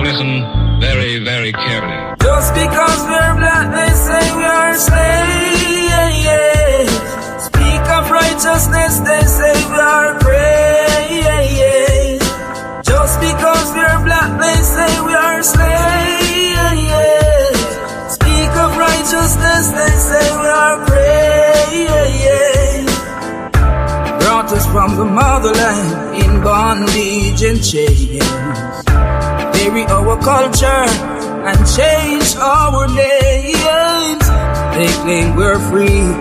listen very, very carefully. Just because we're black, they say we are slaves. Speak of righteousness, they say we are praise. Just because we're black, they say we are slaves. Speak of righteousness, they say we are praise. Brought us from the motherland in bondage and chains. Bury our culture and change our names. They claim we're free,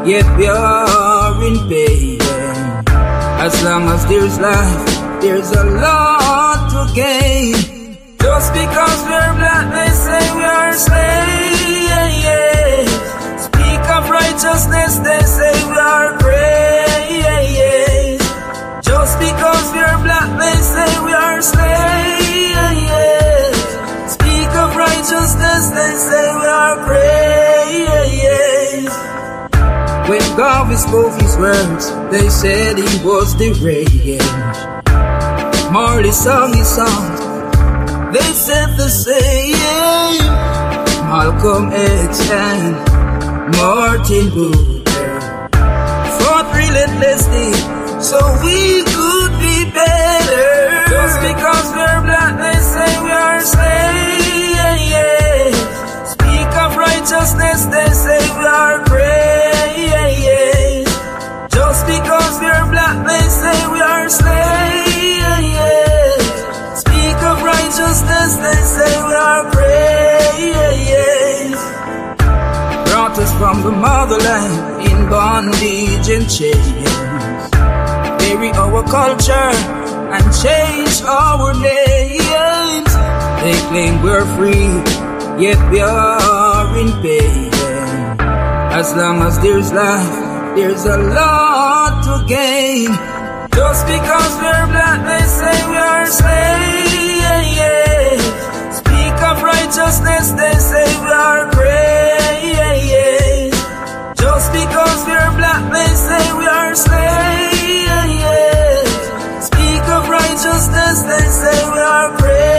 yet we are in pain. As long as there's life, there's a lot to gain. Just because we're black, they say we are slaves. Speak of righteousness, they say we are praise. Just because we're black, they say we are slaves. Speak of righteousness, they say we are praise. When God spoke his words, they said he was deranged. Marley sung his songs, they said the same. Malcolm X and Martin Luther fought relentlessly so we could be better. Just because we're black, they say we are slaves. Speak of righteousness, they say we are praise. Just because we're black, they say we are slaves. Speak of righteousness, they say we are praise. Brought us from the motherland in bondage and chains. Bury our culture and change our names. They claim we're free, yet we are in pain. As long as there's life, there's a lot to gain. Just because we're black, they say we are slaves. Speak of righteousness, they say we are praise. Just because we're black, they say we are slaves. Speak of righteousness, they say we are praise.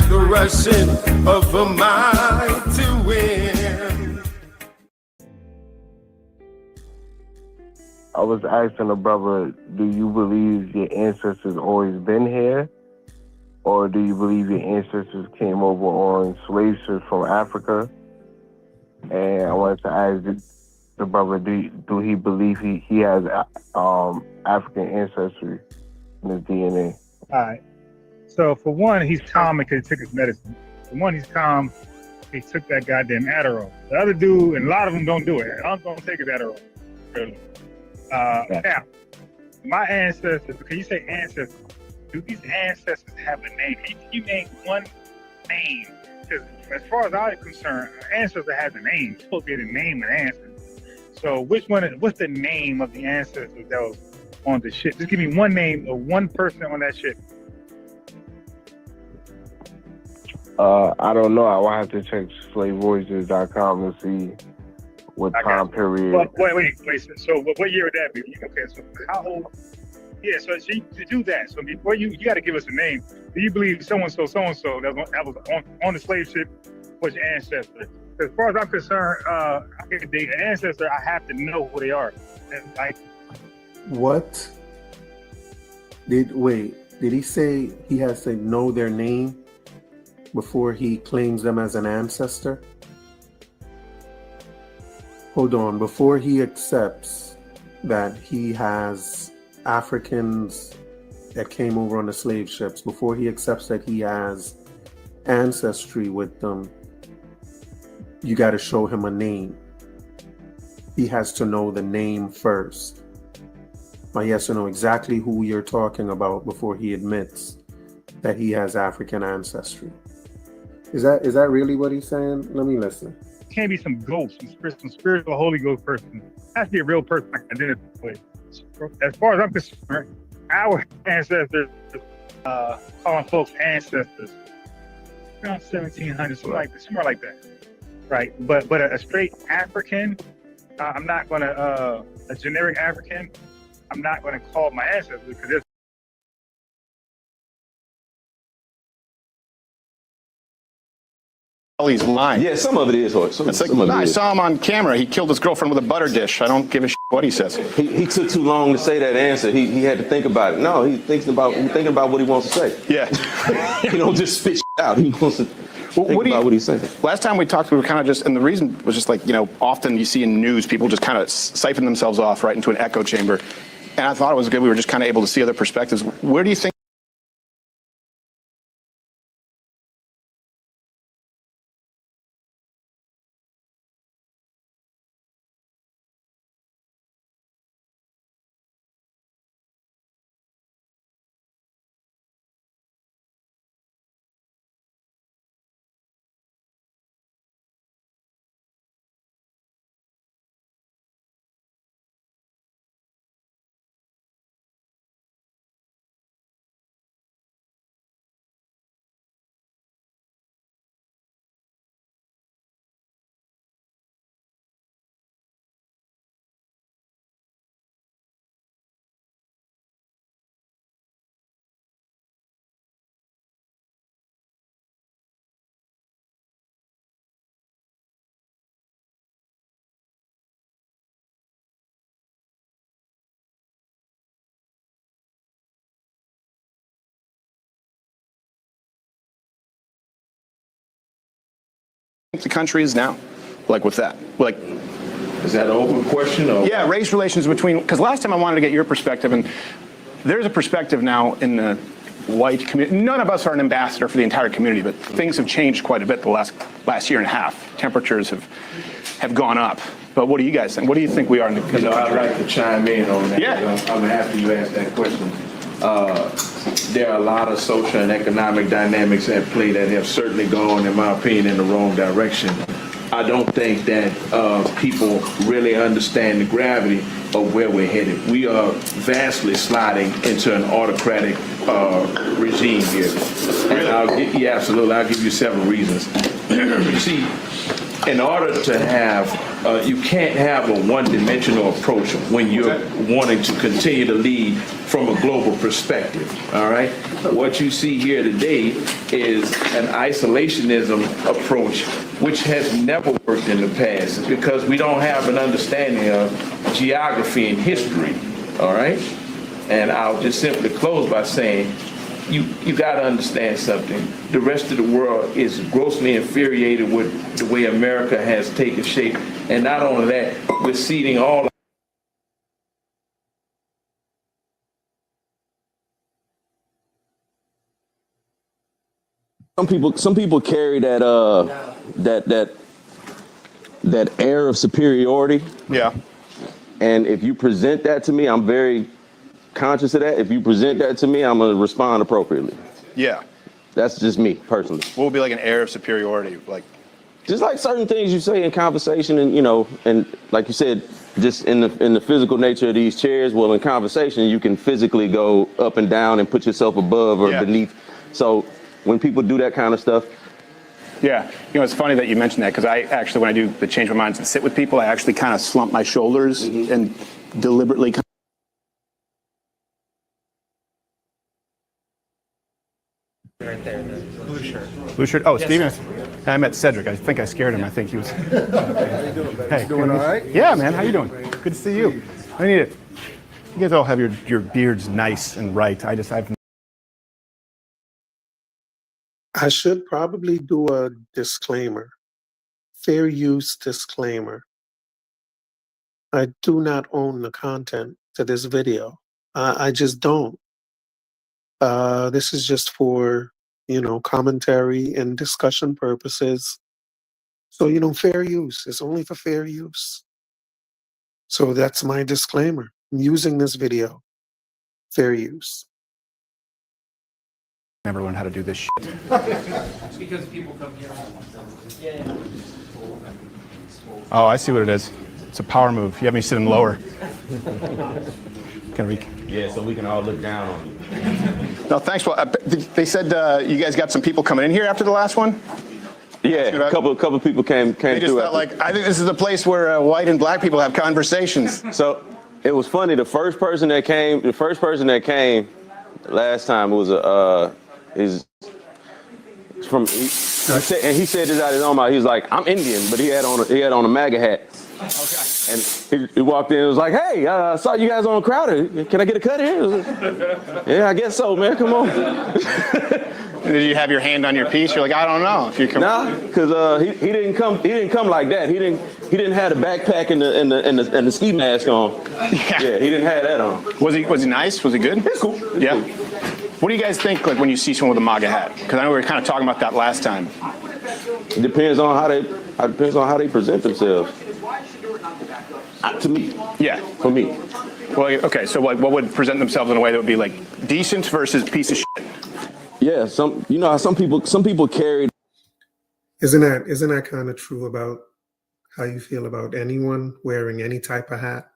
The rushing of a mighty wind. I was asking a brother, do you believe your ancestors always been here? Or do you believe your ancestors came over on slave ships from Africa? And I wanted to ask the brother, do he believe he has African ancestry in his DNA? All right. So for one, he's calm because he took his medicine. For one, he's calm. He took that goddamn Adderall. The other dude, and a lot of them don't do it. I'm going to take his Adderall. Really. Now, my ancestors, because you say ancestors, do these ancestors have a name? Can you name one name? Because as far as I'm concerned, an ancestor has a name. You're supposed to be able to name an ancestor. So which one? What's the name of the ancestors that was on the ship? Just give me one name of one person on that ship. I don't know. I will have to check slavevoyages.com to see what time period. Wait. So what year would that be? Okay, so how old? Yeah, so to do that, so before you got to give us a name. Do you believe so-and-so that was on the slave ship was your ancestor? As far as I'm concerned, the ancestor, I have to know who they are. What? Did he say he has to know their name before he claims them as an ancestor? Hold on, before he accepts that he has Africans that came over on the slave ships, before he accepts that he has ancestry with them, you got to show him a name. He has to know the name first. He has to know exactly who you're talking about before he admits that he has African ancestry. Is that really what he's saying? Let me listen. It can't be some ghost, some spiritual Holy Ghost person. It has to be a real person I can identify with. As far as I'm concerned, our ancestors, calling folks ancestors, around 1700, somewhere like that, right? But a straight African, I'm not gonna a generic African. I'm not gonna call my ancestors because there's. He's lying. Yeah, some of it is hard. I saw him on camera. He killed his girlfriend with a butter dish. I don't give a shit what he says. He took too long to say that answer. He had to think about it. No, he's thinking about what he wants to say. Yeah. He don't just spit shit out. He wants to think about what he's saying. Last time we talked, we were kind of just, and the reason was just like, often you see in news, people just kind of siphon themselves off right into an echo chamber. And I thought it was good. We were just kind of able to see other perspectives. Where do you think? The country is now, like with that, like. Is that an open question? Or? Yeah, race relations between, because last time I wanted to get your perspective, and there's a perspective now in the white community. None of us are an ambassador for the entire community, but things have changed quite a bit the last year and a half. Temperatures have gone up. But what do you guys think? What do you think we are in the country? I'd like to chime in on that. Yeah. I'm happy you asked that question. There are a lot of social and economic dynamics at play that have certainly gone, in my opinion, in the wrong direction. I don't think that people really understand the gravity of where we're headed. We are vastly sliding into an autocratic regime here. And absolutely. I'll give you several reasons. You see, in order to have, you can't have a one-dimensional approach when you're wanting to continue to lead from a global perspective, all right? What you see here today is an isolationism approach which has never worked in the past. It's because we don't have an understanding of geography and history, all right? And I'll just simply close by saying, you got to understand something. The rest of the world is grossly infuriated with the way America has taken shape. And not only that, we're ceding all. Some people carry that air of superiority. Yeah. And if you present that to me, I'm very conscious of that. If you present that to me, I'm gonna respond appropriately. Yeah. That's just me personally. What would be like an air of superiority, like? Just like certain things you say in conversation, and and like you said, just in the physical nature of these chairs. Well, in conversation, you can physically go up and down and put yourself above or beneath. So when people do that kind of stuff. Yeah, it's funny that you mentioned that, because I actually, when I do the change my minds and sit with people, I actually kind of slump my shoulders and deliberately. Right there, the blue shirt. Blue shirt. Oh, Yes, Steven. sir. I met Cedric. I think I scared him. I think he was. Hey, Doing all right? Yeah, man. How you doing? Good to see you. I need it. You guys all have your beards nice and right. I should probably do a disclaimer, fair use disclaimer. I do not own the content to this video. I just don't. This is just for, commentary and discussion purposes. So, fair use. It's only for fair use. So that's my disclaimer. I'm using this video. Fair use. Never learned how to do this shit. It's because people come here. Oh, I see what it is. It's a power move. You have me sitting lower. Yeah, so we can all look down on you. No, thanks. Well, they said you guys got some people coming in here after the last one. Yeah, a couple people came They just through. felt like, I think this is a place where white and black people have conversations. So it was funny. The first person that came last time was he said this out of his own mouth. He was like, "I'm Indian," but he had on a MAGA hat. Okay. And he walked in and was like, "Hey, I saw you guys on Crowder. Can I get a cut here?" Yeah, I guess so, man. Come on. Did you have your hand on your piece? You're like, I don't know if you come. Nah, because he didn't come like that. He didn't have the backpack and the ski mask on. Yeah, he didn't have that on. Was he nice? Was he good? It's cool. Yeah. What do you guys think like when you see someone with a MAGA hat? Because I know we were kind of talking about that last time. It depends on how they present themselves. To me. Yeah. For me. Well, okay. So what would present themselves in a way that would be like decent versus piece of shit? Yeah. Some people carry. Isn't that kind of true about how you feel about anyone wearing any type of hat?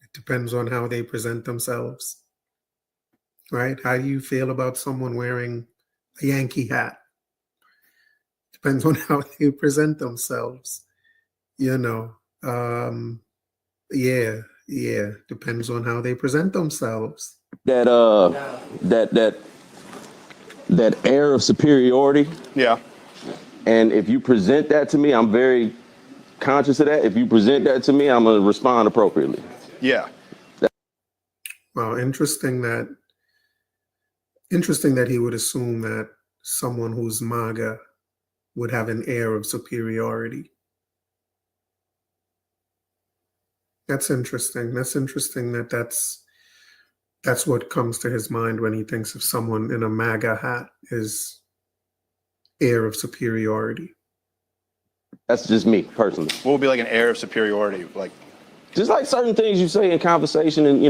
It depends on how they present themselves. Right? How do you feel about someone wearing a Yankee hat? Depends on how they present themselves. Yeah, depends on how they present themselves. That air of superiority. Yeah. And if you present that to me, I'm very conscious of that. If you present that to me, I'm gonna respond appropriately. Yeah. Well, interesting that he would assume that someone who's MAGA would have an air of superiority. That's interesting. That's interesting that's what comes to his mind when he thinks of someone in a MAGA hat, is air of superiority. That's just me personally. What would be like an air of superiority? Like, just like certain things you say in conversation, and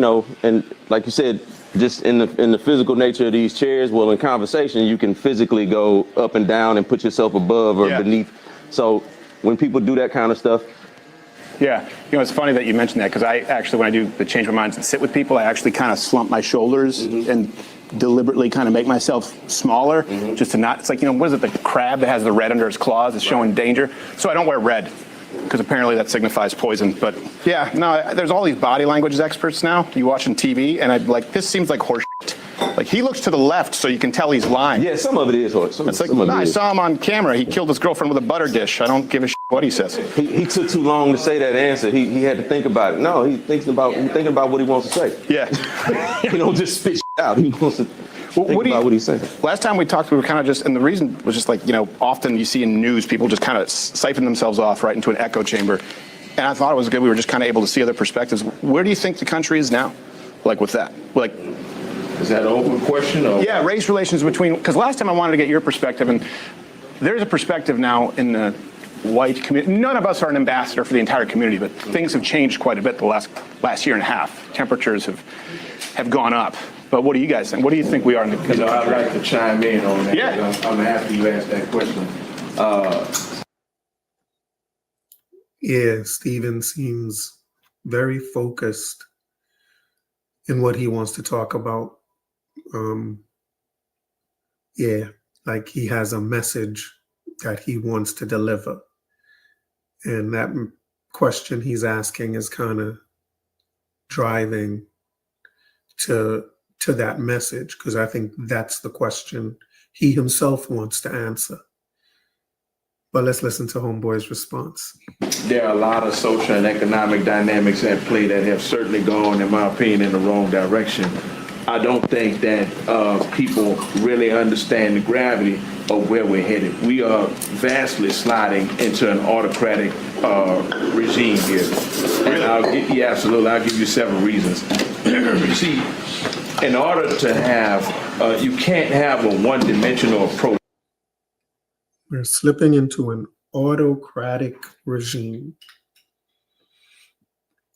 and like you said, just in the physical nature of these chairs. Well, in conversation, you can physically go up and down and put yourself above or beneath. So when people do that kind of stuff. Yeah, it's funny that you mentioned that, because I actually, when I do the change my minds and sit with people, I actually kind of slump my shoulders and deliberately kind of make myself smaller, just to not. It's like, what is it? The crab that has the red under its claws is showing danger. So I don't wear red, because apparently that signifies poison. But yeah, no, there's all these body language experts now. You watching TV, and I'm like, this seems like horse shit. Like, he looks to the left, so you can tell he's lying. Yeah, some of it is horse. It's like, I saw him on camera. He killed his girlfriend with a butter dish. I don't give a shit what he says. He took too long to say that answer. He had to think about it. No, he's thinking about what he wants to say. Yeah. He don't just spit out. He wants to think about what he's saying. Last time we talked, we were kind of just, and the reason was just like, often you see in news, people just kind of siphon themselves off right into an echo chamber. And I thought it was good. We were just kind of able to see other perspectives. Where do you think the country is now? Like with that? Like, is that an open question? Or? Yeah, race relations between, because last time I wanted to get your perspective, and there's a perspective now in the white community. None of us are an ambassador for the entire community, but things have changed quite a bit the last year and a half. Temperatures have gone up. But what do you guys think? What do you think we are in the country? I'd like to chime in on that. Yeah. I'm happy you asked that question. Yeah, Stephen seems very focused in what he wants to talk about. Like he has a message that he wants to deliver. And that question he's asking is kind of driving to that message, because I think that's the question he himself wants to answer. But let's listen to Homeboy's response. There are a lot of social and economic dynamics at play that have certainly gone, in my opinion, in the wrong direction. I don't think that people really understand the gravity of where we're headed. We are vastly sliding into an autocratic regime here. And absolutely, I'll give you several reasons. see, in order to have, you can't have a one-dimensional approach. We're slipping into an autocratic regime.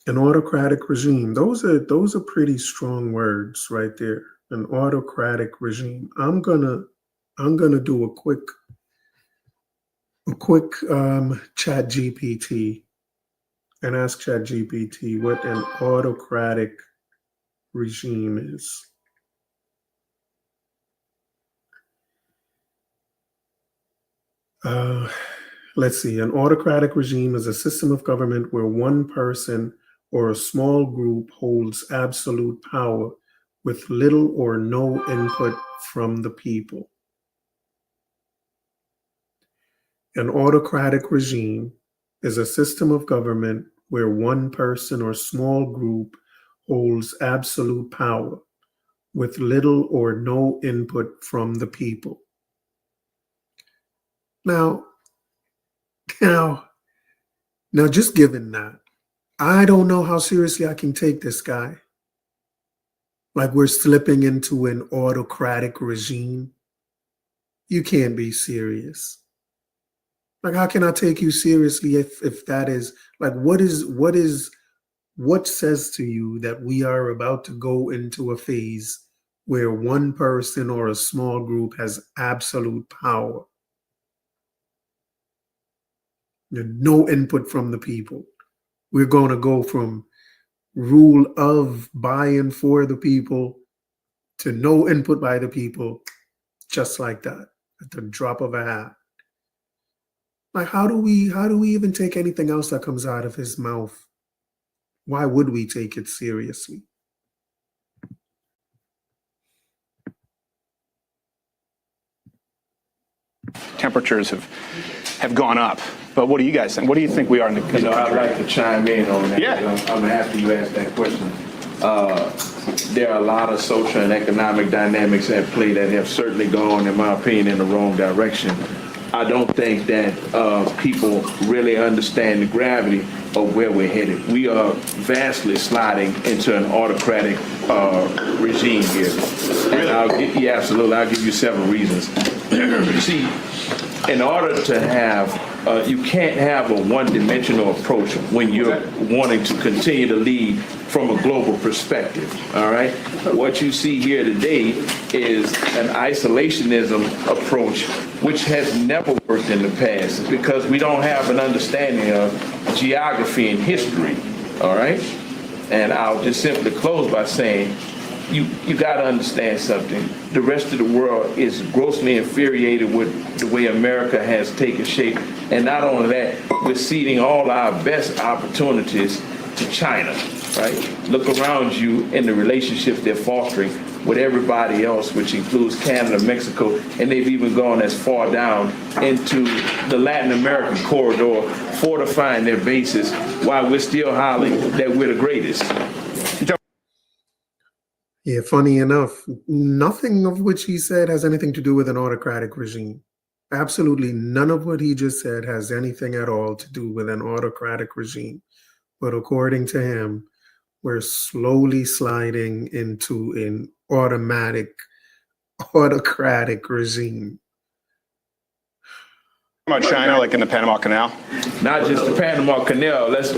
An autocratic regime. Those are pretty strong words right there. An autocratic regime. I'm gonna do a quick chat GPT and ask chat GPT what an autocratic regime is. Let's see. An autocratic regime is a system of government where one person or a small group holds absolute power with little or no input from the people. An autocratic regime is a system of government where one person or small group holds absolute power with little or no input from the people. Now, just given that, I don't know how seriously I can take this guy. Like we're slipping into an autocratic regime. You can't be serious. Like, how can I take you seriously if that is like, what says to you that we are about to go into a phase where one person or a small group has absolute power? No input from the people. We're going to go from rule of, by, and for the people to no input by the people, just like that, at the drop of a hat. Like, how do we even take anything else that comes out of his mouth? Why would we take it seriously? Temperatures have gone up. But what do you guys think? What do you think we are in the country? I'd like to chime in on that. Yeah. I'm happy you asked that question. There are a lot of social and economic dynamics at play that have certainly gone, in my opinion, in the wrong direction. I don't think that people really understand the gravity of where we're headed. We are vastly sliding into an autocratic regime here. And absolutely. I'll give you several reasons. You see, in order to have, you can't have a one-dimensional approach when you're wanting to continue to lead from a global perspective, all right? What you see here today is an isolationism approach which has never worked in the past because we don't have an understanding of geography and history, all right? And I'll just simply close by saying, you got to understand something. The rest of the world is grossly infuriated with the way America has taken shape. And not only that, we're ceding all our best opportunities to China, right? Look around you in the relationships they're fostering with everybody else, which includes Canada, Mexico, and they've even gone as far down into the Latin American corridor, fortifying their bases while we're still hollering that we're the greatest. Yeah, funny enough, nothing of which he said has anything to do with an autocratic regime. Absolutely none of what he just said has anything at all to do with an autocratic regime. But according to him, we're slowly sliding into an autocratic regime. About China, like in the Panama Canal? Not just the Panama Canal. Let's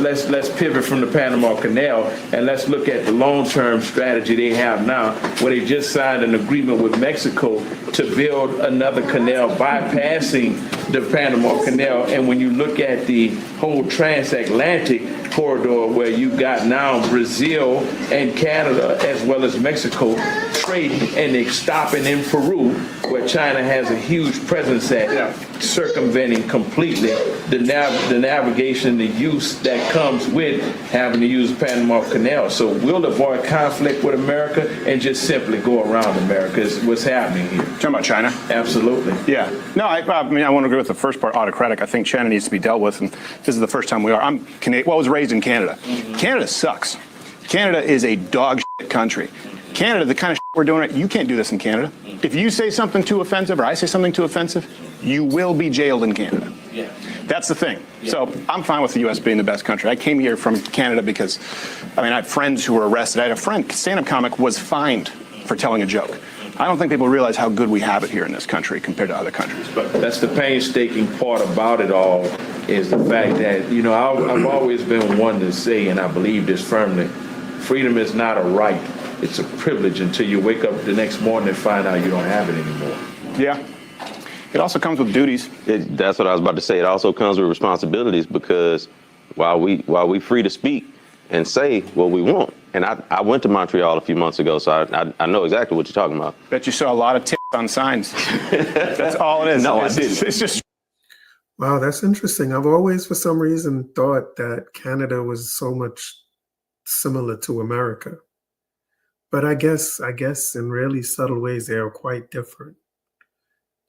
pivot from the Panama Canal and let's look at the long-term strategy they have now, where they just signed an agreement with Mexico to build another canal bypassing the Panama Canal. And when you look at the whole transatlantic corridor, where you got now Brazil and Canada as well as Mexico trading, and they're stopping in Peru, where China has a huge presence at, circumventing completely the navigation, the use that comes with having to use the Panama Canal. So we'll avoid conflict with America and just simply go around America is what's happening here. Talking about China? Absolutely. Yeah. No, I mean, I want to agree with the first part, autocratic. I think China needs to be dealt with, and this is the first time we are. I'm Canadian. Well, I was raised in Canada. Canada sucks. Canada is a dog shit country. Canada, the kind of shit we're doing right, you can't do this in Canada. If you say something too offensive or I say something too offensive, you will be jailed in Canada. That's the thing. So I'm fine with the U.S. being the best country. I came here from Canada because, I had friends who were arrested. I had a friend, stand-up comic, was fined for telling a joke. I don't think people realize how good we have it here in this country compared to other countries. But that's the painstaking part about it all, is the fact that, I've always been one to say, and I believe this firmly, freedom is not a right. It's a privilege until you wake up the next morning and find out you don't have it anymore. Yeah. It also comes with duties. That's what I was about to say. It also comes with responsibilities, because while we free to speak and say what we want, and I went to Montreal a few months ago, so I know exactly what you're talking about. Bet you saw a lot of tits on signs. That's all it is. No, I didn't. It's just. Wow, that's interesting. I've always, for some reason, thought that Canada was so much similar to America. But I guess in really subtle ways, they are quite different.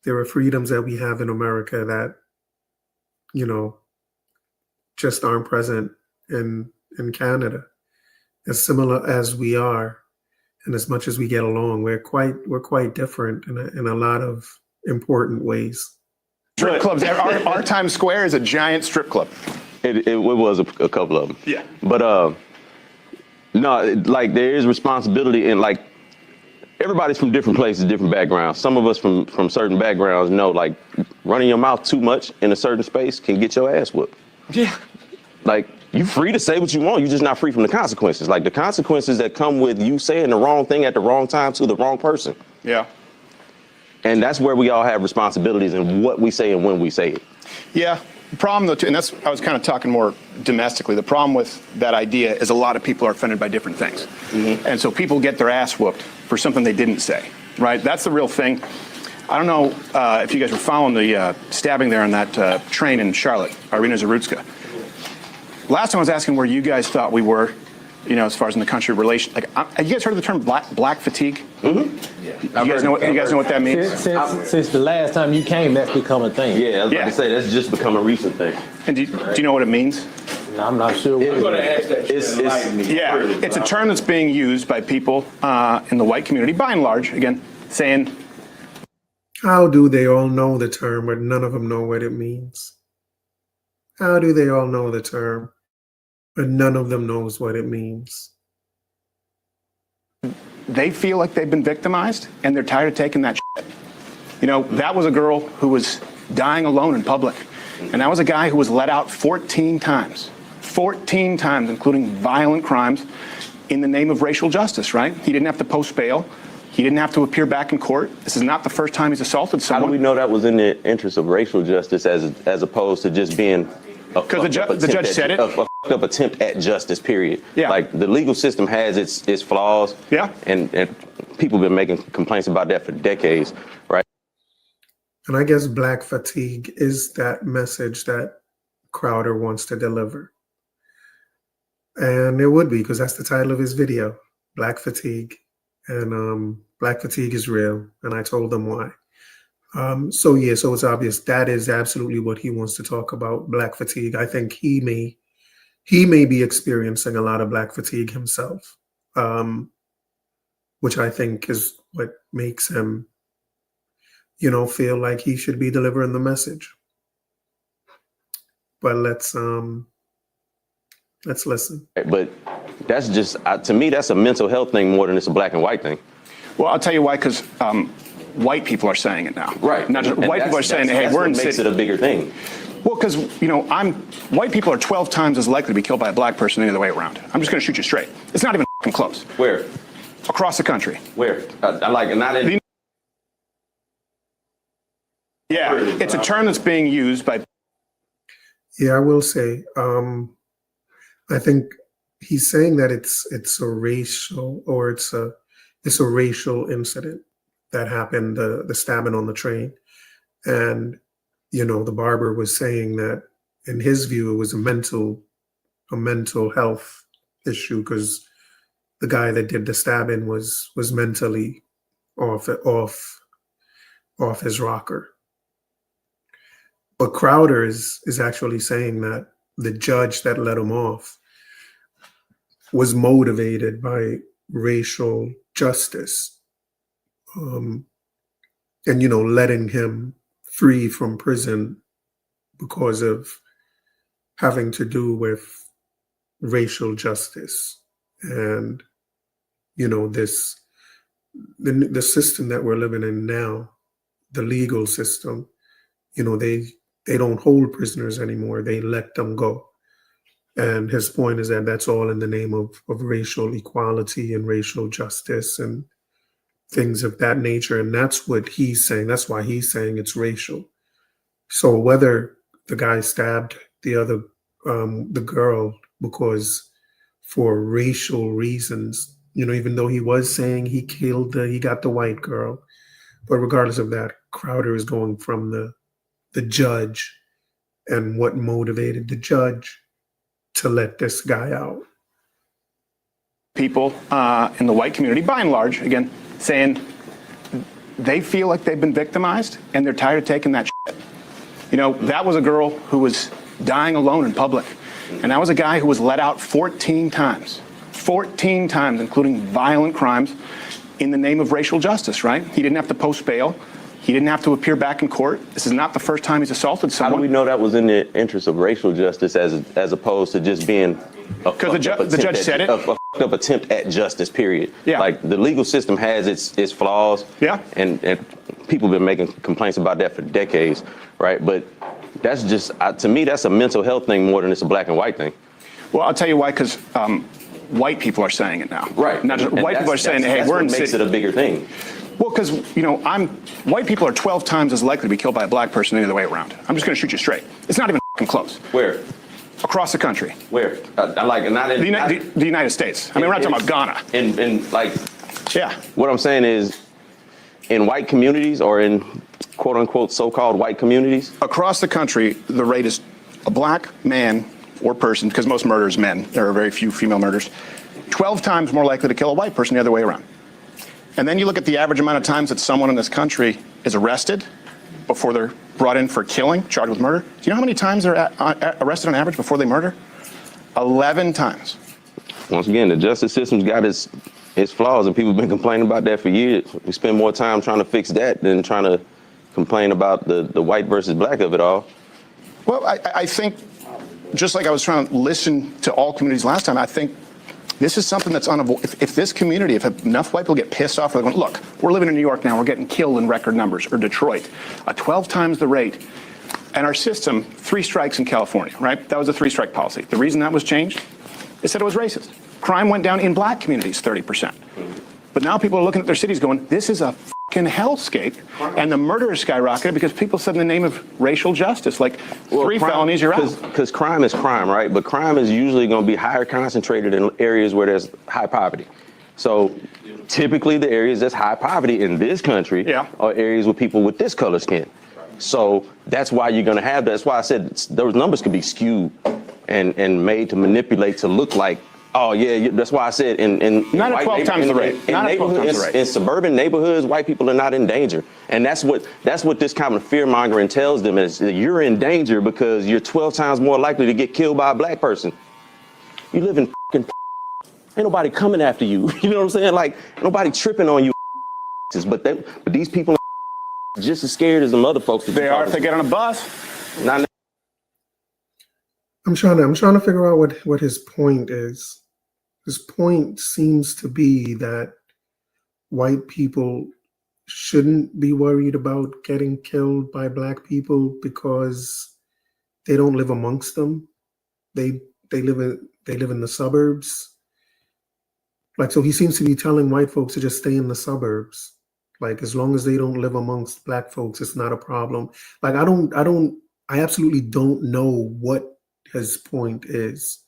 There are freedoms that we have in America that, just aren't present in Canada. As similar as we are, and as much as we get along, we're quite different in a lot of important ways. Strip clubs. Our Times Square is a giant strip club. It was a couple of them. Yeah. But no, there is responsibility, and everybody's from different places, different backgrounds. Some of us from certain backgrounds know, running your mouth too much in a certain space can get your ass whooped. Yeah. You're free to say what you want. You're just not free from the consequences. The consequences that come with you saying the wrong thing at the wrong time to the wrong person. Yeah. And that's where we all have responsibilities in what we say and when we say it. Yeah. The problem, though, too, and I was kind of talking more domestically, the problem with that idea is a lot of people are offended by different things. Mm-hmm. And so people get their ass whooped for something they didn't say, right? That's the real thing. I don't know if you guys were following the stabbing there on that train in Charlotte, Irina Zarutska. Last time I was asking where you guys thought we were, as far as in the country relation. Have you guys heard of the term black fatigue? Mm-hmm. Yeah. You guys know what that means? Since the last time you came, that's become a thing. Yeah, I was about to say, that's just become a recent thing. And do you know what it means? I'm not sure. I'm going to ask that. It's a term that's being used by people in the white community, by and large, again, saying. How do they all know the term, but none of them know what it means? How do they all know the term, but none of them knows what it means? They feel like they've been victimized, and they're tired of taking that shit. That was a girl who was dying alone in public, and that was a guy who was let out 14 times, including violent crimes, in the name of racial justice, right? He didn't have to post bail. He didn't have to appear back in court. This is not the first time he's assaulted someone. How do we know that was in the interest of racial justice as opposed to just being because the judge said it. A fucked up attempt at justice, period. Yeah. The legal system has its flaws. Yeah. And people have been making complaints about that for decades, right? And I guess black fatigue is that message that Crowder wants to deliver. And it would be, because that's the title of his video, Black Fatigue. And black fatigue is real, and I told them why. So it's obvious that is absolutely what he wants to talk about, black fatigue. I think he may be experiencing a lot of black fatigue himself, which I think is what makes him, feel like he should be delivering the message. But let's listen. But that's just, to me, that's a mental health thing more than it's a black and white thing. Well, I'll tell you why, because white people are saying it now. Right. Not just white people are saying, hey, we're in what makes it a bigger thing. Well, because, white people are 12 times as likely to be killed by a black person than the other way around. I'm just going to shoot you straight. It's not even close. Where? Across the country. Where? Not in. Yeah, it's a term that's being used by. Yeah, I will say, I think he's saying that it's a racial, or it's a racial incident that happened, the stabbing on the train. And, the barber was saying that in his view, it was a mental health issue, because the guy that did the stabbing was mentally off his rocker. But Crowder is actually saying that the judge that let him off was motivated by racial justice, and letting him free from prison because of having to do with racial justice and, you know, the system that we're living in now, the legal system, you know, they don't hold prisoners anymore. They let them go. And his point is that that's all in the name of racial equality and racial justice and things of that nature. And that's what he's saying. That's why he's saying it's racial. So whether the guy stabbed the girl because for racial reasons, you know, even though he was saying he got the white girl, but regardless of that, Crowder is going from the judge and what motivated the judge to let this guy out. People in the white community, by and large, again, saying they feel like they've been victimized and they're tired of taking that shit. You know, that was a girl who was dying alone in public. And that was a guy who was let out 14 times, including violent crimes in the name of racial justice, right? He didn't have to post bail. He didn't have to appear back in court. This is not the first time he's assaulted someone. How do we know that was in the interest of racial justice as opposed to just being because the judge said it. A fucked up attempt at justice, period. Yeah. Like the legal system has its flaws. Yeah. And people have been making complaints about that for decades, right? But that's just, to me, that's a mental health thing more than it's a black and white thing. Well, I'll tell you why, because white people are saying it now. Right. Not just, white people are saying, hey, we're in makes it a bigger thing. Well, because, you know, white people are 12 times as likely to be killed by a black person than the other way around. I'm just going to shoot you straight. It's not even close. Where? Across the country. Where? Like, not in the United States. I mean, we're not talking about Ghana. And like, yeah. What I'm saying is, in white communities or in quote unquote so-called white communities? Across the country, the rate is a black man or person, because most murders men, there are very few female murders, 12 times more likely to kill a white person the other way around. And then you look at the average amount of times that someone in this country is arrested before they're brought in for killing, charged with murder. Do you know how many times they're arrested on average before they murder? 11 times. Once again, the justice system's got its flaws, and people have been complaining about that for years. We spend more time trying to fix that than trying to complain about the white versus black of it all. Well, I think, just like I was trying to listen to all communities last time, I think this is something that's unavoidable. If this community, if enough white people get pissed off, they're going, look, we're living in New York now, we're getting killed in record numbers, or Detroit, 12 times the rate. And our system, 3 strikes in California, right? That was a 3-strike policy. The reason that was changed, they said it was racist. Crime went down in black communities 30%. But now people are looking at their cities going, this is a fucking hellscape. And the murder is skyrocketed because people said in the name of racial justice, like 3 felonies, you're out. Because crime is crime, right? But crime is usually going to be higher concentrated in areas where there's high poverty. So typically the areas that's high poverty in this country are areas with people with this color skin. So that's why you're going to have that. That's why I said those numbers could be skewed and made to manipulate to look like, oh yeah, that's why I said in not at 12 times the rate. In suburban neighborhoods, white people are not in danger, and that's what this kind of fear mongering tells them is that you're in danger because you're 12 times more likely to get killed by a black person. You live in ain't nobody coming after you. You know what I'm saying? Like nobody tripping on you. But these people are just as scared as the other folks. They are if they get on a bus. I'm trying to figure out what his point is. His point seems to be that white people shouldn't be worried about getting killed by black people because they don't live amongst them. They live in the suburbs. Like, so he seems to be telling white folks to just stay in the suburbs. Like, as long as they don't live amongst black folks, it's not a problem. Like, I absolutely don't know what his point is.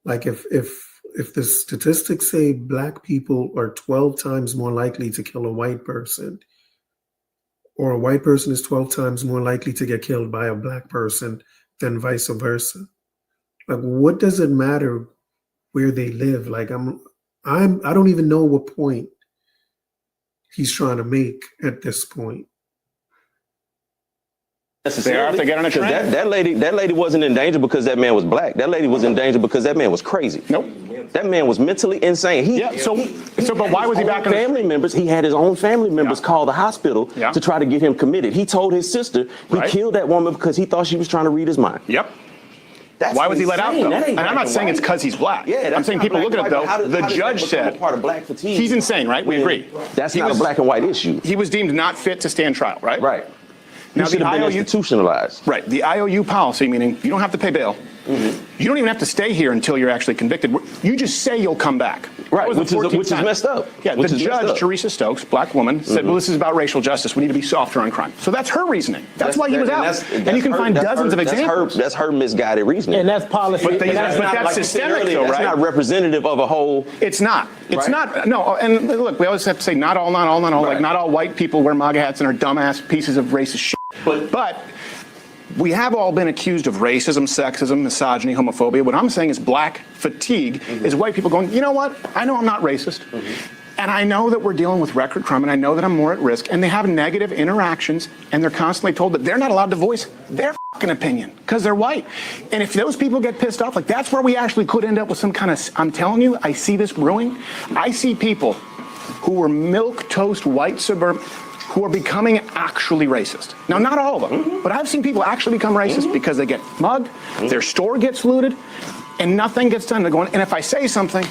Like, if the statistics say black people are 12 times more likely to kill a white person, or a white person is 12 times more likely to get killed by a black person than vice versa, like, what does it matter where they live? Like, I don't even know what point he's trying to make at this point. They are if they get on a train. That lady wasn't in danger because that man was black. That lady was in danger because that man was crazy. Nope. That man was mentally insane. But why was he back in family members? He had his own family members call the hospital to try to get him committed. He told his sister he killed that woman because he thought she was trying to read his mind. Yep. Why was he let out, though? And I'm not saying it's because he's black. I'm saying people look at it, though. The judge said he's insane, right? We agree. That's not a black and white issue. He was deemed not fit to stand trial, right? Right. Now, he should have been institutionalized. Right. The IOU policy, meaning you don't have to pay bail. You don't even have to stay here until you're actually convicted. You just say you'll come back. Right, which is messed up. Yeah, the judge, Teresa Stokes, black woman, said, well, this is about racial justice. We need to be softer on crime. So that's her reasoning. That's why he was out. And you can find dozens of examples. That's her misguided reasoning. And that's policy. But that's systemic, though, right? That's not representative of a whole. It's not. It's not. No, and look, we always have to say not all. Like not all white people wear MAGA hats and are dumbass pieces of racist shit. But we have all been accused of racism, sexism, misogyny, homophobia. What I'm saying is black fatigue is white people going, you know what? I know I'm not racist. And I know that we're dealing with record crime, and I know that I'm more at risk. And they have negative interactions, and they're constantly told that they're not allowed to voice their fucking opinion because they're white. And if those people get pissed off, like that's where we actually could end up with some kind of, I'm telling you, I see this brewing. I see people who were milquetoast white suburban who are becoming actually racist. Now, not all of them, but I've seen people actually become racist because they get mugged, their store gets looted, and nothing gets done. They're going, and if I say something,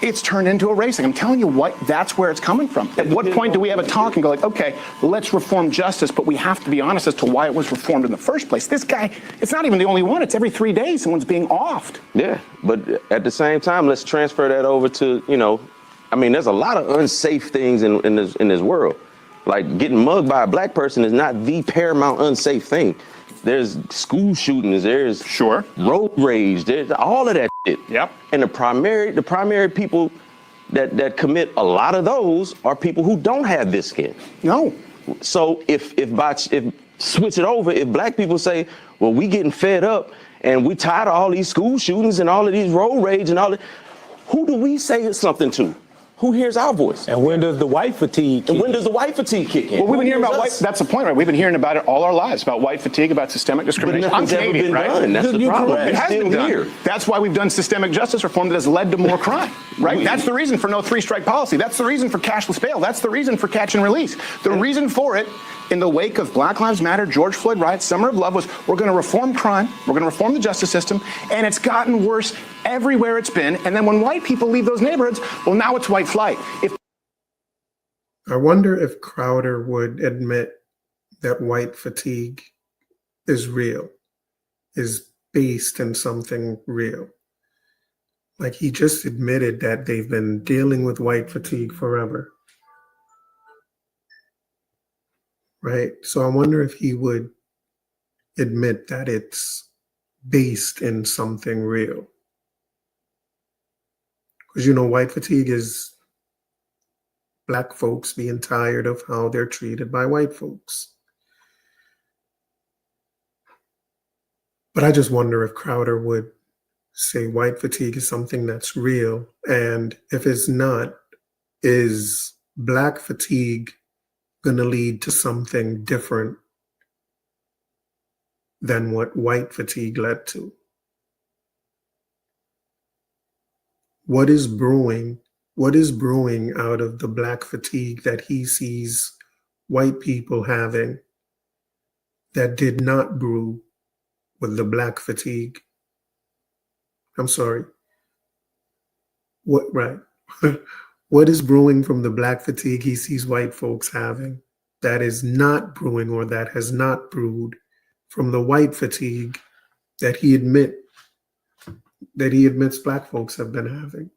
it's turned into a racing. I'm telling you that's where it's coming from. At what point do we have a talk and go like, okay, let's reform justice, but we have to be honest as to why it was reformed in the first place. This guy, it's not even the only one. It's every 3 days someone's being offed. Yeah, but at the same time, let's transfer that over to, there's a lot of unsafe things in this world. Like getting mugged by a black person is not the paramount unsafe thing. There's school shootings, there's road rage, there's all of that shit. Yep. And the primary people that commit a lot of those are people who don't have this skin. No. So if switch it over, if black people say, well, we getting fed up and we tired of all these school shootings and all of these road rage and all that, who do we say something to? Who hears our voice? And when does the white fatigue kick in? And when does the white fatigue kick in? Well, we've been hearing about white, that's the point, right? We've been hearing about it all our lives, about white fatigue, about systemic discrimination. But nothing's ever been done. That's the problem. It has been done. That's why we've done systemic justice reform that has led to more crime, right? That's the reason for no 3-strike policy. That's the reason for cashless bail. That's the reason for catch and release. The reason for it, in the wake of Black Lives Matter, George Floyd riots, Summer of Love, was we're going to reform crime, we're going to reform the justice system, and it's gotten worse everywhere it's been. And then when white people leave those neighborhoods, well, now it's white flight. I wonder if Crowder would admit that white fatigue is real, is based in something real. Like he just admitted that they've been dealing with white fatigue forever. Right? So I wonder if he would admit that it's based in something real. Because, white fatigue is Black folks being tired of how they're treated by white folks. But I just wonder if Crowder would say white fatigue is something that's real. And if it's not, is Black fatigue going to lead to something different than what white fatigue led to? What is brewing out of the Black fatigue that he sees white people having that did not brew with the Black fatigue? I'm sorry. What is brewing from the Black fatigue he sees white folks having that is not brewing or that has not brewed from the white fatigue that he admits Black folks have been having?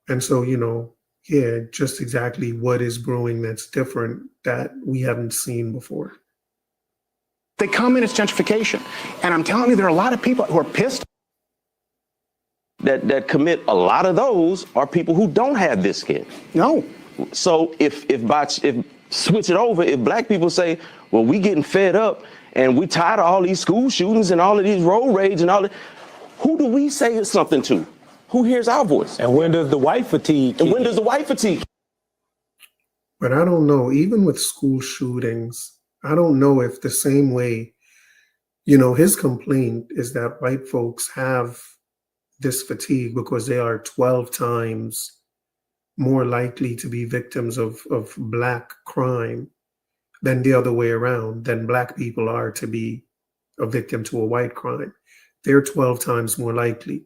And so, just exactly what is brewing that's different that we haven't seen before. They come in as gentrification. And I'm telling you, there are a lot of people who are pissed. That commit a lot of those are people who don't have this skin. No. So if switch it over, if black people say, well, we getting fed up and we tired of all these school shootings and all of these road rage and all that, who do we say something to? Who hears our voice? And when does the white fatigue kick in? And when does the white fatigue? But I don't know, even with school shootings, I don't know if the same way, his complaint is that white folks have this fatigue because they are 12 times more likely to be victims of Black crime than the other way around, than Black people are to be a victim to a white crime. They're 12 times more likely.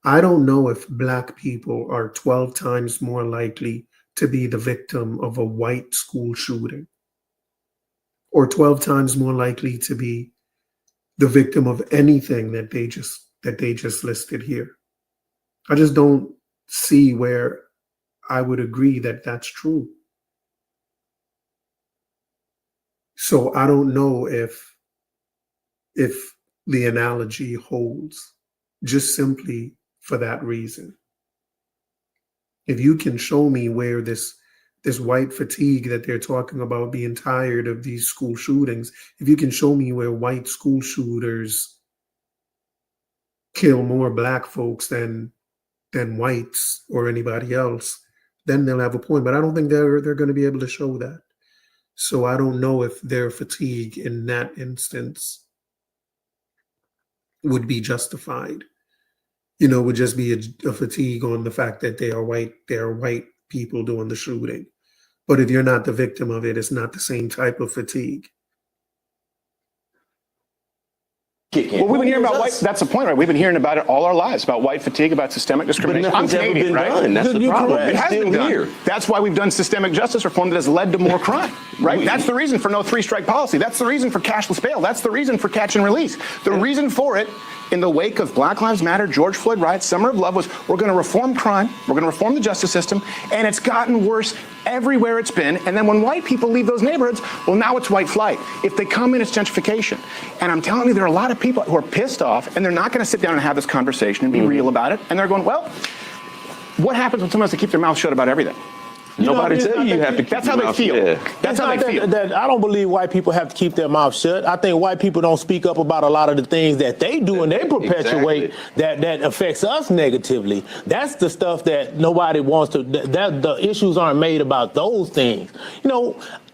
I don't know if Black people are 12 times more likely to be the victim of a white school shooting, or 12 times more likely to be the victim of anything that they just listed here. I just don't see where I would agree that that's true. So I don't know if the analogy holds, just simply for that reason. If you can show me where this white fatigue that they're talking about, being tired of these school shootings, if you can show me where white school shooters kill more Black folks than whites or anybody else, then they'll have a point. But I don't think they're going to be able to show that. So I don't know if their fatigue in that instance would be justified. Would just be a fatigue on the fact that they are white people doing the shooting. But if you're not the victim of it, it's not the same type of fatigue. Well, we've been hearing about white. That's the point, right? We've been hearing about it all our lives, about white fatigue, about systemic discrimination. But nothing's ever been done. That's the problem. It hasn't been done. That's why we've done systemic justice reform that has led to more crime, right? That's the reason for no three-strike policy. That's the reason for cashless bail. That's the reason for catch and release. The reason for it, in the wake of Black Lives Matter, George Floyd riots, Summer of Love, was we're going to reform crime, we're going to reform the justice system, and it's gotten worse everywhere it's been. And then when white people leave those neighborhoods, well, now it's white flight. If they come in, it's gentrification. And I'm telling you, there are a lot of people who are pissed off, and they're not going to sit down and have this conversation and be real about it. And they're going, well, what happens when someone has to keep their mouth shut about everything? Nobody tell you have to keep That's how they feel. That's how they feel. I don't believe white people have to keep their mouth shut. I think white people don't speak up about a lot of the things that they do and they perpetuate that affects us negatively. That's the stuff that nobody wants to. That the issues aren't made about those things.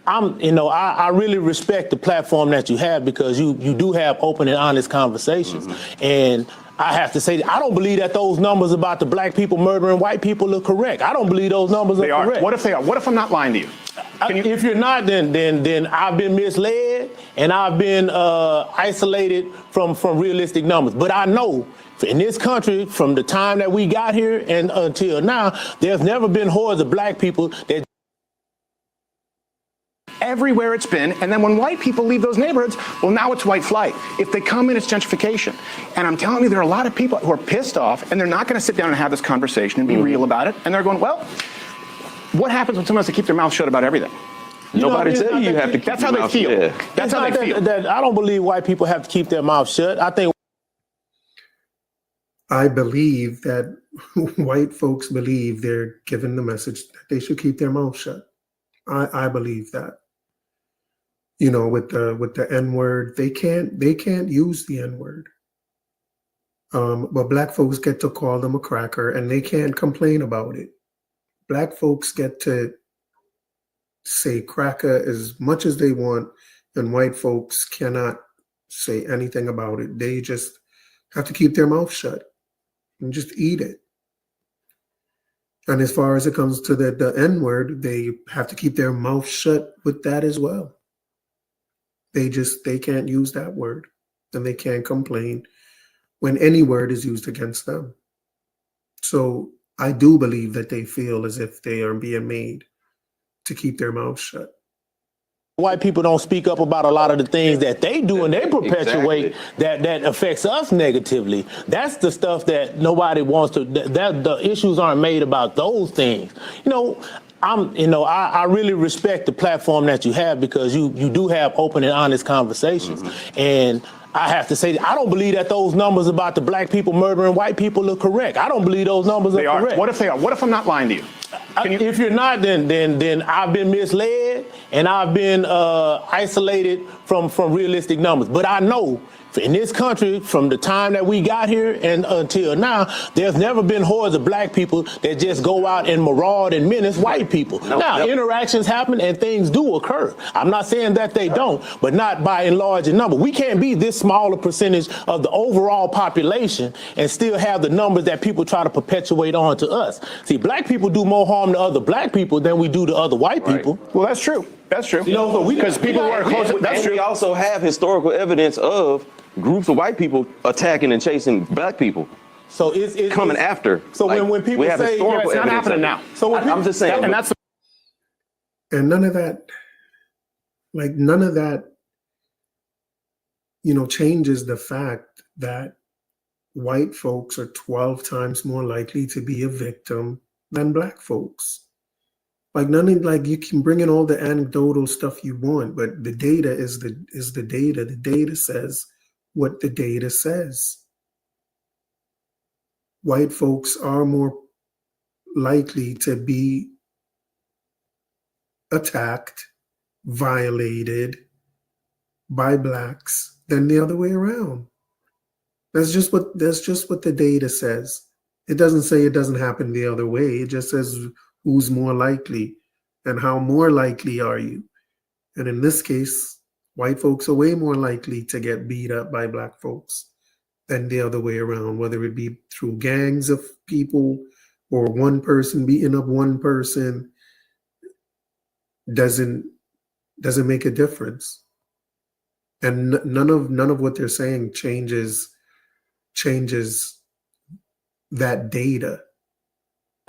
I really respect the platform that you have, because you do have open and honest conversations. And I have to say, I don't believe that those numbers about the Black people murdering white people are correct. I don't believe those numbers are correct. What if they are? What if I'm not lying to you? If you're not, then I've been misled and I've been isolated from realistic numbers. But I know in this country, from the time that we got here and until now, there's never been hordes of Black people that everywhere it's been. And then when white people leave those neighborhoods, well, now it's white flight. If they come in, it's gentrification. And I'm telling you, there are a lot of people who are pissed off, and they're not going to sit down and have this conversation and be real about it. And they're going, well, what happens when someone has to keep their mouth shut about everything? Nobody tell you have to keep That's how they feel. That's how they feel. I don't believe white people have to keep their mouth shut. I believe that white folks believe they're given the message that they should keep their mouth shut. I believe that. With the N-word, they can't use the N-word. But Black folks get to call them a cracker, and they can't complain about it. Black folks get to say cracker as much as they want, and white folks cannot say anything about it. They just have to keep their mouth shut and just eat it. And as far as it comes to the N-word, they have to keep their mouth shut with that as well. They can't use that word, and they can't complain when any word is used against them. So I do believe that they feel as if they are being made to keep their mouth shut. White people don't speak up about a lot of the things that they do and they perpetuate that affects us negatively. That's the stuff that nobody wants to. That the issues aren't made about those things. I really respect the platform that you have, because you do have open and honest conversations. And I have to say, I don't believe that those numbers about the Black people murdering white people are correct. I don't believe those numbers are correct. What if they are? What if I'm not lying to you? If you're not, then I've been misled and I've been isolated from realistic numbers. But I know in this country, from the time that we got here and until now, there's never been hordes of black people that just go out and maraud and menace white people. Interactions happen and things do occur. I'm not saying that they don't, but not by and large in number. We can't be this smaller percentage of the overall population and still have the numbers that people try to perpetuate on to us. See, black people do more harm to other black people than we do to other white people. Well, that's true. That's true. You know, because people were close. That's and true. We also have historical evidence of groups of white people attacking and chasing black people. So it's coming after. So like, when people say it's not happening now. So when I'm just saying, and that's and none of that, changes the fact that white folks are 12 times more likely to be a victim than black folks. You can bring in all the anecdotal stuff you want, but the data is the data. The data says what the data says. White folks are more likely to be attacked, violated by blacks than the other way around. That's just what the data says. It doesn't say it doesn't happen the other way. It just says who's more likely and how more likely are you. And in this case, white folks are way more likely to get beat up by black folks than the other way around, whether it be through gangs of people or one person beating up one person. Doesn't make a difference. And none of what they're saying changes that data.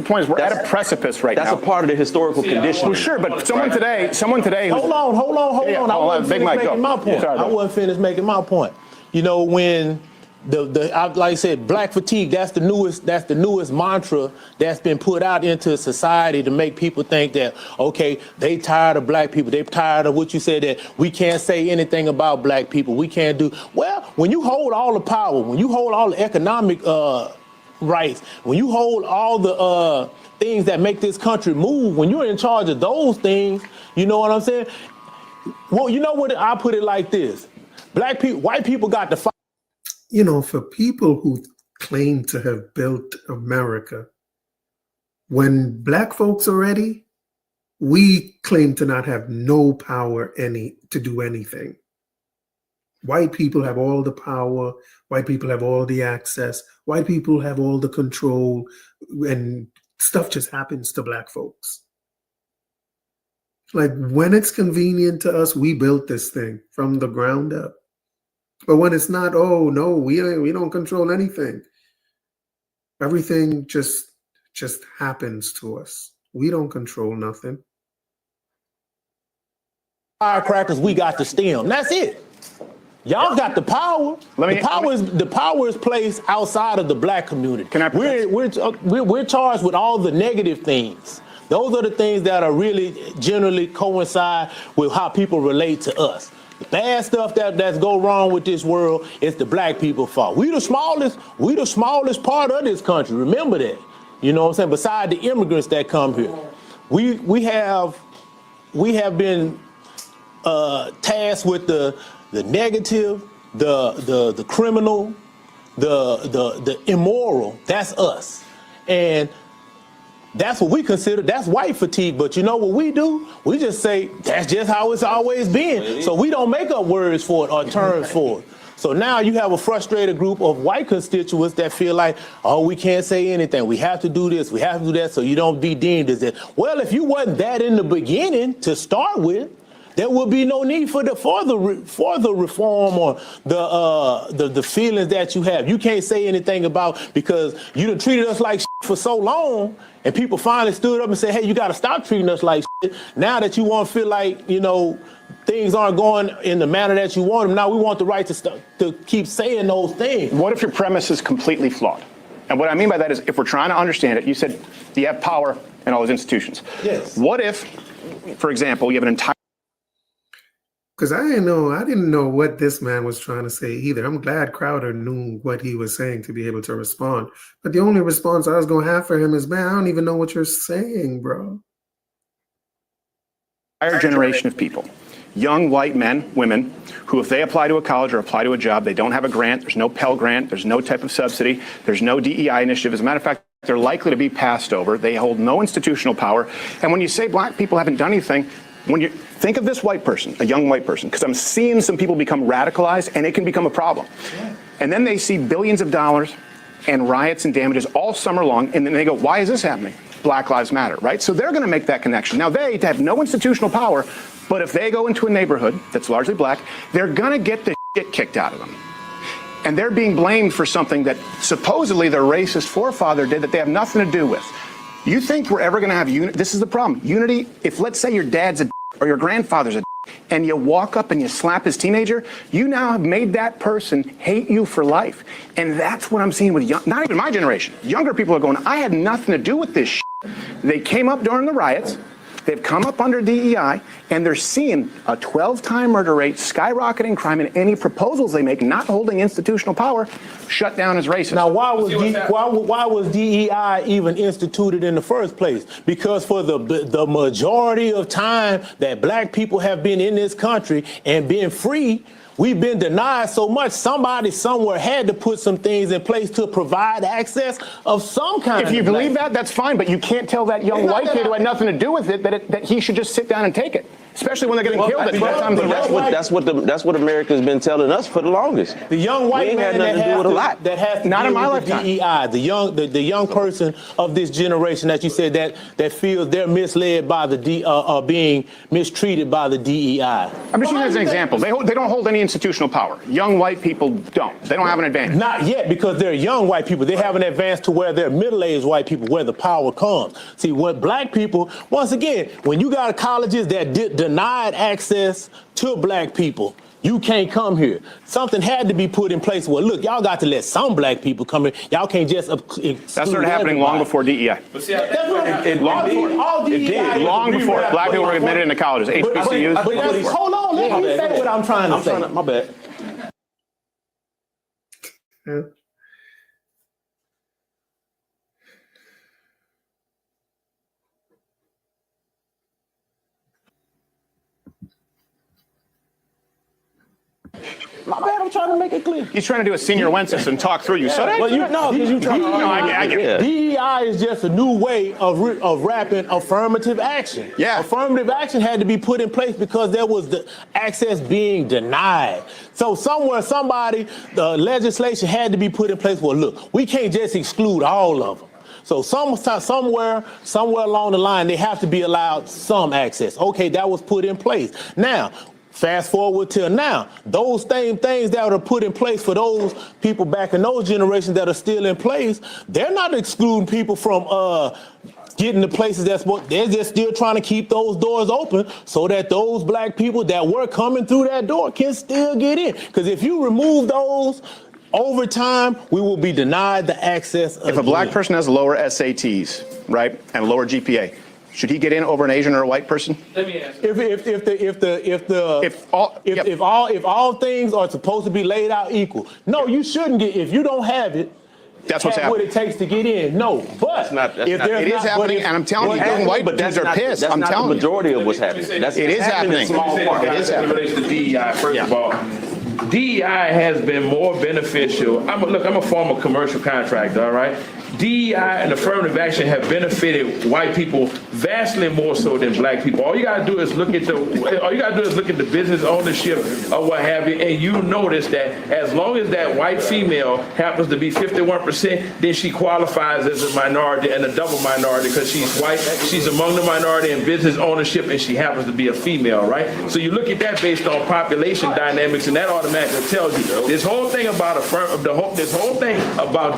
the point is we're at a precipice right now. That's a part of the historical condition. Well, sure, but someone today. Hold on. I wasn't finished making my point. I wasn't finished making my point. You know, when like I said, black fatigue, that's the newest mantra that's been put out into society to make people think that, okay, they tired of black people. They tired of what you said, that we can't say anything about black people. We can't do, well, when you hold all the power, when you hold all the economic rights, when you hold all the things that make this country move, when you're in charge of those things, you know what I'm saying? Well, you know what, I put it like this. Black people, white people got to fight. You know, for people who claim to have built America, when black folks are ready, we claim to not have no power to do anything. White people have all the power. White people have all the access. White people have all the control, and stuff just happens to black folks. Like, when it's convenient to us, we built this thing from the ground up. But when it's not, oh no, we don't control anything. Everything just happens to us. We don't control nothing. Firecrackers, we got the stem. That's it. Y'all got the power. The power is placed outside of the black community. We're charged with all the negative things. Those are the things that are really generally coincide with how people relate to us. The bad stuff that's go wrong with this world is the black people's fault. We the smallest part of this country. Remember that. You know what I'm saying? Beside the immigrants that come here, we have been tasked with the negative, the criminal, the immoral. That's us, and that's what we consider, that's white fatigue. But you know what we do? We just say, that's just how it's always been. So we don't make up words for it or terms for it. So now you have a frustrated group of white constituents that feel like, oh, we can't say anything. We have to do this, we have to do that, so you don't be deemed as that. Well, if you wasn't that in the beginning to start with, there will be no need for the reform or the feelings that you have. You can't say anything about, because you done treated us like shit for so long, and people finally stood up and said, hey, you got to stop treating us like shit. Now that you want to feel like, you know, things aren't going in the manner that you want them, now we want the right to keep saying those things. What if your premise is completely flawed? And what I mean by that is, if we're trying to understand it, you said you have power in all those institutions. Yes. What if, for example, you have an entire... Because I didn't know what this man was trying to say either. I'm glad Crowder knew what he was saying to be able to respond. But the only response I was going to have for him is, man, I don't even know what you're saying, bro. Entire generation of people young white men, women, who if they apply to a college or apply to a job, they don't have a grant, there's no Pell Grant, there's no type of subsidy, there's no DEI initiative. As a matter of fact, they're likely to be passed over. They hold no institutional power. And when you say black people haven't done anything, when you think of this white person, a young white person, because I'm seeing some people become radicalized and it can become a problem. And then they see billions of dollars and riots and damages all summer long, and then they go, why is this happening? Black Lives Matter, right? So they're going to make that connection. Now, they have no institutional power, but if they go into a neighborhood that's largely black, they're going to get the shit kicked out of them. And they're being blamed for something that supposedly their racist forefather did that they have nothing to do with. You think we're ever going to have unity? This is the problem. Unity, if let's say your dad's a or your grandfather's a and you walk up and you slap his teenager, you now have made that person hate you for life. And that's what I'm seeing with not even my generation. Younger people are going, I had nothing to do with this shit. They came up during the riots. They've come up under DEI, and they're seeing a 12-time murder rate, skyrocketing crime, and any proposals they make not holding institutional power shut down as racist. Now, why was DEI even instituted in the first place? Because for the majority of time that black people have been in this country and been free, we've been denied so much. Somebody somewhere had to put some things in place to provide access of some kind. If you believe that, that's fine, but you can't tell that young white kid who had nothing to do with it that he should just sit down and take it. Especially when they're getting killed at 12 times a day. That's what America's been telling us for the longest. The young white man that has to not in my lifetime. DEI, the young person of this generation that you said that feels they're misled by the being mistreated by the DEI. I'm just using as an example. They don't hold any institutional power. Young white people don't. They don't have an advantage. Not yet, because they're young white people. They have an advance to where they're middle-aged white people, where the power comes. See, when black people, once again, when you got colleges that denied access to black people, you can't come here. Something had to be put in place. Well, look, y'all got to let some black people come in. Y'all can't just that started happening long before DEI. But see, it did. Long before black people were admitted into colleges. HBCUs. Hold on, let me say what I'm trying to say. My bad. Yeah. My bad, I'm trying to make it clear. He's trying to do a senior census and talk through you. So I get it. DEI is just a new way of wrapping affirmative action. Yeah. Affirmative action had to be put in place because there was the access being denied. So the legislation had to be put in place. Well, look, we can't just exclude all of them. So somewhere along the line, they have to be allowed some access. Okay, that was put in place. Now, fast forward till now, those same things that are put in place for those people back in those generations that are still in place, they're not excluding people from getting to places they're just still trying to keep those doors open so that those black people that were coming through that door can still get in. Because if you remove those, over time, we will be denied the access. If a black person has lower SATs, right, and lower GPA, should he get in over an Asian or a white person? Let me ask. If all things are supposed to be laid out equal, no, you shouldn't get. If you don't have it, that's what's happening. What it takes to get in. No, but it is happening, and I'm telling you, young white dudes are pissed. That's I'm not telling the majority of what's happening. It is happening. It is happening. In relation to DEI, first of all, DEI has been more beneficial. I'm a former commercial contractor, all right? DEI and affirmative action have benefited white people vastly more so than black people. All you gotta do is look at the business ownership or what have you, and you notice that as long as that white female happens to be 51%, then she qualifies as a minority and a double minority because she's white, she's among the minority in business ownership, and she happens to be a female, right? So you look at that based on population dynamics, and that automatically tells you this whole thing about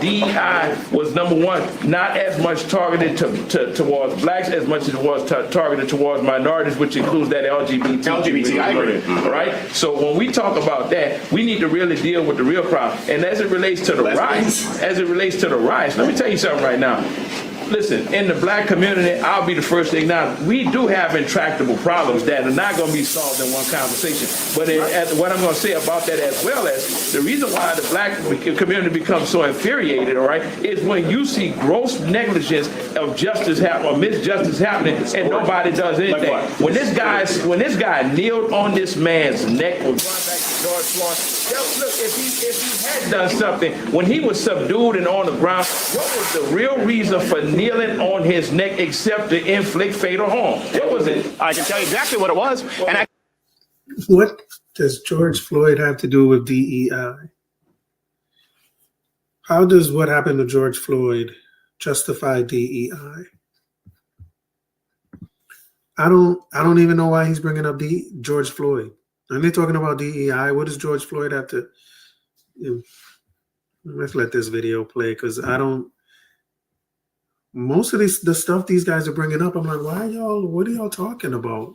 DEI was number one, not as much targeted towards blacks as much as it was targeted towards minorities, which includes that LGBT. I agree. Right? So when we talk about that, we need to really deal with the real problem. And as it relates to the riots, let me tell you something right now. Listen, in the black community, I'll be the first to acknowledge, we do have intractable problems that are not going to be solved in one conversation. But what I'm going to say about that as well as the reason why the black community becomes so infuriated, all right, is when you see gross negligence of justice happen or misjustice happening and nobody does anything. When this guy kneeled on this man's neck, was going back to George Floyd, look, if he had done something, when he was subdued and on the ground, what was the real reason for kneeling on his neck except to inflict fatal harm? What was it? I can tell you exactly what it was. And what does George Floyd have to do with DEI? How does what happened to George Floyd justify DEI? I don't even know why he's bringing up George Floyd. And they're talking about DEI. What does George Floyd have to? Let's let this video play because I don't. Most of the stuff these guys are bringing up, I'm like, what are y'all talking about?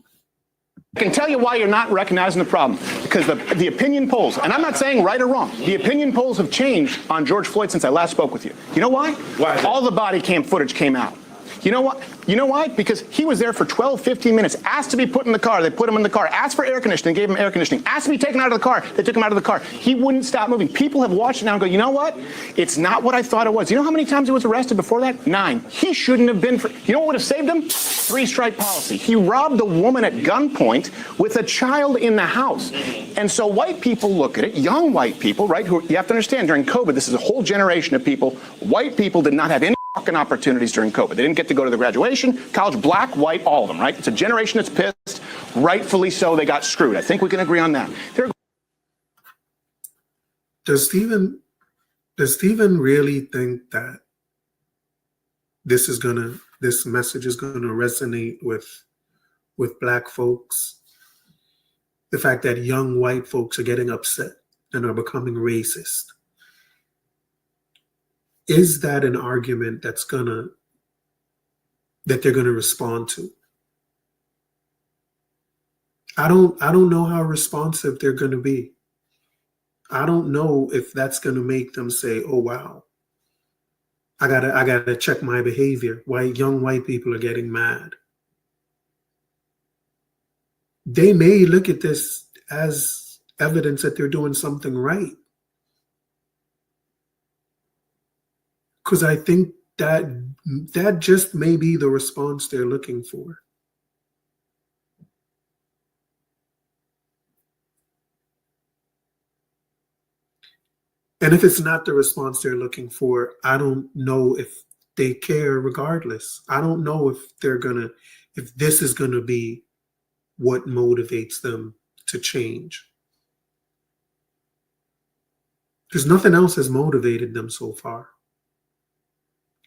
I can tell you why you're not recognizing the problem. Because the opinion polls, and I'm not saying right or wrong, the opinion polls have changed on George Floyd since I last spoke with you. You know why? Why? All the body cam footage came out. You know what? You know why? Because he was there for 12, 15 minutes, asked to be put in the car. They put him in the car, asked for air conditioning, gave him air conditioning, asked to be taken out of the car. They took him out of the car. He wouldn't stop moving. People have watched it now and go, you know what? It's not what I thought it was. You know how many times he was arrested before that? 9. He shouldn't have been. You know what would have saved him? 3-strike policy. He robbed a woman at gunpoint with a child in the house. And so white people look at it, young white people, right, who you have to understand during COVID, this is a whole generation of people. White people did not have any fucking opportunities during COVID. They didn't get to go to the graduation, college, black, white, all of them, right? It's a generation that's pissed. Rightfully so, they got screwed. I think we can agree on that. Does Stephen really think that this message is gonna resonate with black folks? The fact that young white folks are getting upset and are becoming racist. Is that an argument that they're gonna respond to? I don't know how responsive they're gonna be. I don't know if that's gonna make them say, "Oh wow, I gotta check my behavior." Why young white people are getting mad? They may look at this as evidence that they're doing something right. Because I think that just may be the response they're looking for. And if it's not the response they're looking for, I don't know if they care regardless. I don't know if this is gonna be what motivates them to change. Because nothing else has motivated them so far.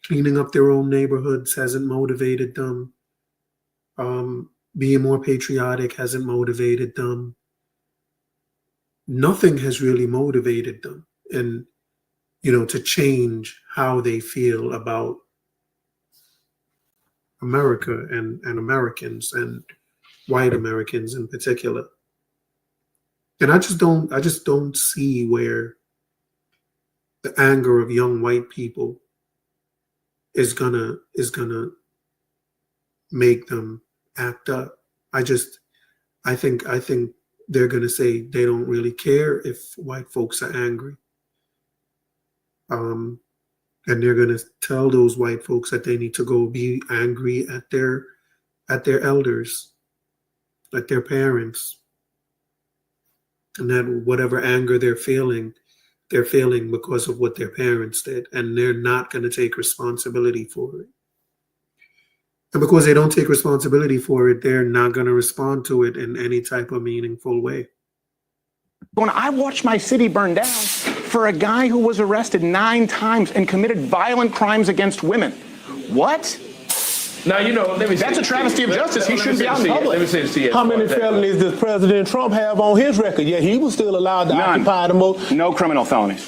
Cleaning up their own neighborhoods hasn't motivated them. Being more patriotic hasn't motivated them. Nothing has really motivated them, and to change how they feel about America and Americans and white Americans in particular. And I just don't see where the anger of young white people is gonna make them act up. I think they're gonna say they don't really care if white folks are angry. And they're gonna tell those white folks that they need to go be angry at their elders, at their parents. And that whatever anger they're feeling because of what their parents did, and they're not going to take responsibility for it. And because they don't take responsibility for it, they're not going to respond to it in any type of meaningful way. When I watched my city burn down for a guy who was arrested 9 times and committed violent crimes against women. What? Now, let me say that's a travesty of justice. He shouldn't be out in public. Let me say this to you. How many felonies does President Trump have on his record? Yeah, he was still allowed to occupy the most. No criminal felonies.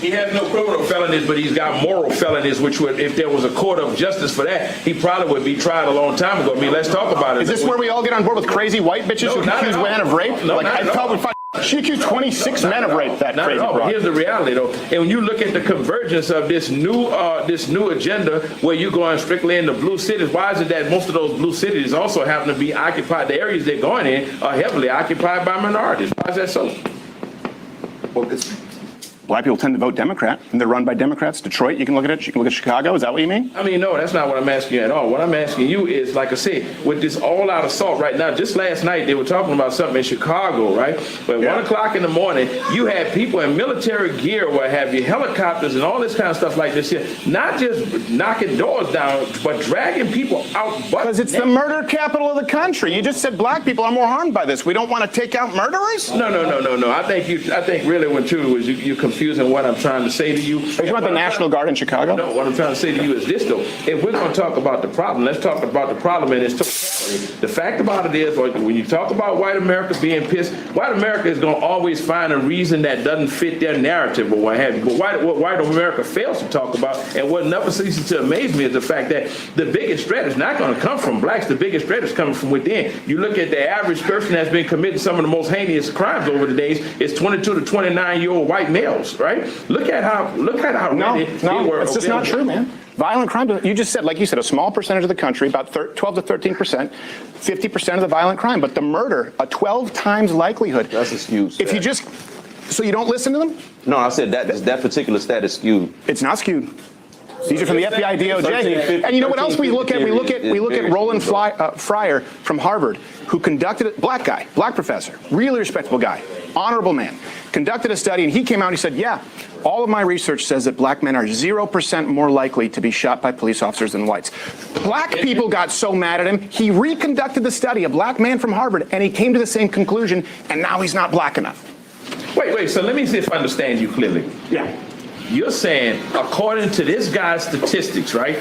He has no criminal felonies, but he's got moral felonies, which would, if there was a court of justice for that, he probably would be tried a long time ago. I mean, let's talk about it. Is this where we all get on board with crazy white bitches who accuse women of rape? No, like, I thought we'd She accused 26 men of rape, that Not crazy at all, but broad. here's the reality, though. And when you look at the convergence of this new agenda, where you're going strictly into blue cities, why is it that most of those blue cities also happen to be occupied? The areas they're going in are heavily occupied by minorities. Why is that so? Well, black people tend to vote Democrat, and they're run by Democrats. Detroit, you can look at it. You can look at Chicago. Is that what you mean? I mean, no, that's not what I'm asking you at all. What I'm asking you is, like I said, with this all-out assault right now, just last night they were talking about something in Chicago, right? But at 1 o'clock in the morning, you had people in military gear, what have you, helicopters and all this kind of stuff like this here, not just knocking doors down, but dragging people out. Because it's the murder capital of the country. You just said black people are more harmed by this. We don't want to take out murderers? No. I think really what truly was you're confusing what I'm trying to say to you. Are you talking about the National Guard in Chicago? No, what I'm trying to say to you is this, though. If we're going to talk about the problem, let's talk about the problem in its totality. The fact about it is, when you talk about white America being pissed, white America is going to always find a reason that doesn't fit their narrative or what have you. But what white America fails to talk about, and what never ceases to amaze me, is the fact that the biggest threat is not going to come from blacks. The biggest threat is coming from within. You look at the average person that's been committing some of the most heinous crimes over the days, it's 22 to 29-year-old white males, right? Look at how No, they were. it's just not true, man. Violent crime, you just said, like you said, a small percentage of the country, about 12 to 13%, 50% of the violent crime, but the murder, a 12 times likelihood. That's a skewed stat. If you just, so you don't listen to them? No, I said that particular stat is skewed. It's not skewed. These are from the FBI, DOJ. And you know what else we look at? We look at Roland Fryer from Harvard, who conducted it, black professor, really respectable guy, honorable man, conducted a study, and he came out and he said, yeah, all of my research says that black men are 0% more likely to be shot by police officers than whites. Black people got so mad at him, he reconducted the study, a black man from Harvard, and he came to the same conclusion, and now he's not black enough. Wait, so let me see if I understand you clearly. Yeah. You're saying, according to this guy's statistics, right,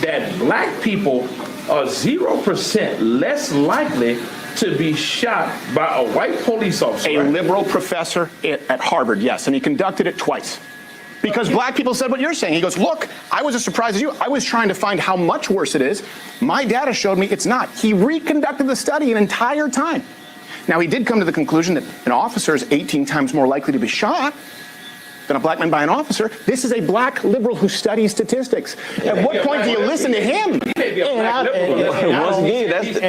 that black people are 0% less likely to be shot by a white police officer. A liberal professor at Harvard, yes, and he conducted it twice. Because black people said what you're saying. He goes, look, I was as surprised as you. I was trying to find how much worse it is. My data showed me it's not. He reconducted the study an entire time. Now, he did come to the conclusion that an officer is 18 times more likely to be shot than a black man by an officer. This is a black liberal who studies statistics. At what point do you listen to him? And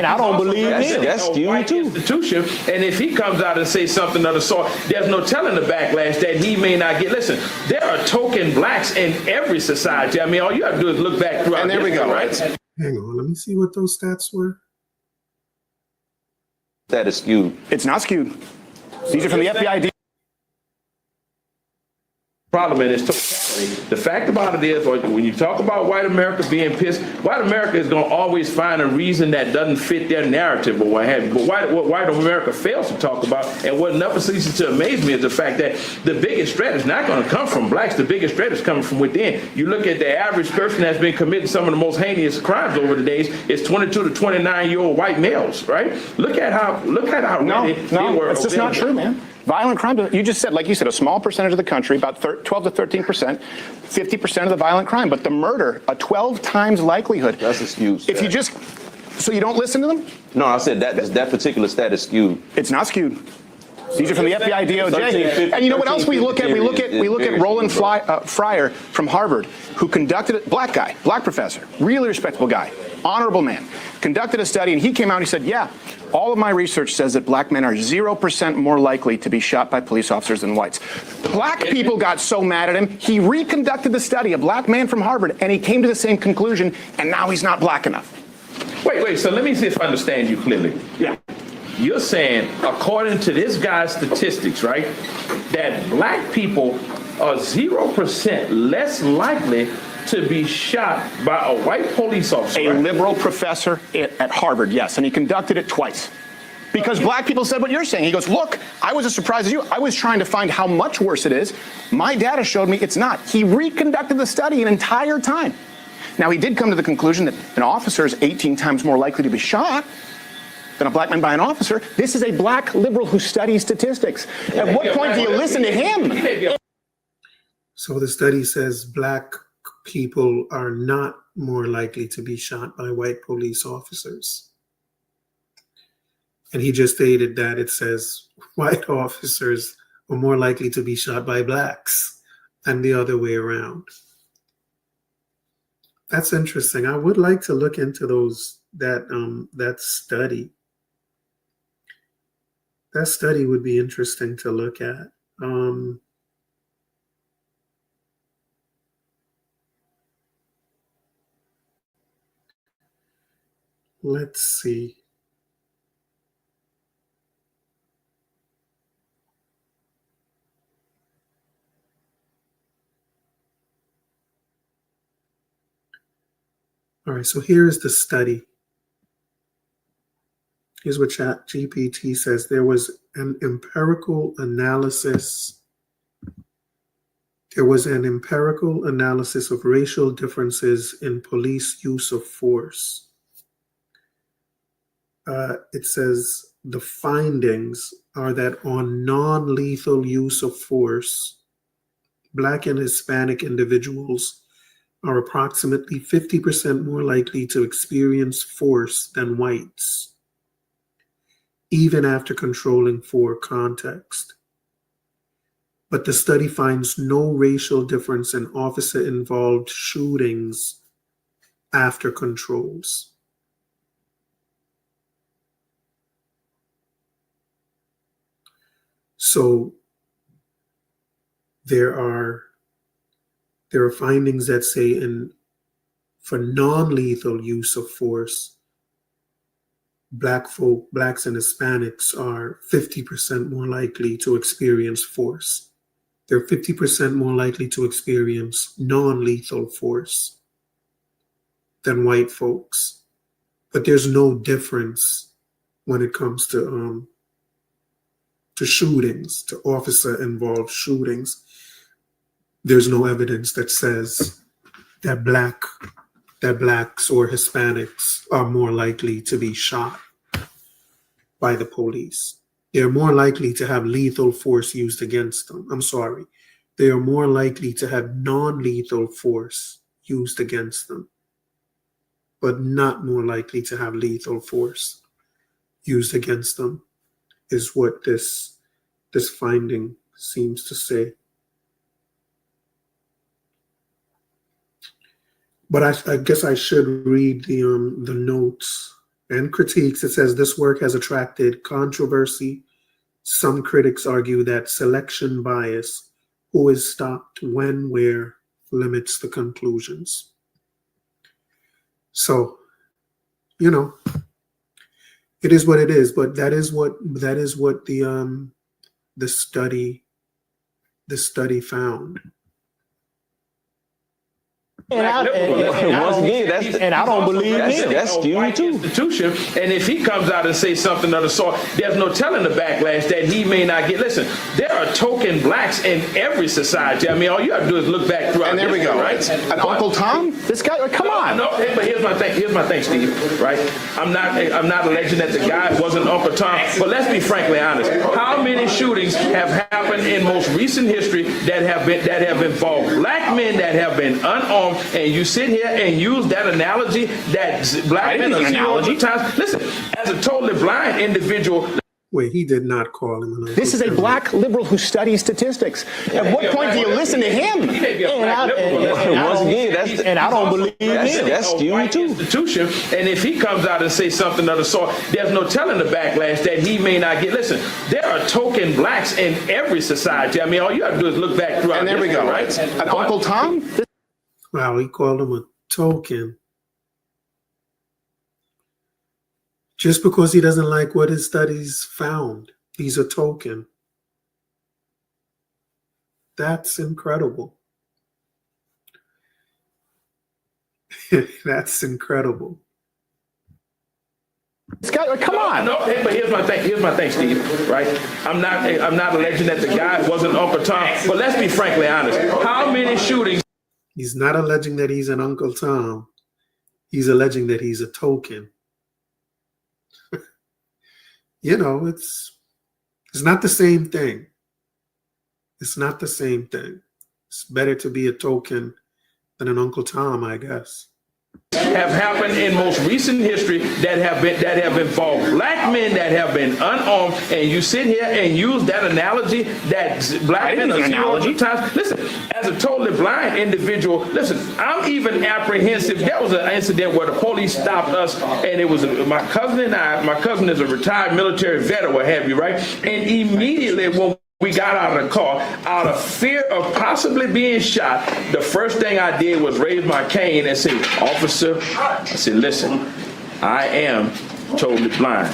I don't believe him. That's skewed too. Institution, and if he comes out and says something of the sort, there's no telling the backlash that he may not get. Listen, there are token blacks in every society. I mean, all you have to do is look back throughout. And there we go, right? Hang on, let me see what those stats were. That is skewed. It's not skewed. These are from the FBI. Problem in its totality. The fact about it is, when you talk about white America being pissed, white America is going to always find a reason that doesn't fit their narrative or what have you. But what white America fails to talk about, and what never ceases to amaze me, is the fact that the biggest threat is not going to come from blacks. The biggest threat is coming from within. You look at the average person that's been committing some of the most heinous crimes over the days, it's 22 to 29-year-old white males, right? Look at how No, they were. it's just not true, man. Violent crime, you just said, like you said, a small percentage of the country, about 12 to 13%, 50% of the violent crime, but the murder, a 12 times likelihood. That's a skewed stat. If you just, so you don't listen to them? No, I said that particular stat is skewed. It's not skewed. These are from the FBI, DOJ. And you know what else we look at? We look at Roland Fryer from Harvard, who conducted it, black professor, really respectable guy, honorable man, conducted a study, and he came out and he said, yeah, all of my research says that black men are 0% more likely to be shot by police officers than whites. Black people got so mad at him, he reconducted the study, a black man from Harvard, and he came to the same conclusion, and now he's not black enough. Wait, so let me see if I understand you clearly. Yeah. You're saying, according to this guy's statistics, right, that black people are 0% less likely to be shot by a white police officer. A liberal professor at Harvard, yes, and he conducted it twice. Because black people said what you're saying. He goes, look, I was as surprised as you. I was trying to find how much worse it is. My data showed me it's not. He reconducted the study an entire time. Now, he did come to the conclusion that an officer is 18 times more likely to be shot than a black man by an officer. This is a black liberal who studies statistics. At what point do you listen to him? So the study says black people are not more likely to be shot by white police officers. And he just stated that it says white officers are more likely to be shot by blacks than the other way around. That's interesting. I would like to look into that study. That study would be interesting to look at. Let's see. All right, so here's the study. Here's what ChatGPT says. There was an empirical analysis. There was an empirical analysis of racial differences in police use of force. It says the findings are that on non-lethal use of force, Black and Hispanic individuals are approximately 50% more likely to experience force than whites, even after controlling for context. But the study finds no racial difference in officer-involved shootings after controls. So there are findings that say for non-lethal use of force, blacks and Hispanics are 50% more likely to experience force. They're 50% more likely to experience non-lethal force than white folks. But there's no difference when it comes to shootings, to officer-involved shootings. There's no evidence that says that blacks or Hispanics are more likely to be shot by the police. They're more likely to have lethal force used against them. I'm sorry. They are more likely to have non-lethal force used against them, but not more likely to have lethal force used against them, is what this finding seems to say. But I guess I should read the notes and critiques. It says this work has attracted controversy. Some critics argue that selection bias, who is stopped when, where, limits the conclusions. So, it is what it is. But that is what the study found. And I don't believe him. That's skewed too. Institution, and if he comes out and says something of the sort, there's no telling the backlash that he may not get. Listen, there are token blacks in every society. I mean, all you have to do is look back throughout. And there we go, right? And Uncle Tom, this guy, come on. No, but here's my thing, Steve. Right? I'm not alleging that the guy wasn't Uncle Tom, but let's be frankly honest. How many shootings have happened in most recent history that have involved black men that have been unarmed? And you sit here and use that analogy that black men are seen all the time. Listen, as a totally blind individual. Wait, he did not call him an. This is a black liberal who studies statistics. At what point do you listen to him? And I don't believe him. That's skewed too. Institution, and if he comes out and says something of the sort, there's no telling the backlash that he may not get. Listen, there are token blacks in every society. I mean, all you have to do is look back throughout. And there we go, right? And Uncle Tom. Wow, he called him a token. Just because he doesn't like what his studies found, he's a token. That's incredible. That's incredible. This guy, come on. No, but here's my thing, Steve. Right? I'm not alleging that the guy wasn't Uncle Tom, but let's be frankly honest. How many shootings? He's not alleging that he's an Uncle Tom. He's alleging that he's a token. It's not the same thing. It's not the same thing. It's better to be a token than an Uncle Tom, I guess. have happened in most recent history that have involved black men that have been unarmed, and you sit here and use that analogy that black men are analogy times. Listen, as a totally blind individual, listen, I'm even apprehensive. There was an incident where the police stopped us, and it was my cousin and I. My cousin is a retired military veteran, what have you, right? And immediately when we got out of the car, out of fear of possibly being shot, the first thing I did was raise my cane and say, "Officer," I said, "listen, I am totally blind.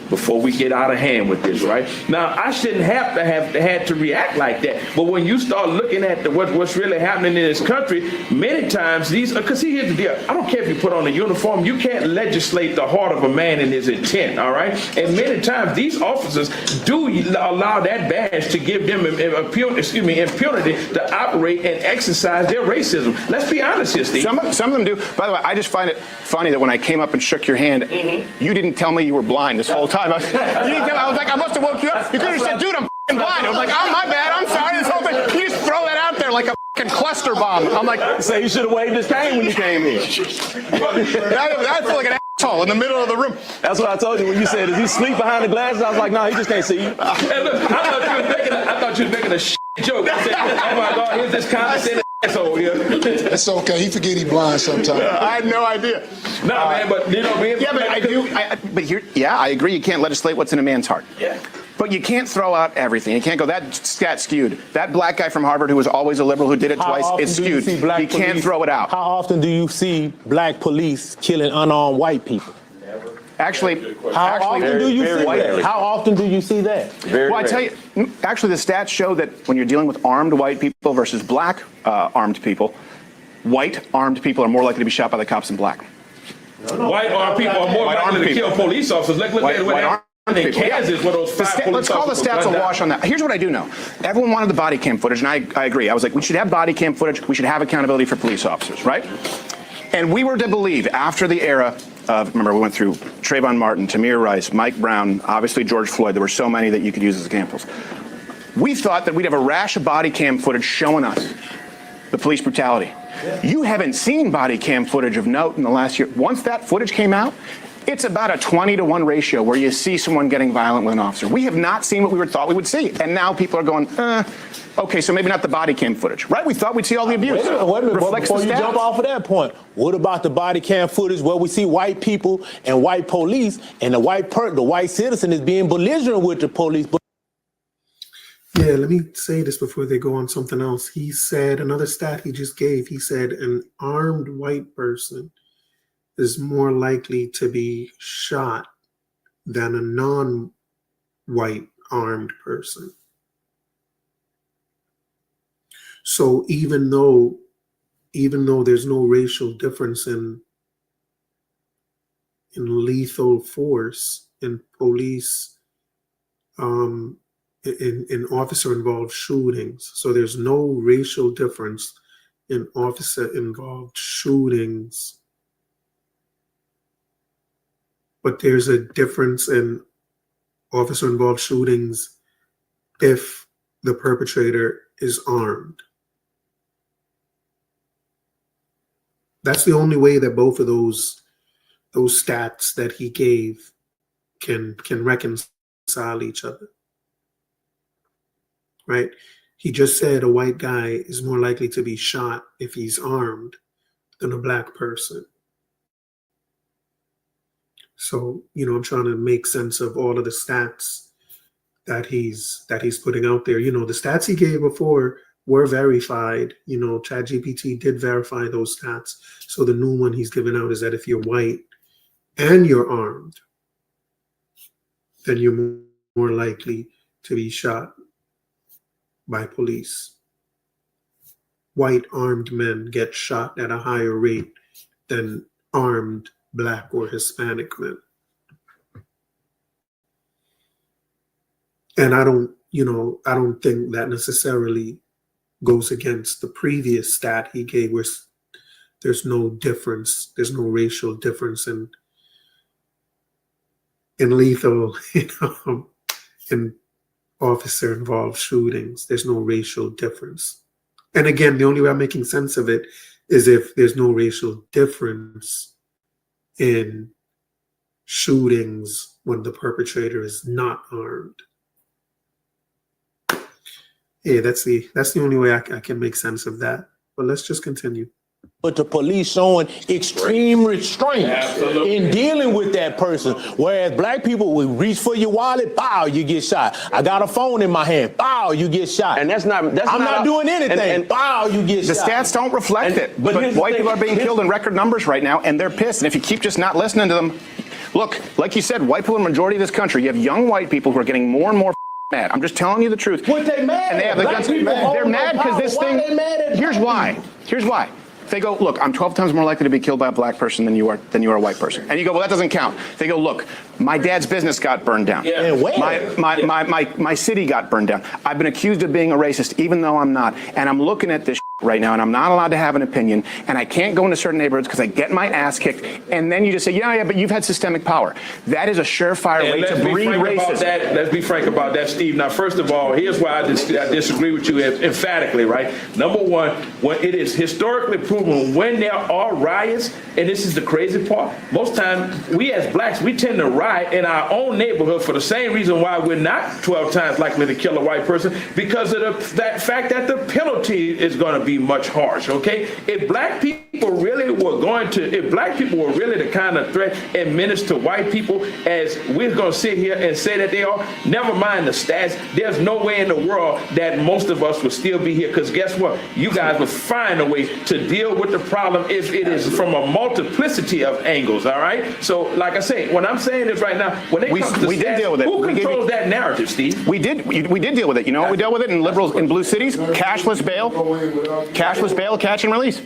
Before we get out of hand with this, right?" Now, I shouldn't have had to react like that. But when you start looking at what's really happening in this country, many times because here's the deal. I don't care if you put on a uniform. You can't legislate the heart of a man and his intent, all right? And many times these officers do allow that badge to give them impunity to operate and exercise their racism. Let's be honest here, Steve. Some of them do. By the way, I just find it funny that when I came up and shook your hand, you didn't tell me you were blind this whole time. I was like, I must have woke you up. You could have said, "Dude, I'm blind." I was like, "Oh, my bad. I'm sorry." This whole thing. You just throw that out there like a cluster bomb. I'm like, Say you should have waved his cane when you came in. I feel like an asshole in the middle of the room. That's what I told you when you said, "Does he sleep behind the glasses?" I was like, "No, he just can't see you." Hey, look, I thought you was making a joke. I said, "Oh my God, here's this condescending asshole here." It's okay. He forget he blind sometimes. I had no idea. No, man, but you know, I agree. You can't legislate what's in a man's heart. Yeah. But you can't throw out everything. You can't go, that stat skewed. That black guy from Harvard who was always a liberal who did it twice, it's skewed. You can't throw it out. How often do you see black police killing unarmed white people? Actually, how often do you see that? How often do you see that? Well, I tell you, actually, the stats show that when you're dealing with armed white people versus black armed people, white armed people are more likely to be shot by the cops than black. White armed people are more likely to kill police officers. Look at what happened in Kansas where those 5 police Let's call the stats a wash on that. Here's what I do know. Everyone wanted the body cam footage, and I agree. I was like, we should have body cam footage. We should have accountability for police officers, right? And we were to believe after the era of, remember, we went through Trayvon Martin, Tamir Rice, Mike Brown, obviously George Floyd. There were so many that you could use as examples. We thought that we'd have a rash of body cam footage showing us the police brutality. You haven't seen body cam footage of note in the last year. Once that footage came out, it's about a 20-to-1 ratio where you see someone getting violent with an officer. We have not seen what we thought we would see. And now people are going, okay, so maybe not the body cam footage, right? We thought we'd see all the abuse. Wait a minute, before you jump off of that point, what about the body cam footage where we see white people and white police and the white citizen is being belligerent with the police? Yeah, let me say this before they go on something else. He said, another stat he just gave, he said an armed white person is more likely to be shot than a non-white armed person. So even though there's no racial difference in lethal force in police, in officer-involved shootings, so there's no racial difference in officer-involved shootings, but there's a difference in officer-involved shootings if the perpetrator is armed. That's the only way that both of those stats that he gave can reconcile each other. Right? He just said a white guy is more likely to be shot if he's armed than a black person. So, I'm trying to make sense of all of the stats that he's putting out there. The stats he gave before were verified. ChatGPT did verify those stats. So the new one he's giving out is that if you're white and you're armed, then you're more likely to be shot by police. White armed men get shot at a higher rate than armed Black or Hispanic men. And I don't think that necessarily goes against the previous stat he gave where there's no difference, there's no racial difference in lethal, in officer-involved shootings. There's no racial difference. And again, the only way I'm making sense of it as if there's no racial difference in shootings when the perpetrator is not armed. Yeah, that's the only way I can make sense of that. But let's just continue. But the police showing extreme restraint in dealing with that person. Whereas black people will reach for your wallet, bow, you get shot. I got a phone in my hand, bow, you get shot. And I'm not doing anything, and bow, you get the shot. The stats don't reflect it. But white people are being killed in record numbers right now, and they're pissed. And if you keep just not listening to them, look, like you said, white people are the majority of this country. You have young white people who are getting more and more mad. I'm just telling you the truth. What they mad? And they have the guns. They're mad because this thing. Here's why. Here's why. They go, look, I'm 12 times more likely to be killed by a black person than you are a white person. And you go, well, that doesn't count. They go, look, my dad's business got burned down. Yeah. And where? My city got burned down. I've been accused of being a racist, even though I'm not. And I'm looking at this right now, and I'm not allowed to have an opinion, and I can't go into certain neighborhoods because I get my ass kicked. And then you just say, yeah, but you've had systemic power. That is a surefire way to breed racism. Let's be frank about that, Steve. Now, first of all, here's why I disagree with you emphatically, right? Number one, when it is historically proven when there are riots, and this is the crazy part, most times we as blacks, we tend to riot in our own neighborhood for the same reason why we're not 12 times likely to kill a white person, because of that fact that the penalty is going to be much harsh, okay? If black people really were the kind of threat and menace to white people as we're going to sit here and say that they are, never mind the stats, there's no way in the world that most of us would still be here, because guess what? You guys would find a way to deal with the problem if it is from a multiplicity of angles, all right? So, like I say, when I'm saying this right now, when it comes to stats, deal with it. Who controls that narrative, Steve? We did deal with it. You know, we dealt with it in blue cities, cashless bail, catch and release.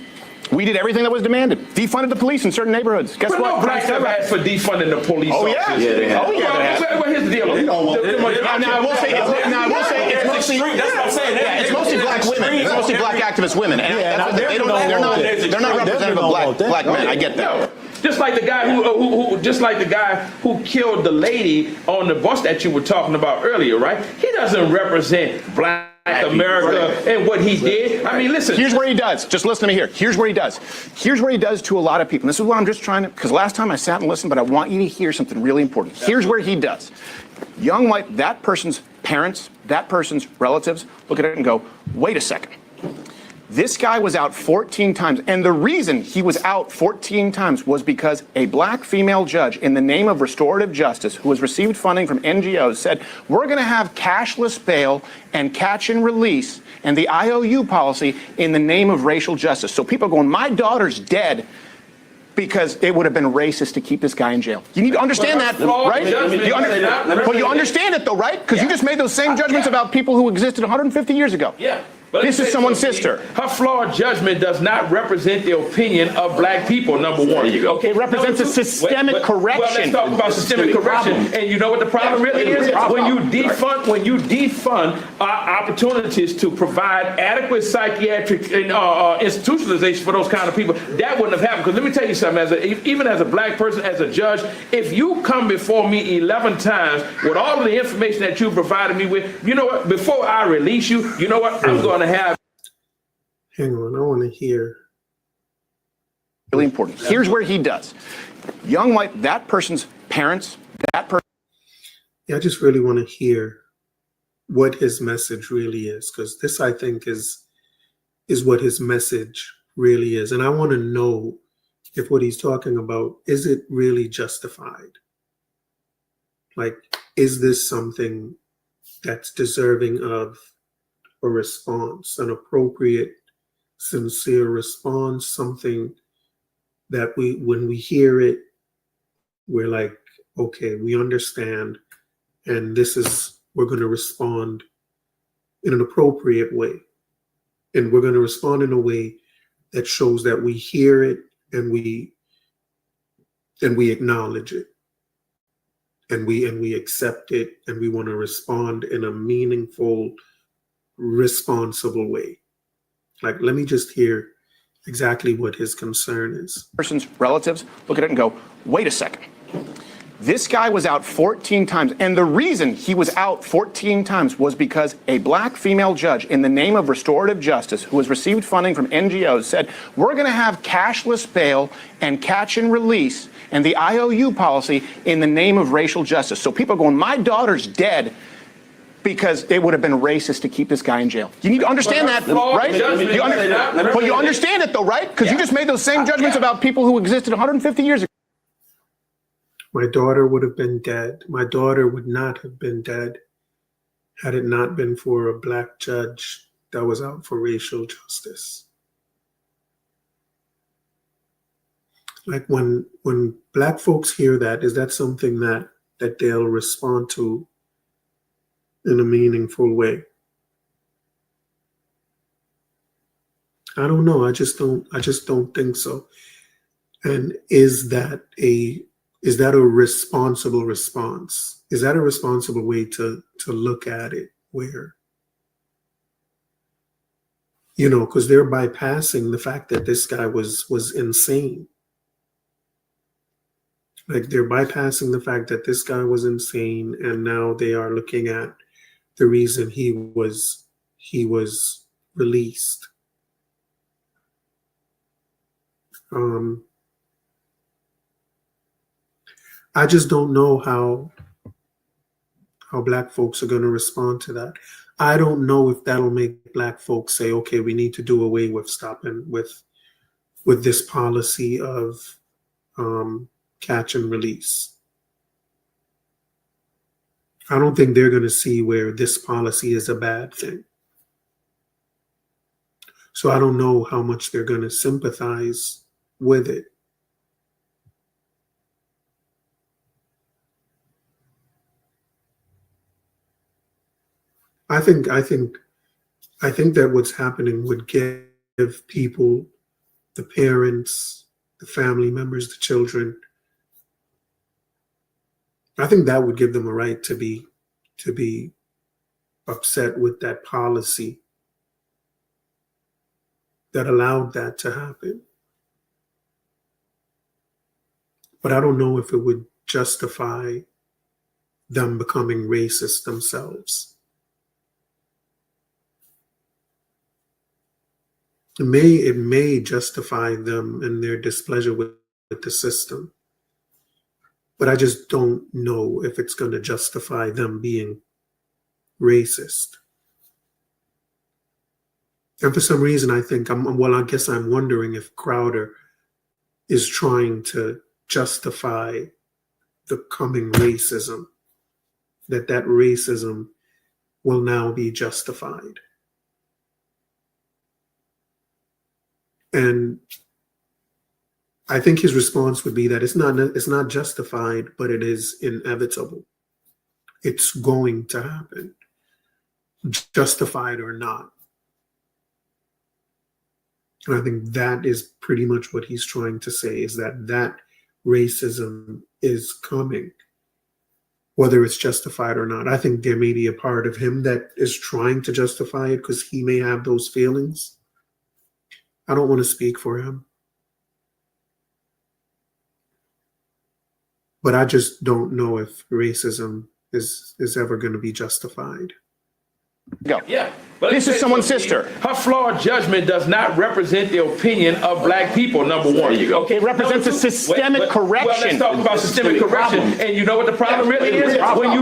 We did everything that was demanded. Defunded the police in certain neighborhoods. Guess what? No blacks ever asked for defunding the police officers. Well, here's the deal. Now, I will say it's mostly. That's what I'm saying. Yeah, it's mostly black women. It's mostly black activist women. And they're not representative of black men. I get that. Just like the guy who killed the lady on the bus that you were talking about earlier, right? He doesn't represent black America and what he did. I mean, listen. Here's where he does. Just listen to me here. Here's where he does. Here's where he does to a lot of people. And this is what I'm just trying to, because last time I sat and listened, but I want you to hear something really important. Here's where he does. Young white, that person's parents, that person's relatives, look at it and go, wait a second. This guy was out 14 times, and the reason he was out 14 times was because a black female judge, in the name of restorative justice, who has received funding from NGOs, said, we're going to have cashless bail and catch and release and the IOU policy in the name of racial justice. So people are going, my daughter's dead because it would have been racist to keep this guy in jail. You need to understand that, right? But you understand it, though, right? Because you just made those same judgments about people who existed 150 years ago. Yeah. This is someone's sister. Her flawed judgment does not represent the opinion of black people, number one. There you go. Okay, it represents a systemic correction. Well, let's talk about systemic correction. And you know what the problem really is? When you defund our opportunities to provide adequate psychiatric institutionalization for those kind of people, that wouldn't have happened. Because let me tell you something, even as a black person, as a judge, if you come before me 11 times with all of the information that you provided me with, you know what, before I release you, you know what, I'm going to have. Hang on, I want to hear. Really important. Here's where he does. Young white, that person's parents, that person. Yeah, I just really want to hear what his message really is, because this, I think, is what his message really is. And I want to know if what he's talking about, is it really justified? Like, is this something that's deserving of a response, an appropriate, sincere response, something that when we hear it, we're like, okay, we understand, and we're going to respond in an appropriate way. And we're going to respond in a way that shows that we hear it and we acknowledge it. And we accept it, and we want to respond in a meaningful, responsible way. Like, let me just hear exactly what his concern is. Person's relatives look at it and go, wait a second. This guy was out 14 times, and the reason he was out 14 times was because a black female judge, in the name of restorative justice, who has received funding from NGOs, said, we're going to have cashless bail and catch and release and the IOU policy in the name of racial justice. So people are going, my daughter's dead because it would have been racist to keep this guy in jail. You need to understand that, right? But you understand it, though, right? Because you just made those same judgments about people who existed 150 years ago. My daughter would have been dead. My daughter would not have been dead had it not been for a black judge that was out for racial justice. Like when black folks hear that, is that something that they'll respond to in a meaningful way? I don't know. I just don't think so. And is that a responsible response? Is that a responsible way to look at it? Where, because they're bypassing the fact that this guy was insane. Like, they're bypassing the fact that this guy was insane, and now they are looking at the reason he was released. I just don't know how black folks are going to respond to that. I don't know if that'll make black folks say, okay, we need to do away with stopping with this policy of catch and release. I don't think they're going to see where this policy is a bad thing. So I don't know how much they're going to sympathize with it. I think that what's happening would give people, the parents, the family members, the children, I think that would give them a right to be upset with that policy that allowed that to happen. But I don't know if it would justify them becoming racist themselves. It may justify them and their displeasure with the system. But I just don't know if it's going to justify them being racist. And for some reason, I think I guess I'm wondering if Crowder is trying to justify the coming racism, that racism will now be justified. And I think his response would be that it's not justified, but it is inevitable. It's going to happen, justified or not. And I think that is pretty much what he's trying to say, is that racism is coming, whether it's justified or not. I think there may be a part of him that is trying to justify it because he may have those feelings. I don't want to speak for him. But I just don't know if racism is ever going to be justified. Go. Yeah. But this is someone's sister. Her flawed judgment does not represent the opinion of black people, number one. There you go. It represents a systemic correction. Well, let's talk about systemic correction. And you know what the problem really is? When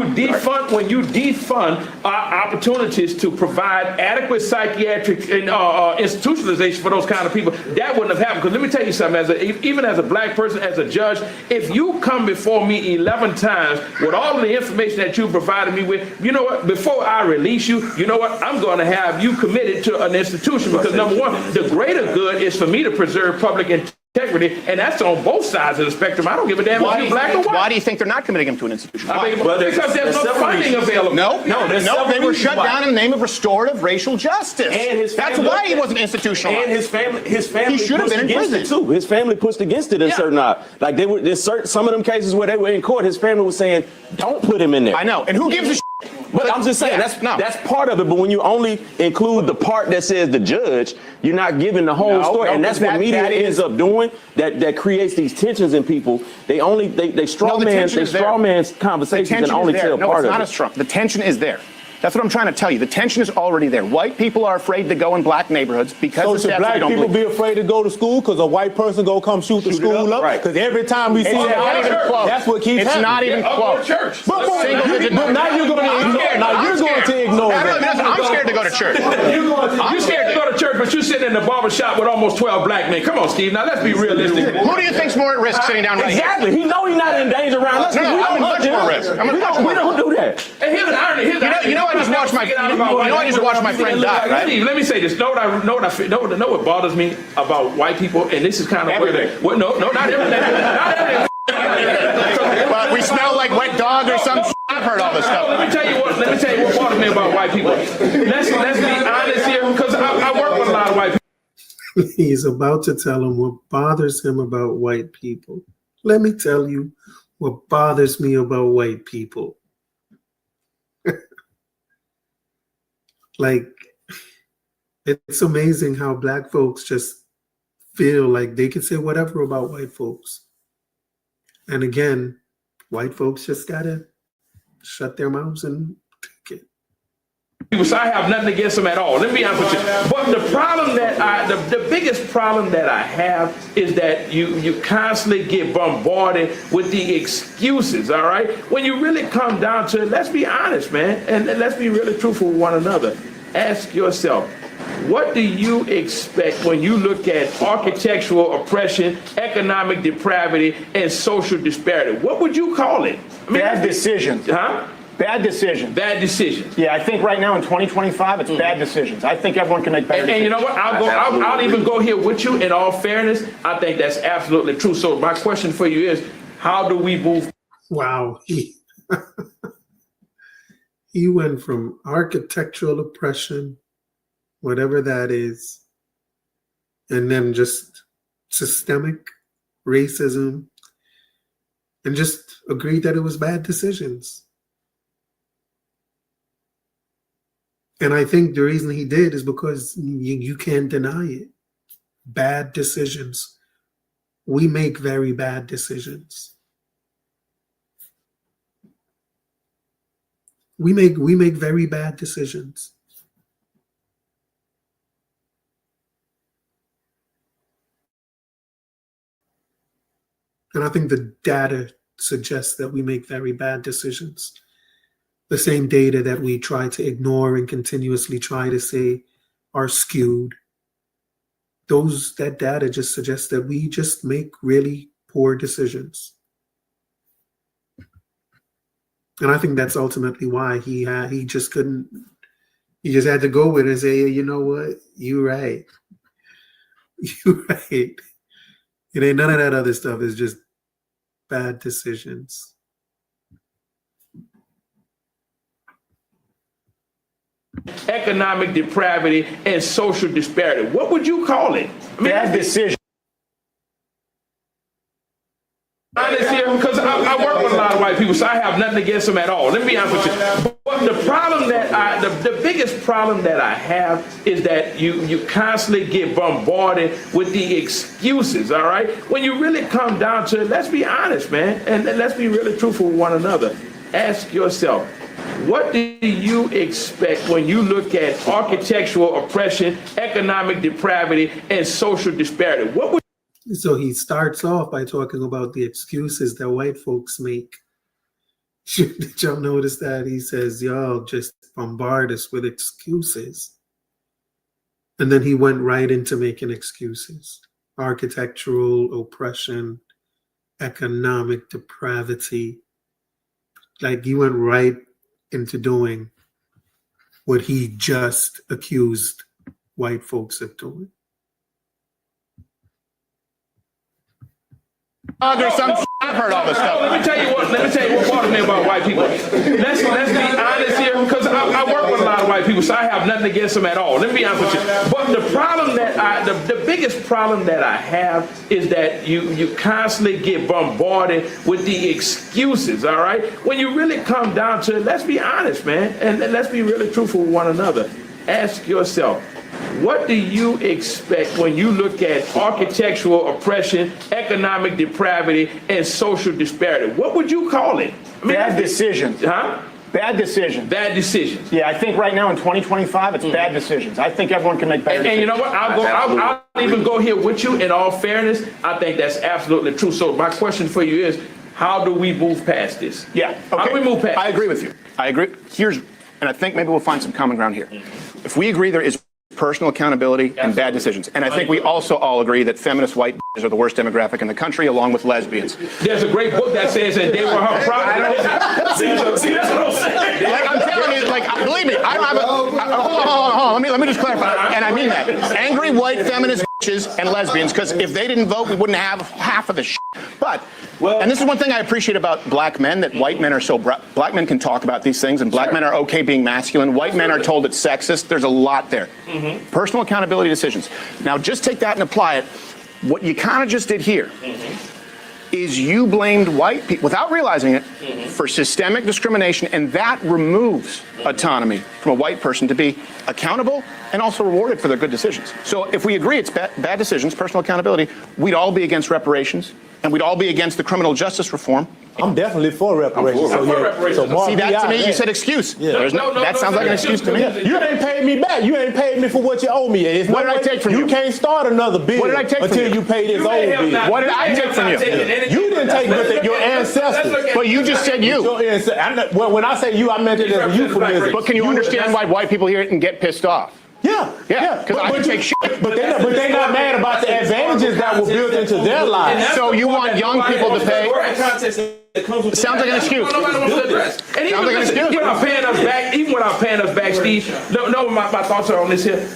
you defund our opportunities to provide adequate psychiatric and institutionalization for those kind of people, that wouldn't have happened. Because let me tell you something, even as a black person, as a judge, if you come before me 11 times with all of the information that you provided me with, you know what, before I release you, you know what, I'm going to have you committed to an institution, because number one, the greater good is for me to preserve public integrity, and that's on both sides of the spectrum. I don't give a damn if you're black or white. Why do you think they're not committing him to an institution? Because there's no funding available. No, they were shut down in the name of restorative racial justice. And his family, that's why he wasn't institutionalized. And his family he should have been in prison too. His family pushed against it in certain like there's some of them cases where they were in court, his family was saying, don't put him in there. I know, and who gives a But I'm just saying, that's part of it. But when you only include the part that says the judge, You're not giving the whole story, and that's what media ends up doing. That creates these tensions in people. They straw man conversations and only tell part of it. No, it's not as strong. The tension is there. That's what I'm trying to tell you. The tension is already there. White people are afraid to go in black neighborhoods because so should black people be afraid to go to school because a white person go come shoot the school up? Because every time we see that, that's what keeps happening. It's not even close. Church. But now you're going to ignore. Now you're going to ignore that. I'm scared to go to church. You're scared to go to church, but you're sitting in the barbershop with almost 12 black men. Come on, Steve. Now let's be realistic. Who do you think's more at risk sitting down right here? Exactly. He know he's not in danger around us. No, I'm much more risk. We don't do that. And here's an irony. You know, I just watched my friend die, right? Steve, let me say this. Know what bothers me about white people, and this is kind of everything. No, not everything. Not everything. Well, we smell like wet dog or something. I've heard all this stuff. Let me tell you what bothers me about white people. Let's be honest here, because I work with a lot of white people. He's about to tell him what bothers him about white people. Let me tell you what bothers me about white people. Like, it's amazing how black folks just feel like they can say whatever about white folks. And again, white folks just gotta shut their mouths and take it. So I have nothing against them at all. Let me be honest with you. But the problem the biggest problem that I have is that you constantly get bombarded with the excuses, all right? When you really come down to it, let's be honest, man, and let's be really truthful with one another. Ask yourself, what do you expect when you look at architectural oppression, economic depravity, and social disparity? What would you call it? I mean, bad decisions. Huh? Bad decisions. Bad decisions. Yeah, I think right now in 2025, it's bad decisions. I think everyone can make better decisions. And you know what? I'll even go here with you. In all fairness, I think that's absolutely true. So my question for you is, how do we move? Wow. He went from architectural oppression, whatever that is, and then just systemic racism, and just agreed that it was bad decisions. And I think the reason he did is because you can't deny it. Bad decisions. We make very bad decisions. We make very bad decisions. And I think the data suggests that we make very bad decisions. The same data that we try to ignore and continuously try to say are skewed. That data just suggests that we just make really poor decisions. And I think that's ultimately why he just couldn't, he just had to go with it and say, you know what, you're right. You're right. It ain't none of that other stuff. It's just bad decisions. Economic depravity and social disparity. What would you call it? I mean, bad decision. Honest here, because I work with a lot of white people, so I have nothing against them at all. Let me be honest with you. But the problem that the biggest problem that I have is that you constantly get bombarded with the excuses, all right? When you really come down to it, let's be honest, man, and let's be really truthful with one another. Ask yourself, what do you expect when you look at architectural oppression, economic depravity, and social disparity? What would So he starts off by talking about the excuses that white folks make. Did y'all notice that? He says, y'all just bombard us with excuses. And then he went right into making excuses. Architectural oppression, economic depravity. Like he went right into doing what he just accused white folks of doing. There's some I've heard all this stuff. Let me tell you what bothers me about white people. Let's be honest here, because I work with a lot of white people, so I have nothing against them at all. Let me be honest with you. But the problem that the biggest problem that I have is that you constantly get bombarded with the excuses, all right? When you really come down to it, let's be honest, man, and let's be really truthful with one another. Ask yourself, what do you expect when you look at architectural oppression, economic depravity, and social disparity? What would you call it? I mean, bad decisions. Huh? Bad decisions. Bad decisions. Yeah, I think right now in 2025, it's bad decisions. I think everyone can make better decisions. And you know what? I'll even go here with you. In all fairness, I think that's absolutely true. So my question for you is, how do we move past this? Yeah. Okay. How do we move past I agree with you. I agree. And I think maybe we'll find some common ground here. If we agree there is personal accountability and bad decisions, and I think we also all agree that feminist white are the worst demographic in the country, along with lesbians. There's a great book that says that they were her pride. See, that's what I'm saying. Like I'm telling you, like believe me, I don't have a. Hold on. Let me just clarify, and I mean that. Angry white feminist bitches and lesbians, because if they didn't vote, we wouldn't have half of the shit. But. And this is one thing I appreciate about black men, that white men are so, black men can talk about these things, and black men are okay being masculine. White men are told it's sexist. There's a lot there. Personal accountability decisions. Now just take that and apply it. What you kind of just did here is you blamed white people, without realizing it, for systemic discrimination, and that removes autonomy from a white person to be accountable and also rewarded for their good decisions. So if we agree it's bad decisions, personal accountability, we'd all be against reparations, and we'd all be against the criminal justice reform. I'm definitely for reparations. I'm for reparations. So see, that to me, you said excuse. Yeah. That sounds like an excuse to me. You ain't paid me back. You ain't paid me for what you owe me. What did I take from you? You can't start another bill What did I take from until you pay this old bill. What did I take from you? You didn't take nothing. Your ancestors. But you just said you. Well, when I say you, I meant it as a euphemism. But can you understand why white people hear it and get pissed off? Yeah. Because I can take shit. But they're not mad about the advantages that were built into their lives. So you want young people to pay? Sounds like an excuse. And even without paying us back, Steve, no, my thoughts are on this here.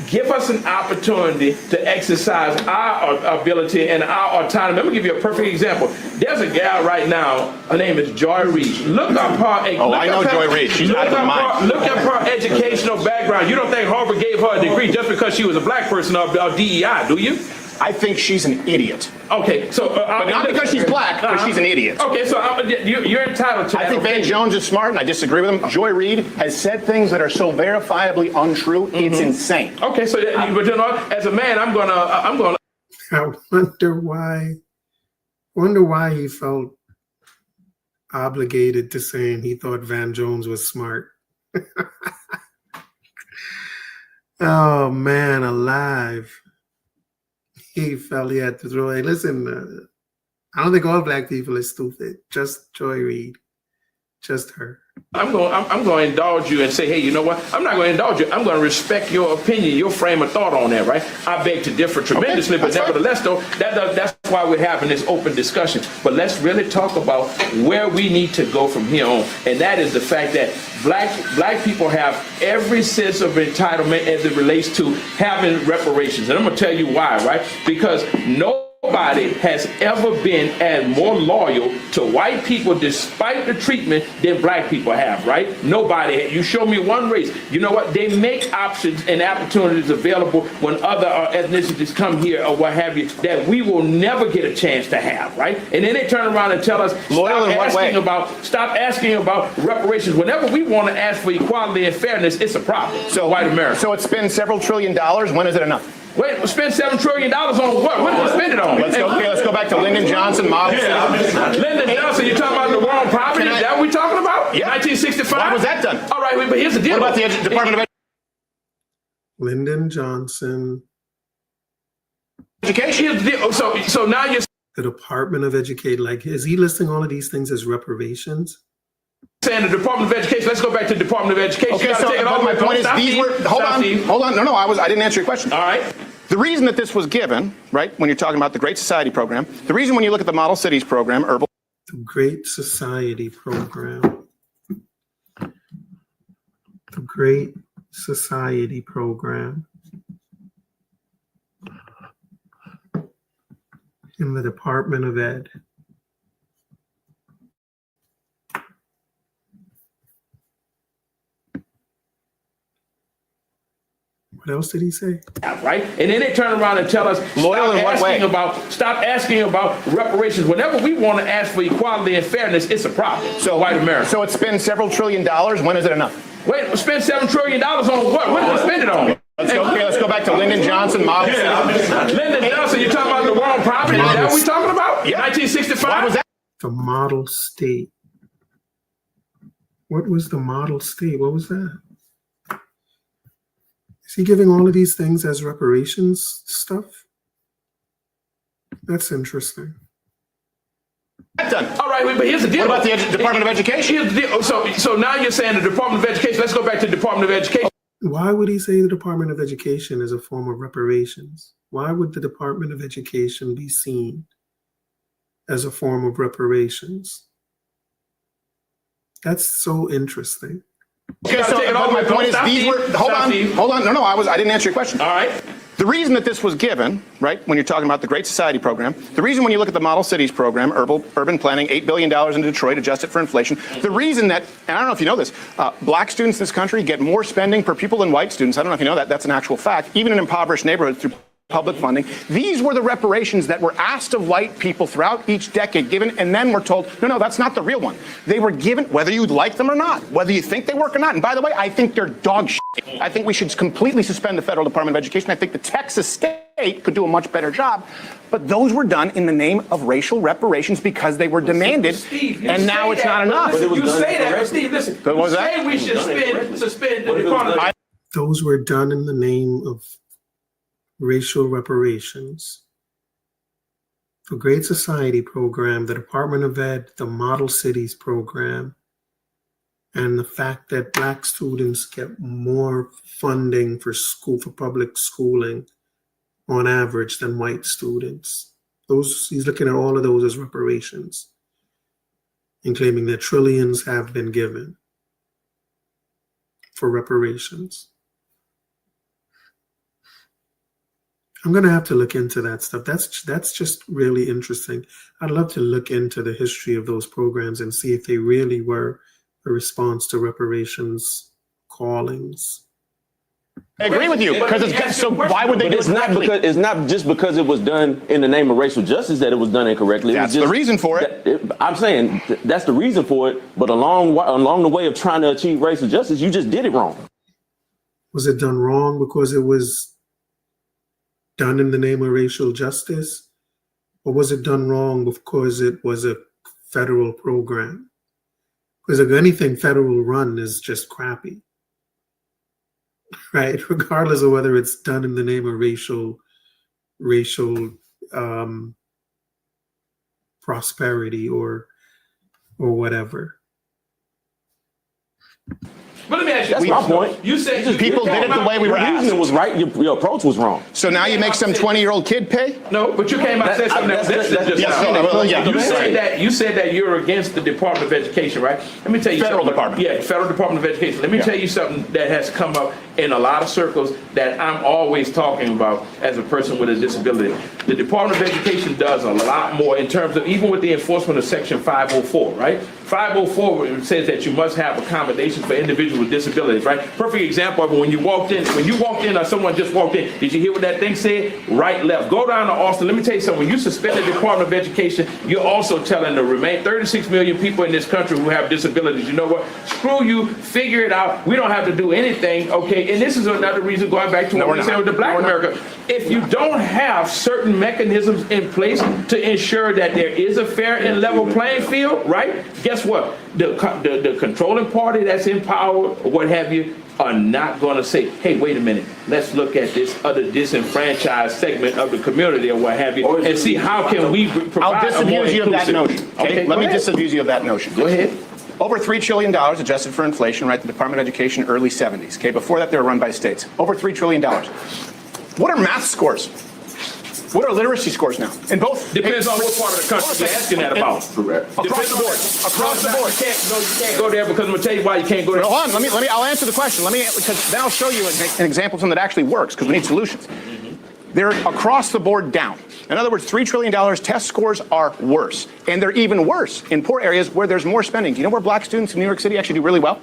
Give us an opportunity to exercise our ability and our autonomy. Let me give you a perfect example. There's a gal right now, her name is Joy Reid. Look up her. I know Joy Reid. She's out of her mind. Look up her educational background. You don't think Harvard gave her a degree just because she was a black person or DEI, do you? I think she's an idiot. Okay, so but not because she's black, but she's an idiot. Okay, so you're entitled to that. I think Van Jones is smart, and I disagree with him. Joy Reid has said things that are so verifiably untrue. It's insane. Okay, so but you know, as a man, I'm gonna. I wonder why he felt obligated to saying he thought Van Jones was smart. Oh man, alive. He felt he had to throw it. Listen, I don't think all black people are stupid. Just Joy Reid. Just her. I'm going to indulge you and say, hey, you know what? I'm not going to indulge you. I'm going to respect your opinion, your frame of thought on that, right? I beg to differ tremendously, but nevertheless, though, that's why we're having this open discussion. But let's really talk about where we need to go from here on, and that is the fact that black people have every sense of entitlement as it relates to having reparations, and I'm going to tell you why, right? Because nobody has ever been as more loyal to white people despite the treatment than black people have, right? Nobody. You show me one race. You know what? They make options and opportunities available when other ethnicities come here or what have you that we will never get a chance to have, right? And then they turn around and tell us, stop asking about reparations. Whenever we want to ask for equality and fairness, it's a problem. So white America. So it spends several $1 trillion. When is it enough? Wait, spend $7 trillion on what? What did we spend it on? Let's go back to Lyndon Johnson model. Lyndon Johnson, you talking about the war on poverty? Is that what we talking about? Yeah. 1965? Why was that done? All right, but here's the deal. What about the Department of Lyndon Johnson. Education? Here's the deal. So now you're... The Department of Education, like, is he listing all of these things as reparations? Saying the Department of Education. Let's go back to the Department of Education. Okay, so my point is, these were. Hold on. No, I didn't answer your question. All right. The reason that this was given, right, when you're talking about the Great Society program, the reason when you look at the Model Cities program, the Great Society program. The Great Society program. In the Department of Ed. What else did he say? Right? And then they turn around and tell us, stop asking about reparations. Whenever we want to ask for equality and fairness, it's a problem. So white America. So it spends several $1 trillion. When is it enough? Wait, spend $7 trillion on what? What did we spend it on? Let's go back to Lyndon Johnson, model city. Lyndon Johnson, you talking about the wrong property? Is that what we talking about? Yeah. 1965? Why was that? The model state. What was the model state? What was that? Is he giving all of these things as reparations stuff? That's interesting. Done. All right, but here's the deal. What about the Department of Education? Here's the deal. So now you're saying the Department of Education. Let's go back to the Department of Education. Why would he say the Department of Education is a form of reparations? Why would the Department of Education be seen as a form of reparations? That's so interesting. Okay, so my point is, these were, hold on, no, I didn't answer your question. All right. The reason that this was given, right, when you're talking about the Great Society program, the reason when you look at the Model Cities program, urban planning, $8 billion in Detroit, adjusted for inflation, the reason that, and I don't know if you know this, black students in this country get more spending per pupil than white students. I don't know if you know that. That's an actual fact. Even in impoverished neighborhoods through public funding. These were the reparations that were asked of white people throughout each decade given, and then we're told, no, that's not the real one. They were given, whether you like them or not, whether you think they work or not. And by the way, I think they're dog shit. I think we should completely suspend the federal Department of Education. I think the Texas state could do a much better job. But those were done in the name of racial reparations because they were demanded, Steve, and now it's not enough. You say that, but Steve, listen. What was that? Say we should suspend the Department of Those were done in the name of racial reparations. The Great Society program, the Department of Ed, the Model Cities program, and the fact that black students get more funding for public schooling on average than white students. He's looking at all of those as reparations and claiming that trillions have been given for reparations. I'm going to have to look into that stuff. That's just really interesting. I'd love to look into the history of those programs and see if they really were a response to reparations callings. I agree with you, because so why would they do it correctly? It's not just because it was done in the name of racial justice that it was done incorrectly. That's the reason for it. I'm saying that's the reason for it, but along the way of trying to achieve racial justice, you just did it wrong. Was it done wrong because it was done in the name of racial justice? Or was it done wrong because it was a federal program? Because if anything federal run is just crappy, right? Regardless of whether it's done in the name of racial prosperity or whatever. But let me ask you. That's my point. You said people did it the way we were asked. The reason was right. Your approach was wrong. So now you make some 20-year-old kid pay? No, but you came out and said something You said that you're against the Department of Education, right? Let me tell you Federal something. Department. Yeah, Federal Department of Education. Let me tell you something that has come up in a lot of circles that I'm always talking about as a person with a disability. The Department of Education does a lot more in terms of, even with the enforcement of Section 504, right? 504 says that you must have accommodations for individuals with disabilities, right? Perfect example of when you walked in or someone just walked in, did you hear what that thing said? Right, left. Go down to Austin. Let me tell you something. When you suspend the Department of Education, you're also telling the remain 36 million people in this country who have disabilities, you know what? Screw you, figure it out. We don't have to do anything, okay? And this is another reason, going back to what we said with the Black America. If you don't have certain mechanisms in place to ensure that there is a fair and level playing field, right? Guess what? The controlling party that's in power, or what have you, are not going to say, hey, wait a minute, let's look at this other disenfranchised segment of the community or what have you, and see how can we provide a more inclusive. I'll disabuse you of that notion. Okay, let me disabuse you of that notion. Go ahead. Over $3 trillion adjusted for inflation, right? The Department of Education, early 70s. Okay, before that, they were run by states. Over $3 trillion. What are math scores? What are literacy scores now? In both depends on what part of the country you're asking that about. Correct. Across the board. Across the board. You can't go there because I'm gonna tell you why you can't go there. Hold on. Let me. I'll answer the question. Because then I'll show you an example of something that actually works. Because we need solutions. They're across the board down. In other words, $3 trillion test scores are worse, and they're even worse in poor areas where there's more spending. Do you know where black students in New York City actually do really well?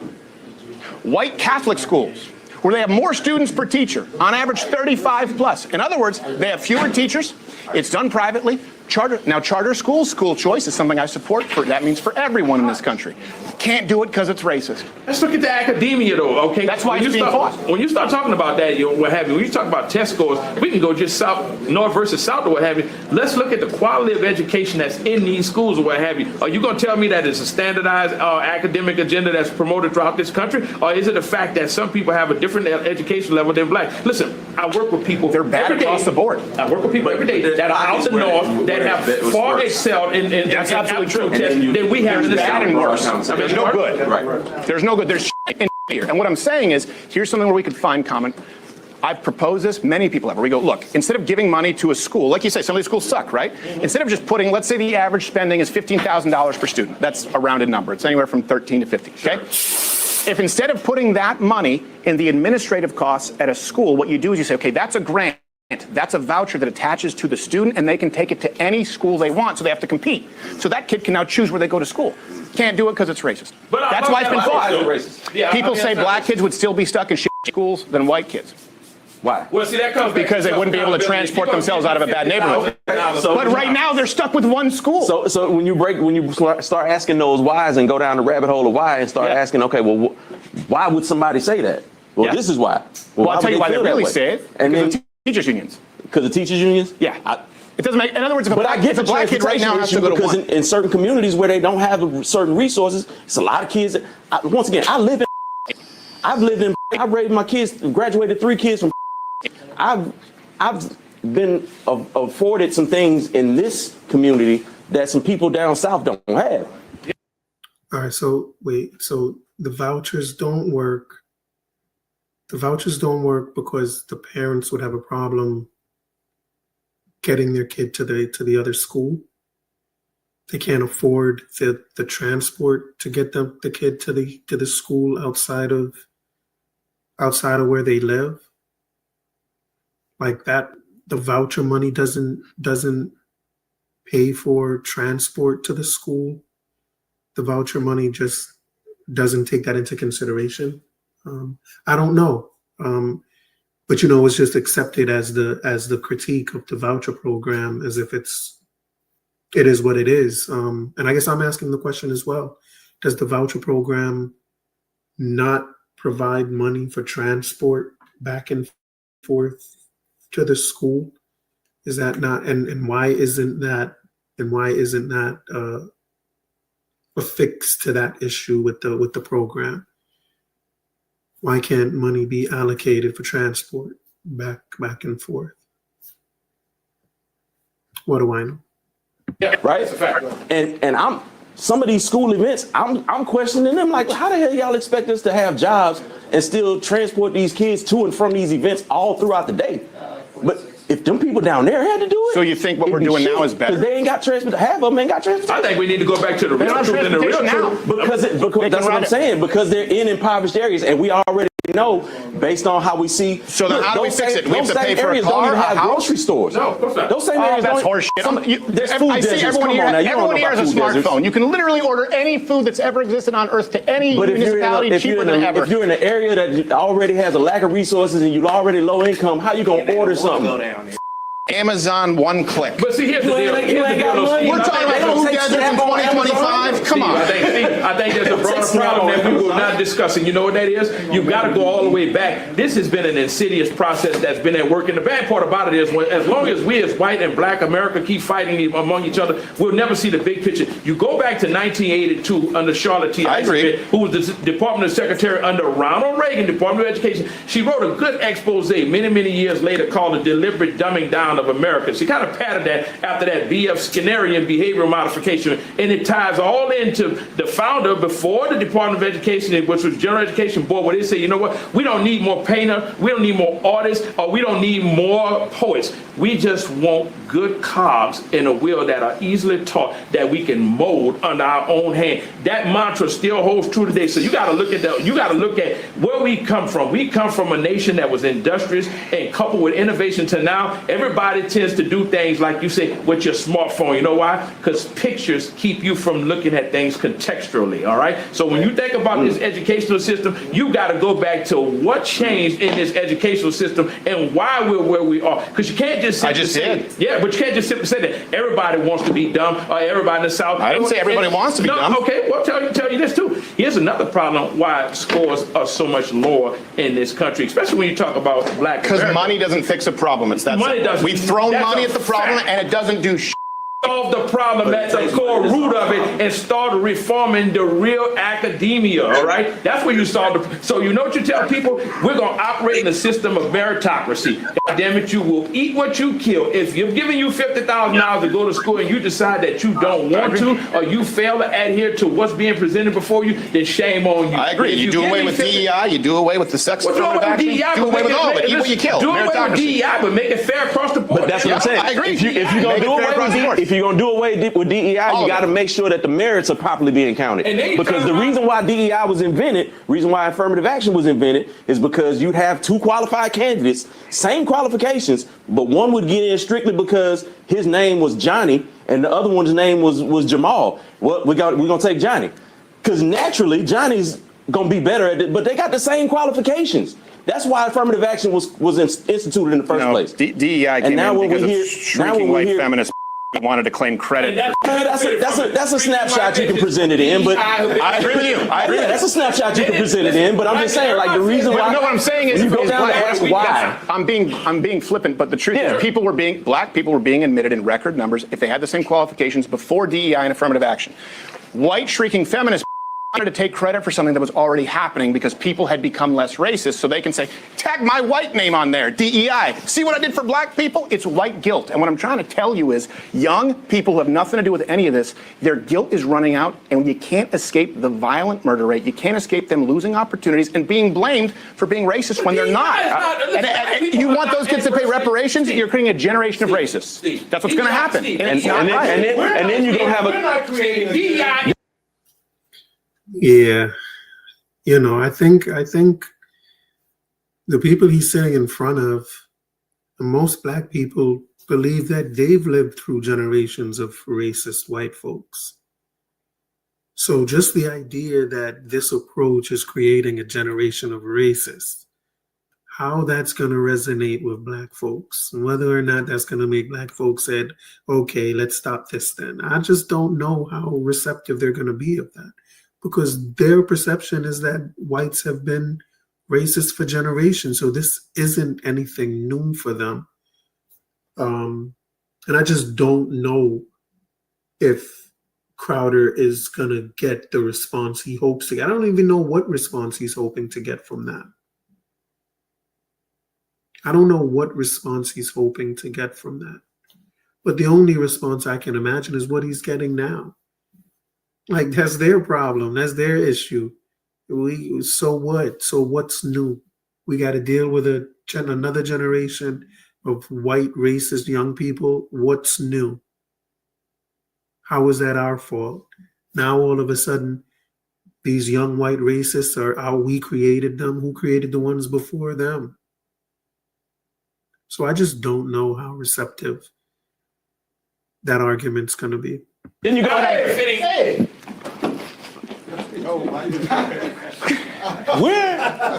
White Catholic schools, where they have more students per teacher, on average 35 plus. In other words, they have fewer teachers, It's done privately. Charter schools, school choice is something I support. That means for everyone in this country. Can't do it because it's racist. Let's look at the academia, though, okay? That's why it's being fought. When you start talking about that, what have you, when you talk about test scores, we can go just north versus south or what have you. Let's look at the quality of education that's in these schools or what have you. Are you going to tell me that it's a standardized academic agenda that's promoted throughout this country? Or is it a fact that some people have a different education level than black? Listen, I work with people. They're bad across the board. I work with people every day that are out the north that have far excelled in that's absolutely true. Than we have in the south. There's no good. Right. There's no good. There's in here. And what I'm saying is, here's something where we could find common. I've proposed this, many people have, where we go, look, instead of giving money to a school, like you say, some of these schools suck, right? Instead of just putting, let's say the average spending is $15,000 per student. That's a rounded number. It's anywhere from 13 to 50, okay? If instead of putting that money in the administrative costs at a school, what you do is you say, okay, that's a grant. That's a voucher that attaches to the student, and they can take it to any school they want, so they have to compete. So that kid can now choose where they go to school. Can't do it because it's racist. That's why it's been fought. People say black kids would still be stuck in shit schools than white kids. Why? Well, see, that comes because they wouldn't be able to transport themselves out of a bad neighborhood. But right now they're stuck with one school. So when you start asking those whys and go down the rabbit hole of why and start asking, okay, well, why would somebody say that? Well, this is why. Well, I'll tell you why they really say it. And then teachers unions. Because of teachers unions? Yeah. It doesn't make. In other words, if a black kid right now has to go to because in certain communities where they don't have certain resources, it's a lot of kids. Once again, I've raised my kids, graduated 3 kids from. I've been afforded some things in this community that some people down south don't have. All right, so wait, so the vouchers don't work. The vouchers don't work because the parents would have a problem getting their kid to the other school. They can't afford the transport to get the kid to the school outside of where they live. Like that, the voucher money doesn't pay for transport to the school. The voucher money just doesn't take that into consideration. I don't know, but it's just accepted as the critique of the voucher program, as if it is what it is. And I guess I'm asking the question as well: does the voucher program not provide money for transport back and forth to the school? Is that not, and why isn't that a fix to that issue with the program? Why can't money be allocated for transport back and forth? What do I know? Yeah, right. That's a fact. And some of these school events, I'm questioning them, like, how the hell y'all expect us to have jobs and still transport these kids to and from these events all throughout the day? But if them people down there had to do it, so you think what we're doing now is better? Because they ain't got transport. Half of them ain't got transportation. I think we need to go back to the real truth and the real truth. Because that's what I'm saying. Because they're in impoverished areas, and we already know based on how we see. So then, how do we fix it? Do we have to pay for a areas car, don't even have grocery stores. No, of course not. Those same areas that's don't. horseshit. There's food I see deserts. everyone Come on now, you don't know everyone here about has a food deserts. smartphone. You can literally order any food that's ever existed on Earth to any municipality cheaper than ever. If you're in an area that already has a lack of resources and you're already low income, how you gonna order something? Amazon, one click. But see, here's the deal. We're talking about food deserts in 2025. Come on. I think there's a broader problem that we were not discussing. You know what that is? You've got to go all the way back. This has been an insidious process that's been at work. And the bad part about it is, as long as we as white and black America keep fighting among each other, we'll never see the big picture. You go back to 1982 under Charlotte T. Iceman, who was the Department of Secretary under Ronald Reagan, Department of Education. She wrote a good expose many years later called The Deliberate Dumbing Down of America. She kind of patterned that after that B.F. Skinnerian behavioral modification, and it ties all into the founder before the Department of Education, which was General Education Board, where they say, you know what, we don't need more painters, we don't need more artists, or we don't need more poets. We just want good cogs in a wheel that are easily taught, that we can mold under our own hand. That mantra still holds true today. So you got to look at that. You got to look at where we come from. We come from a nation that was industrious and coupled with innovation to now everybody tends to do things like you say with your smartphone. You know why? Because pictures keep you from looking at things contextually. All right. So when you think about this educational system, you got to go back to what changed in this educational system and why we're where we are. Because you can't just simply yeah, but you can't just simply say that everybody wants to be dumb or everybody in the South. I didn't say everybody wants to be dumb. Okay, well, tell you this too. Here's another problem why scores are so much lower in this country, especially when you talk about black. Because money doesn't fix a problem. It's that money doesn't. We've thrown money at the problem, and it doesn't do shit. Solve the problem at the core root of it and start reforming the real academia, all right? That's where you solve the. So you know what you tell people? We're going to operate in a system of meritocracy. God damn it, you will eat what you kill. If you're giving you $50,000 to go to school and you decide that you don't want to, or you fail to adhere to what's being presented before you, then shame on you. I agree. You do away with DEI, you do away with the sex affirmative action, do away with all of it. Eat what you kill. Do away with DEI, but make it fair across the board. But that's what I'm saying. I agree. If you're going to do away with if you're going to do away with DEI, you got to make sure that the merits are properly being counted. Because the reason why DEI was invented, reason why affirmative action was invented, is because you'd have two qualified candidates, same qualifications, but one would get in strictly because his name was Johnny and the other one's name was Jamal. Well, we're going to take Johnny. Because naturally, Johnny's going to be better at it, but they got the same qualifications. That's why affirmative action was instituted in the first place. DEI came in because of shrinking white feminists wanted to claim credit. That's a snapshot you can present it in, but I agree with you. I agree. That's a snapshot you can present it in, but I'm just saying, like, the reason why. No, what I'm saying is, you go down to ask why. I'm being flippant, but the truth is, black people were being admitted in record numbers if they had the same qualifications before DEI and affirmative action. White shrieking feminists wanted to take credit for something that was already happening because people had become less racist, so they can say, tag my white name on there, DEI. See what I did for black people? It's white guilt. And what I'm trying to tell you is young people who have nothing to do with any of this, their guilt is running out, and you can't escape the violent murder rate. You can't escape them losing opportunities and being blamed for being racist when they're not. And you want those kids to pay reparations? You're creating a generation of racists. That's what's going to happen. And then you're going to have a... We're not creating DEI. Yeah, I think the people he's sitting in front of, most black people believe that they've lived through generations of racist white folks. So just the idea that this approach is creating a generation of racists, how that's going to resonate with black folks, and whether or not that's going to make black folks say, okay, let's stop this then. I just don't know how receptive they're going to be of that. Because their perception is that whites have been racist for generations. So this isn't anything new for them. And I just don't know if Crowder is going to get the response he hopes to get. I don't even know what response he's hoping to get from that. I don't know what response he's hoping to get from that. But the only response I can imagine is what he's getting now. Like, that's their problem. That's their issue. So what? So what's new? We got to deal with another generation of white racist young people. What's new? How is that our fault? Now all of a sudden, these young white racists are how we created them. Who created the ones before them? So I just don't know how receptive that argument's going to be. Then you go ahead.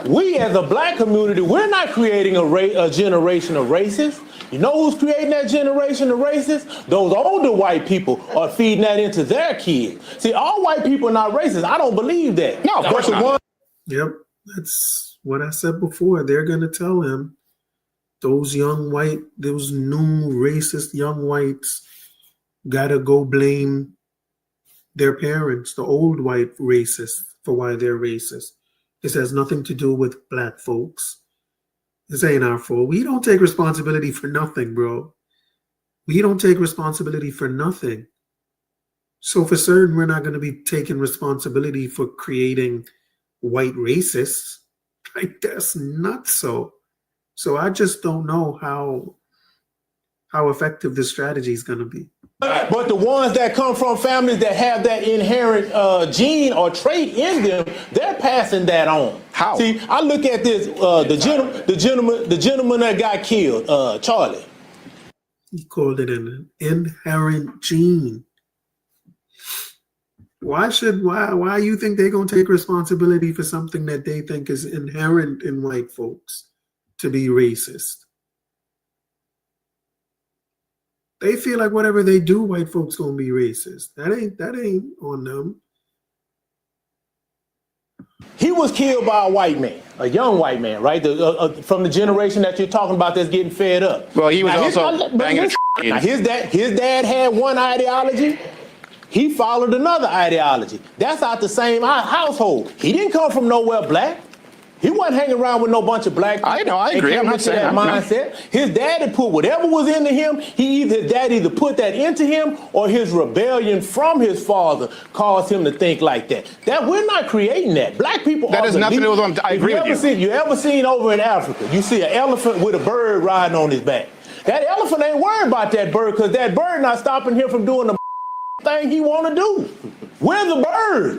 We as a black community, we're not creating a generation of racists. You know who's creating that generation of racists? Those older white people are feeding that into their kids. See, all white people are not racist. I don't believe that. No, of course not. Yep, that's what I said before. They're going to tell him those new racist young whites got to go blame their parents, the old white racists, for why they're racist. This has nothing to do with black folks. This ain't our fault. We don't take responsibility for nothing, bro. We don't take responsibility for nothing. So for certain, we're not going to be taking responsibility for creating white racists. Like, that's not so. So I just don't know how effective this strategy is going to be. But the ones that come from families that have that inherent gene or trait in them, they're passing that on. How? See, I look at this, the gentleman that got killed, Charlie. He called it an inherent gene. Why you think they're going to take responsibility for something that they think is inherent in white folks to be racist? They feel like whatever they do, white folks gonna be racist. That ain't on them. He was killed by a white man, a young white man, right? From the generation that you're talking about that's getting fed up. Well, he was also banging now, his dad had one ideology. He followed another ideology. That's out the same household. He didn't come from nowhere black. He wasn't hanging around with no bunch of black people. I know, I agree. I'm not saying that mindset. His daddy put whatever was into him. His dad either put that into him or his rebellion from his father caused him to think like that. That we're not creating that. Black people. That has nothing to do with what I agree with you. You ever seen over in Africa? You see an elephant with a bird riding on his back. That elephant ain't worried about that bird because that bird not stopping him from doing the thing he want to do. We're the bird.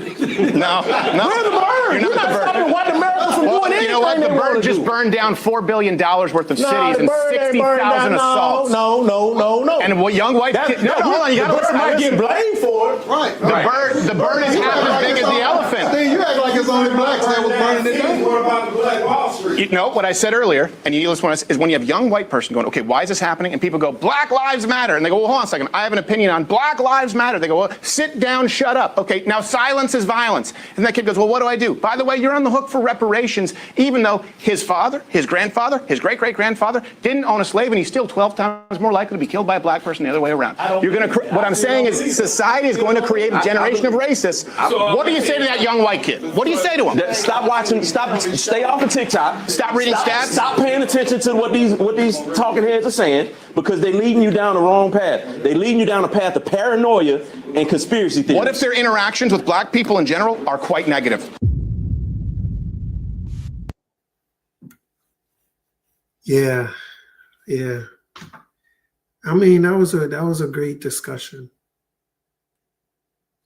No. We're the bird. You're not stopping white Americans from doing anything. You know what? The bird just burned down $4 billion worth of cities and 60,000 assaults. No. And what young white kids? No, hold on. You got to listen. Might get blamed for it. Right. The bird is half as big as the elephant. Steve, you act like it's only blacks that was burning it down. What about the Black Wall Street? You know what I said earlier, and you listen is when you have young white person going, okay, why is this happening? And people go, Black Lives Matter, and they go, well, hold on a second, I have an opinion on Black Lives Matter. They go, well, sit down, shut up. Okay, now silence is violence. And that kid goes, well, what do I do? By the way, you're on the hook for reparations, even though his father, his grandfather, his great-great-grandfather didn't own a slave, and he's still 12 times more likely to be killed by a black person the other way around. You're going to. What I'm saying is, society is going to create a generation of racists. What do you say to that young white kid? What do you say to him? Stop watching. Stay off of TikTok. Stop reading stats. Stop paying attention to what these talking heads are saying because they're leading you down the wrong path. They're leading you down a path of paranoia and conspiracy theories. What if their interactions with black people in general are quite negative? Yeah. I mean, that was a great discussion.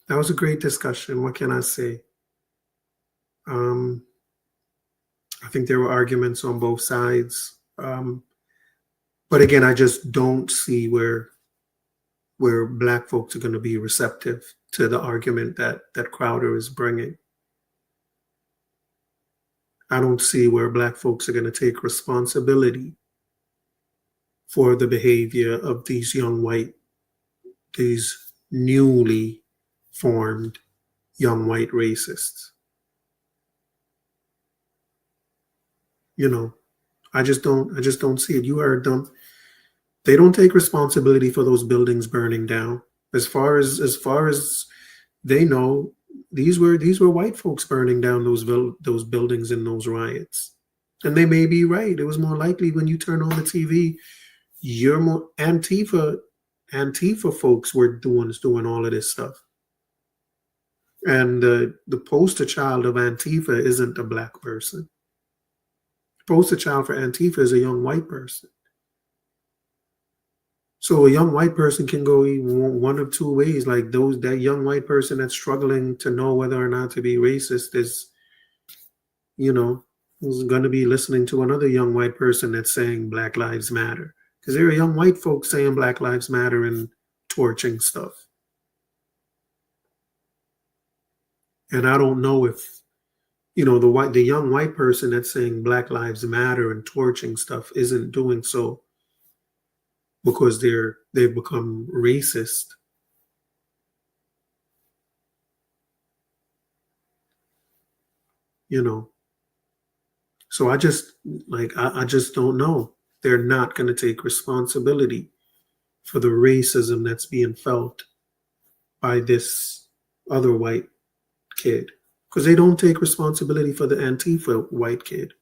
That was a great discussion. What can I say? I think there were arguments on both sides. But again, I just don't see where black folks are going to be receptive to the argument that Crowder is bringing. I don't see where black folks are going to take responsibility for the behavior of these these newly formed young white racists. You know, I just don't see it. You heard them. They don't take responsibility for those buildings burning down. As far as they know, these were white folks burning down those buildings in those riots. And they may be right. It was more likely when you turn on the TV, you're more Antifa folks were doing all of this stuff. And the poster child of Antifa isn't a black person. The poster child for Antifa is a young white person. So a young white person can go one of two ways. Like that young white person that's struggling to know whether or not to be racist is going to be listening to another young white person that's saying Black Lives Matter. Because there are young white folks saying Black Lives Matter and torching stuff. And I don't know if, the young white person that's saying Black Lives Matter and torching stuff isn't doing so because they've become racist. So I just don't know. They're not going to take responsibility for the racism that's being felt by this other white kid. Because they don't take responsibility for the Antifa white kid.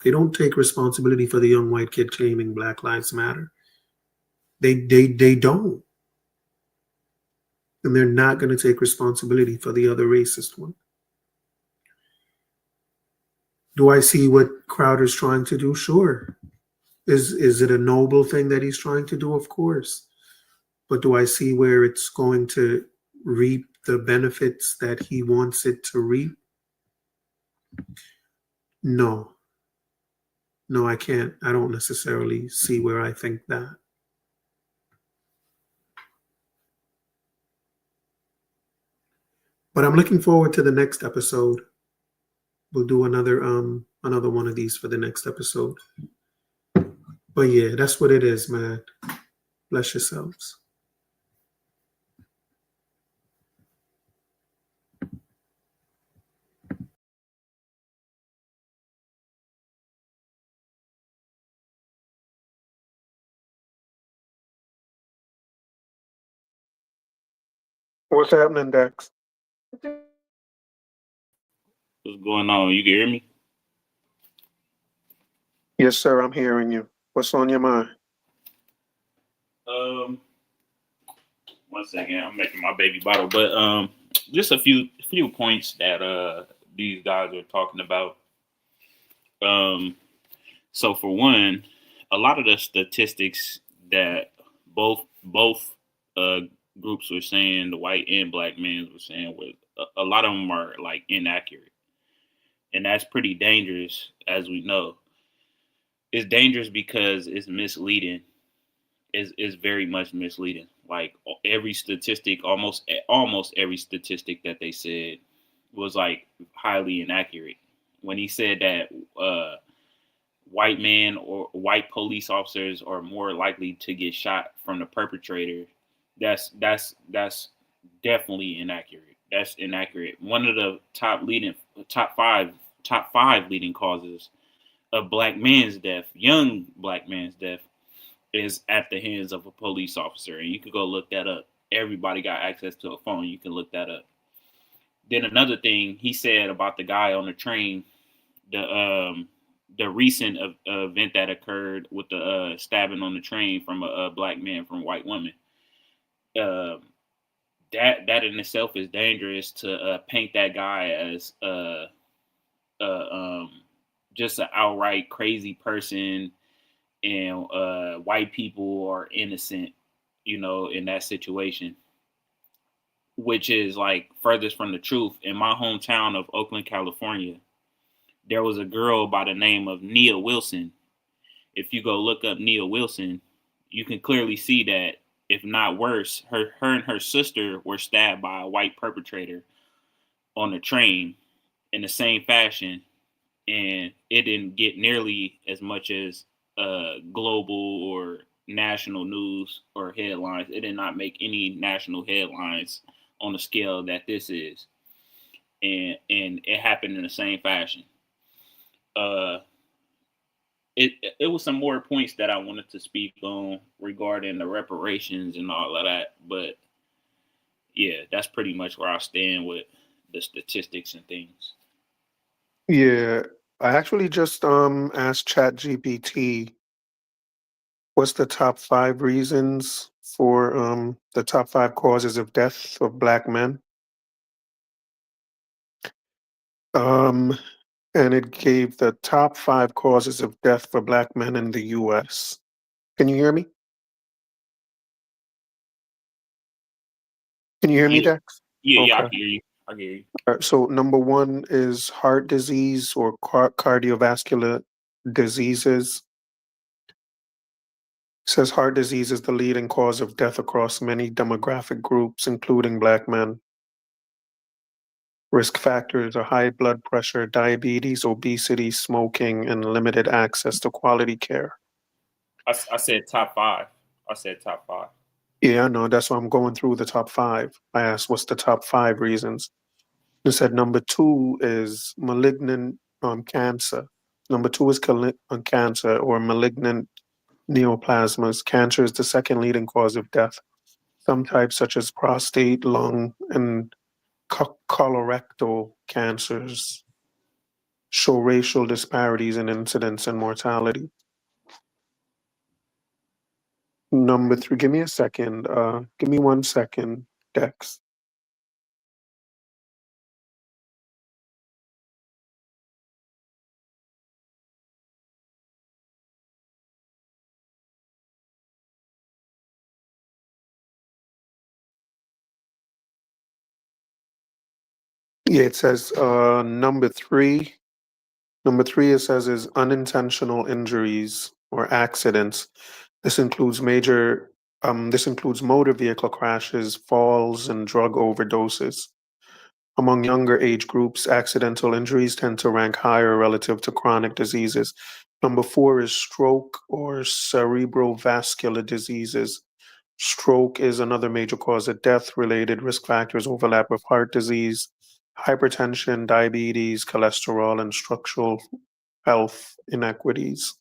They don't take responsibility for the young white kid claiming Black Lives Matter. They don't. And they're not going to take responsibility for the other racist one. Do I see what Crowder's trying to do? Sure. Is it a noble thing that he's trying to do? Of course. But do I see where it's going to reap the benefits that he wants it to reap? No, I can't. I don't necessarily see where I think that. But I'm looking forward to the next episode. We'll do another one of these for the next episode. But yeah, that's what it is, man. Bless yourselves. What's happening, Dex? What's going on? You can hear me? Yes, sir, I'm hearing you. What's on your mind? Um, 1 second, I'm making my baby bottle, but just a few points that these guys are talking about. So for one, a lot of the statistics that both uh groups were saying, the white and black men were saying, was a lot of them are like inaccurate, and that's pretty dangerous, as we know. It's dangerous because it's misleading. Is very much misleading. Like every statistic, almost every statistic that they said was like highly inaccurate. When he said that white men or white police officers are more likely to get shot from the perpetrator, that's definitely inaccurate. That's inaccurate. One of the top five leading causes of black man's death, young black man's death, is at the hands of a police officer. And you can go look that up. Everybody got access to a phone. You can look that up. Then another thing he said about the guy on the train, the recent event that occurred with the stabbing on the train from a black man from a white woman. That in itself is dangerous to paint that guy as just an outright crazy person, and white people are innocent, in that situation, which is like furthest from the truth. In my hometown of Oakland, California, there was a girl by the name of Nia Wilson. If you go look up Nia Wilson, you can clearly see that, if not worse, her and her sister were stabbed by a white perpetrator on the train in the same fashion, and it didn't get nearly as much as global or national news or headlines. It did not make any national headlines on the scale that this is, and it happened in the same fashion. It was some more points that I wanted to speak on regarding the reparations and all of that, but yeah, that's pretty much where I stand with the statistics and things. Yeah, I actually just asked ChatGPT what's the top 5 reasons for the top 5 causes of death of black men. And it gave the top 5 causes of death for black men in the US. Can you hear me? Can you hear me, Yeah, Dex? yeah, I Okay. can hear you. I can hear you. So number 1 is heart disease or cardiovascular diseases. It says heart disease is the leading cause of death across many demographic groups, including black men. Risk factors are high blood pressure, diabetes, obesity, smoking, and limited access to quality care. I said top 5. I said top 5. Yeah, no, that's why I'm going through the top 5. I asked, what's the top 5 reasons? It said number 2 is malignant cancer. Number 2 is cancer or malignant neoplasms. Cancer is the second leading cause of death. Some types, such as prostate, lung, and colorectal cancers, show racial disparities in incidence and mortality. Number 3, give me a second. Give me 1 second, Dex. Yeah, it says number 3. Number 3, it says, is unintentional injuries or accidents. This includes motor vehicle crashes, falls, and drug overdoses. Among younger age groups, accidental injuries tend to rank higher relative to chronic diseases. Number 4 is stroke or cerebrovascular diseases. Stroke is another major cause of death. Related risk factors overlap with heart disease, hypertension, diabetes, cholesterol, and structural health inequities.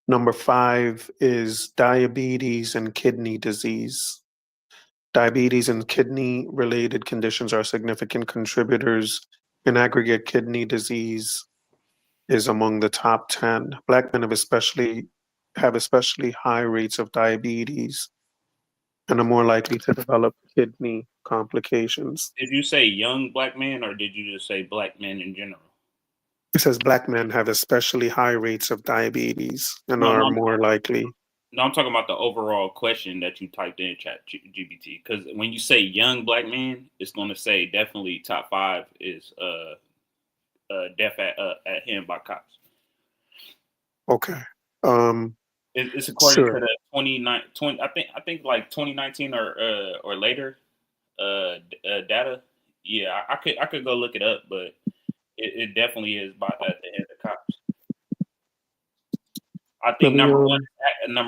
Number 5 is diabetes and kidney disease. Diabetes and kidney-related conditions are significant contributors. In aggregate, kidney disease is among the top 10. Black men have especially high rates of diabetes and are more likely to develop kidney complications. Did you say young black men, or did you just say black men in general? It says black men have especially high rates of diabetes and No, are no, more likely. no. I'm talking about the overall question that you typed in chat GPT. Because when you say young black man, it's going to say definitely top 5 is death at hand by cops. Okay. It's according Sure. to the 20, I think like 2019 or later data. Yeah, I could go look it up, but it definitely is by at the hand of cops. I think number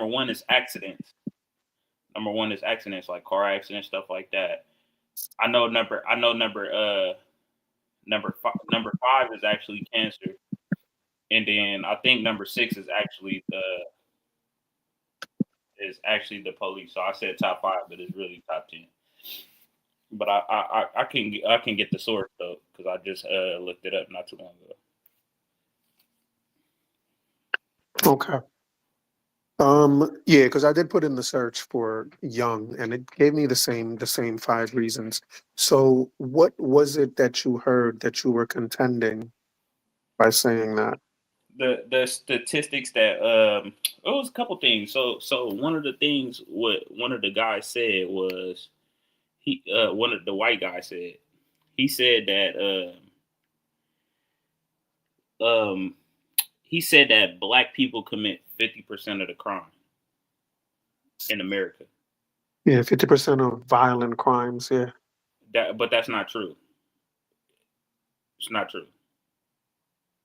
one is accidents. Number 1 is accidents, like car accidents, stuff like that. I know number 5 is actually cancer, and then I think number 6 is actually the police. So I said top 5, but it's really top 10. But I can get the source though, because I just looked it up not too long ago. Okay. Yeah, because I did put in the search for young, and it gave me the same 5 reasons. So, what was it that you heard that you were contending by saying that? The statistics that it was a couple things. So one of the things what one of the guys said was one of the white guys said, he said that he said that black people commit 50% of the crime in America. Yeah, 50% of violent crimes. Yeah. But that's not true. It's not true.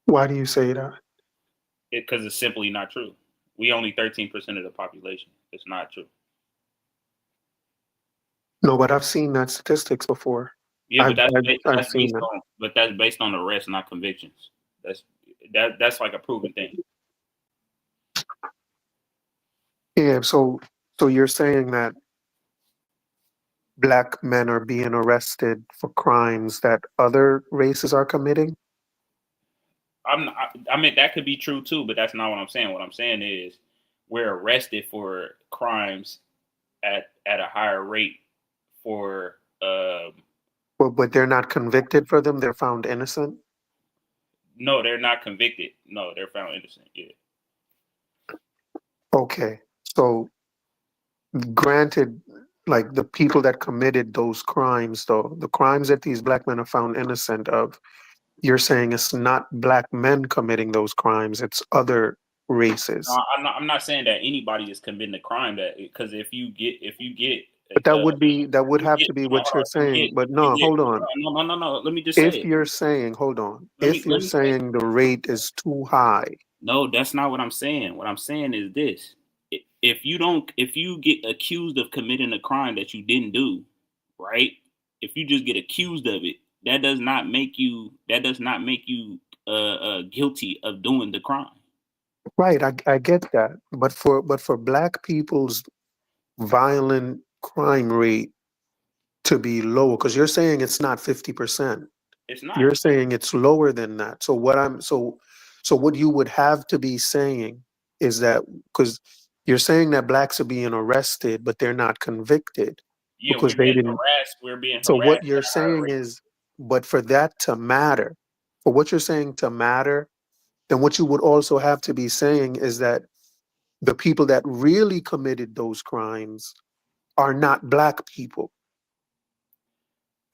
Why do you say that? Because it's simply not true. We only 13% of the population. It's not true. No, but I've seen that statistics before. Yeah, but that's based on arrests, not convictions. That's like a proven thing. Yeah, so you're saying that black men are being arrested for crimes that other races are committing? I mean, that could be true too, but that's not what I'm saying. What I'm saying is we're arrested for crimes at a higher rate for but they're not convicted for them. They're found innocent. No, they're not convicted. No, they're found innocent. Yeah. Okay, so granted, like the people that committed those crimes, though, the crimes that these black men are found innocent of, you're saying it's not black men committing those crimes, it's other races. No, I'm not saying that anybody is committing a crime, that because if you get but that would have to be what you're saying. But no, hold on. No. Let me just say if you're saying, hold on, if you're saying the rate is too high. No, that's not what I'm saying. What I'm saying is this: if you get accused of committing a crime that you didn't do, right? If you just get accused of it, that does not make you guilty of doing the crime. Right, I get that, but for black people's violent crime rate to be lower, because you're saying it's not 50%. It's not. You're saying it's lower than that. So what you would have to be saying is that, because you're saying that blacks are being arrested, but they're not convicted. Yeah, because we're being harassed. We're being harassed. So what you're saying is, but for that to matter, for what you're saying to matter, then what you would also have to be saying is that the people that really committed those crimes are not black people,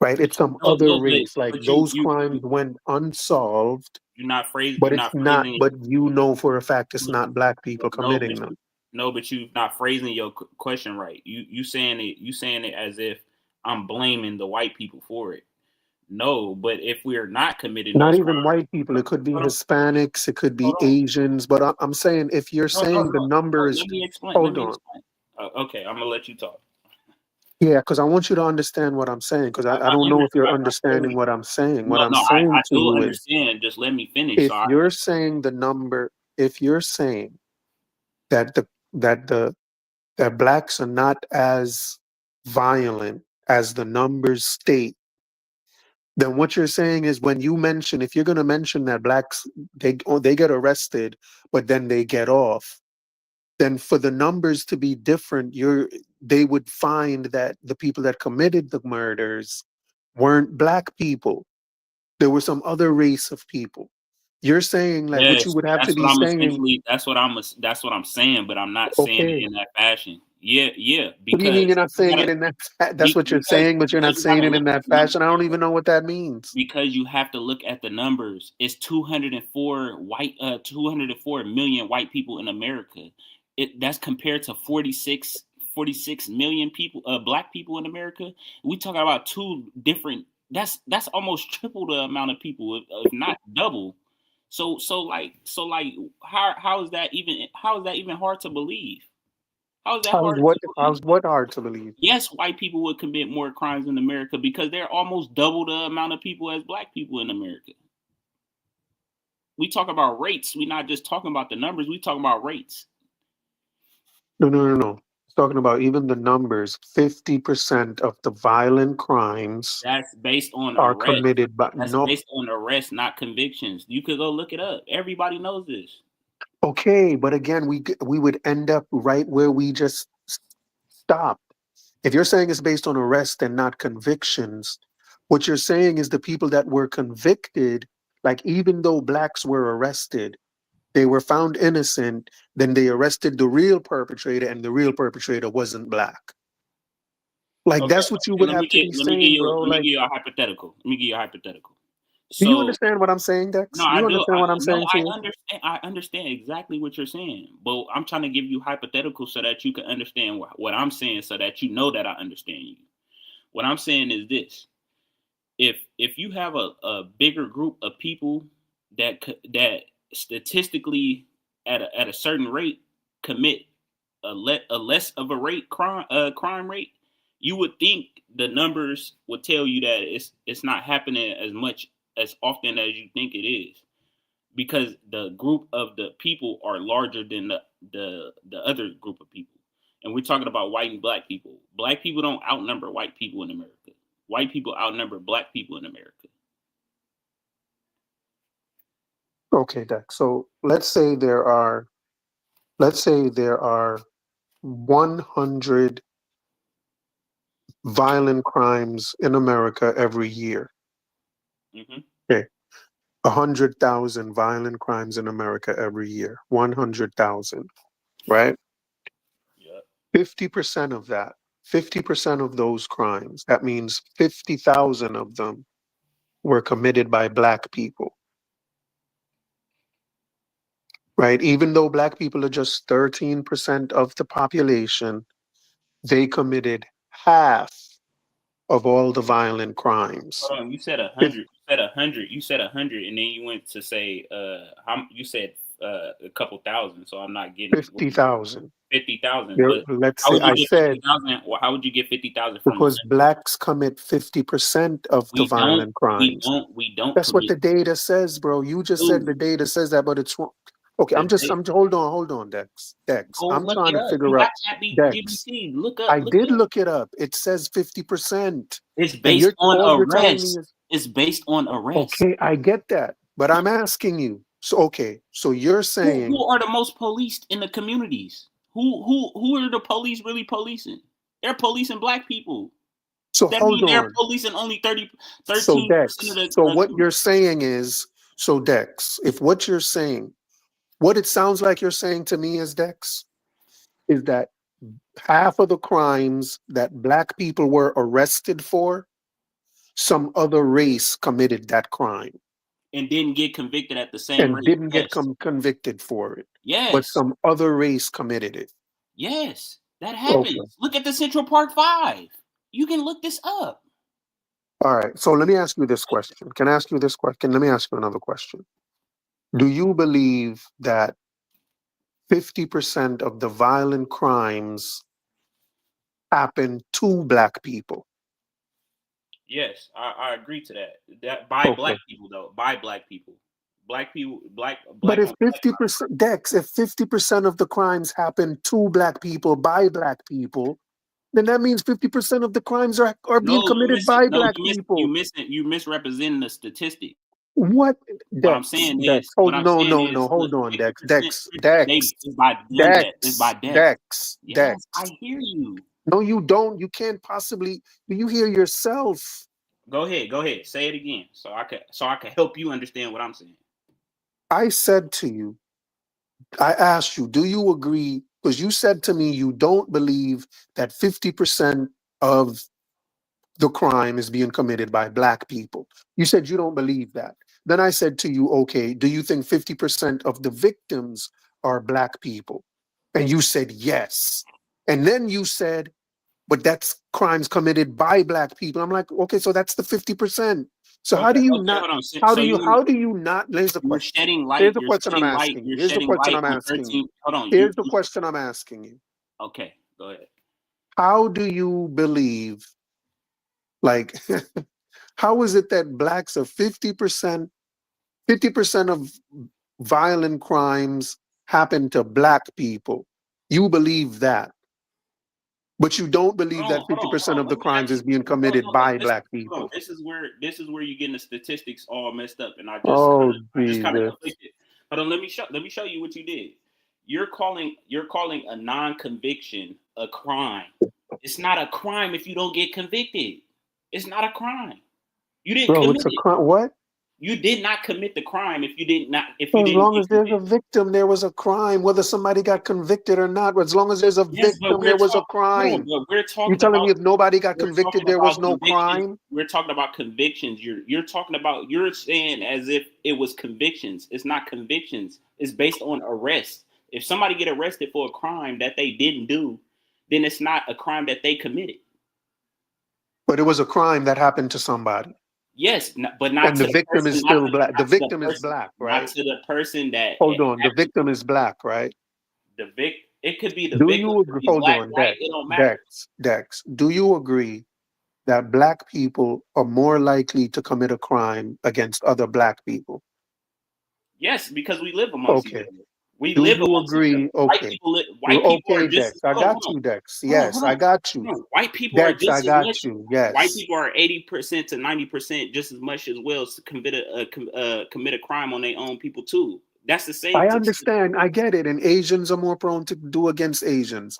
right? It's some other race. Like those crimes went unsolved. You're not phrasing. But it's not. But you know for a fact it's not black people committing them. No, but you're not phrasing your question right. You saying it as if I'm blaming the white people for it. No, but if we're not committing, not even white people, it could be Hispanics, it could be Asians. But I'm saying if you're saying the number is, let me explain. Hold on. Okay, I'm gonna let you talk. Yeah, because I want you to understand what I'm saying, because I don't know if you're understanding what I'm saying. What I'm saying I to do you is, understand. Just let me finish. if you're saying if you're saying that that blacks are not as violent as the numbers state, then what you're saying is, when you mention, if you're going to mention that blacks, they get arrested, but then they get off, then for the numbers to be different, they would find that the people that committed the murders weren't black people. There were some other race of people. You're saying, like, what you Yes, would have to that's what be I'm saying. essentially. That's what I'm saying, but I'm not saying it Okay, in that fashion. Yeah, what do you mean because you're not you saying it gotta in that that's what you're because saying, but you're not you saying gotta it in look at that the numbers. fashion? I don't even know what that means. Because you have to look at the numbers. It's 204 million white people in America. That's compared to 46 million people, black people in America. We talking about two different. That's almost triple the amount of people, if not double. So how is that even hard to believe? How is that hard to believe? How's what hard to believe? Yes, white people would commit more crimes in America because they're almost double the amount of people as black people in America. We talk about rates. We're not just talking about the numbers. We talking about rates. No. It's talking about even the numbers. 50% of the violent crimes That's based on are arrest. committed by That's no. based on arrest, not convictions. You could go look it up. Everybody knows this. Okay, but again, we would end up right where we just stopped. If you're saying it's based on arrest and not convictions, what you're saying is the people that were convicted, like, even though blacks were arrested, they were found innocent, then they arrested the real perpetrator, and the real perpetrator wasn't black. Like, Okay, that's what you would have to be saying, bro. let me Like, give you a hypothetical. Let me give you a hypothetical. do you So understand what I'm saying, Dex? no, Do I you do. understand what I'm No, saying to you? I understand exactly what you're saying, but I'm trying to give you hypotheticals so that you can understand what I'm saying, so that you know that I understand you. What I'm saying is this: if you have a bigger group of people that statistically at a certain rate commit a less of a crime rate, you would think the numbers would tell you that it's not happening as often as you think it is, because the group of the people are larger than the other group of people. And we're talking about white and black people. Black people don't outnumber white people in America. White people outnumber black people in America. Okay, Dex. So let's say there are 100 violent crimes in America every year. Mm-hmm. Okay. 100,000 violent crimes in America every year. 100,000, right? Yep. 50% of that, 50% of those crimes, that means 50,000 of them were committed by black people, right? Even though black people are just 13% of the population, they committed half of all the violent crimes. Hold on, you said 100. You said 100. You said 100, and then you went to say you said a couple thousand. So I'm not getting 50,000. 50,000. But Let's how say would you I get said 50,000? How would you get 50,000 from a because hundred? blacks commit 50% of the violent crimes. We don't That's what commit. the data says, bro. You just said the Dude, data says that, but it's wrong. Okay, hold on, Dex. go I'm look trying it to up. You figure got out, Chat Dex. GPT. I Look it did up. look it up. It says 50%. It's And based on all you're telling me arrest. is, It's based on arrest. okay, I get that. But I'm asking you. So, okay, so you're saying, Who are the most policed in the communities? Who are the police really policing? They're policing black people. so That hold means they're on. policing only So 13% of Dex, so the what you're saying is, so Dex, if what you're saying, what it sounds like you're saying to me is, Dex, is that half of the crimes that black people were arrested for, some other race committed that crime and didn't get convicted at the same and rate. didn't get Yes. convicted for it, but Yes. some other race committed it. Yes. That Okay. happens. Look at the Central Park 5. You can look this up. All right. So let me ask you this question. Can I ask you this question? Let me ask you another question. Do you believe that 50% of the violent crimes happen to black people. Yes, I agree to that. That by black Okay. people though, by black people, black people, But black if on black. 50%, Dex, if 50% of the crimes happen to black people by black people, then that means 50% of the crimes are No, being you committed missing. by No, black people. you misrepresenting the statistic. What, What I'm Dex? saying Dex. is, Oh what I'm no, saying no, is, no. look, Hold on, Dex. 50%, Dex. 50, Dex. is by doing that. Is by Dex. death. Dex. Yes, I Dex. hear you. No, you don't. You can't possibly. Do you hear yourself? Go ahead. Say it again, so I can help you understand what I'm saying. I said to you, I asked you, do you agree? Because you said to me you don't believe that 50% of the crime is being committed by black people. You said you don't believe that. Then I said to you, okay, do you think 50% of the victims are black people? And you said yes. And then you said, but that's crimes committed by black people. I'm like, okay, so that's the 50%. So how Okay, do you hold not, on. So how do you not, here's the you're question. shedding Here's light. the question I'm asking you. You're Here's the shedding question light I'm on asking you. 13. Hold on. Here's the question I'm asking you. Okay, go ahead. How do you believe, like, how is it that blacks are 50% of violent crimes happen to black people? You believe that, but you don't believe that Hold on. 50% of the Let me crimes ask is you. being committed by black Hold on. people. This is where you're getting the statistics all messed up, and I Oh, just kind of Jesus. conflicted. Hold on. Let me show you what you did. You're calling a non-conviction a crime. It's not a crime if you don't get convicted. It's not a crime. You didn't Bro, commit it's a it. crime. What? You did not commit the crime if you didn't As long get as there's convicted. a victim, there was a crime, whether somebody got convicted or not. As long as there's a Yes, but victim, there was a crime. we're You talking telling about me if nobody got convicted, there was no convictions. crime? We're talking about convictions. You're saying as if it was convictions. It's not convictions. It's based on arrest. If somebody get arrested for a crime that they didn't do, then it's not a crime that they committed. But it was a crime that happened to somebody. Yes, but not And to the the victim person. is still black. The Not to the victim is person. black, Not right? to the person that Hold on. The actually victim is black, right? It could be the Do victim. you It could agree? be Hold black, on, white. It don't matter. Dex. Do you agree that black people are more likely to commit a crime against other black people? Yes, because we live amongst each Okay. other. We Do live you amongst each other. agree? Okay. White people are Okay, just Dex. I hold on, got you, Dex. hold on, Yes, hold on, I got you. hold on. White people are Dex, I just as much. got you. White Yes. people are 80% to 90% just as much as well to commit a crime on their own people too. That's the same. I understand. I get it. And Asians are more prone to do against Asians.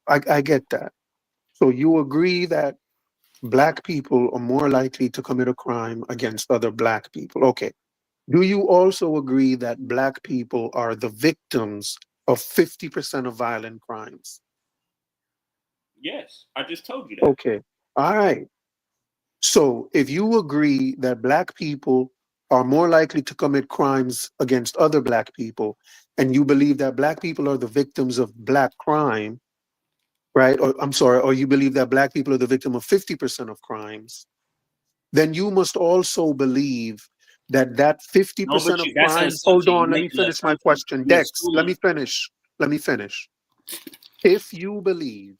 I get that. So you agree that black people are more likely to commit a crime against other black people. Okay. Do you also agree that black people are the victims of 50% of violent crimes? Yes, I just told you that. Okay. All right. So if you agree that black people are more likely to commit crimes against other black people, and you believe that black people are the victims of black crime, right? Or I'm sorry, or you believe that black people are the victim of 50% of crimes, then you must also believe that that No, but 50% of that's an crime, hold assumption. on, You're let me making an finish my assumption. question. You're Dex, let assuming. me finish. Let me finish. If you believe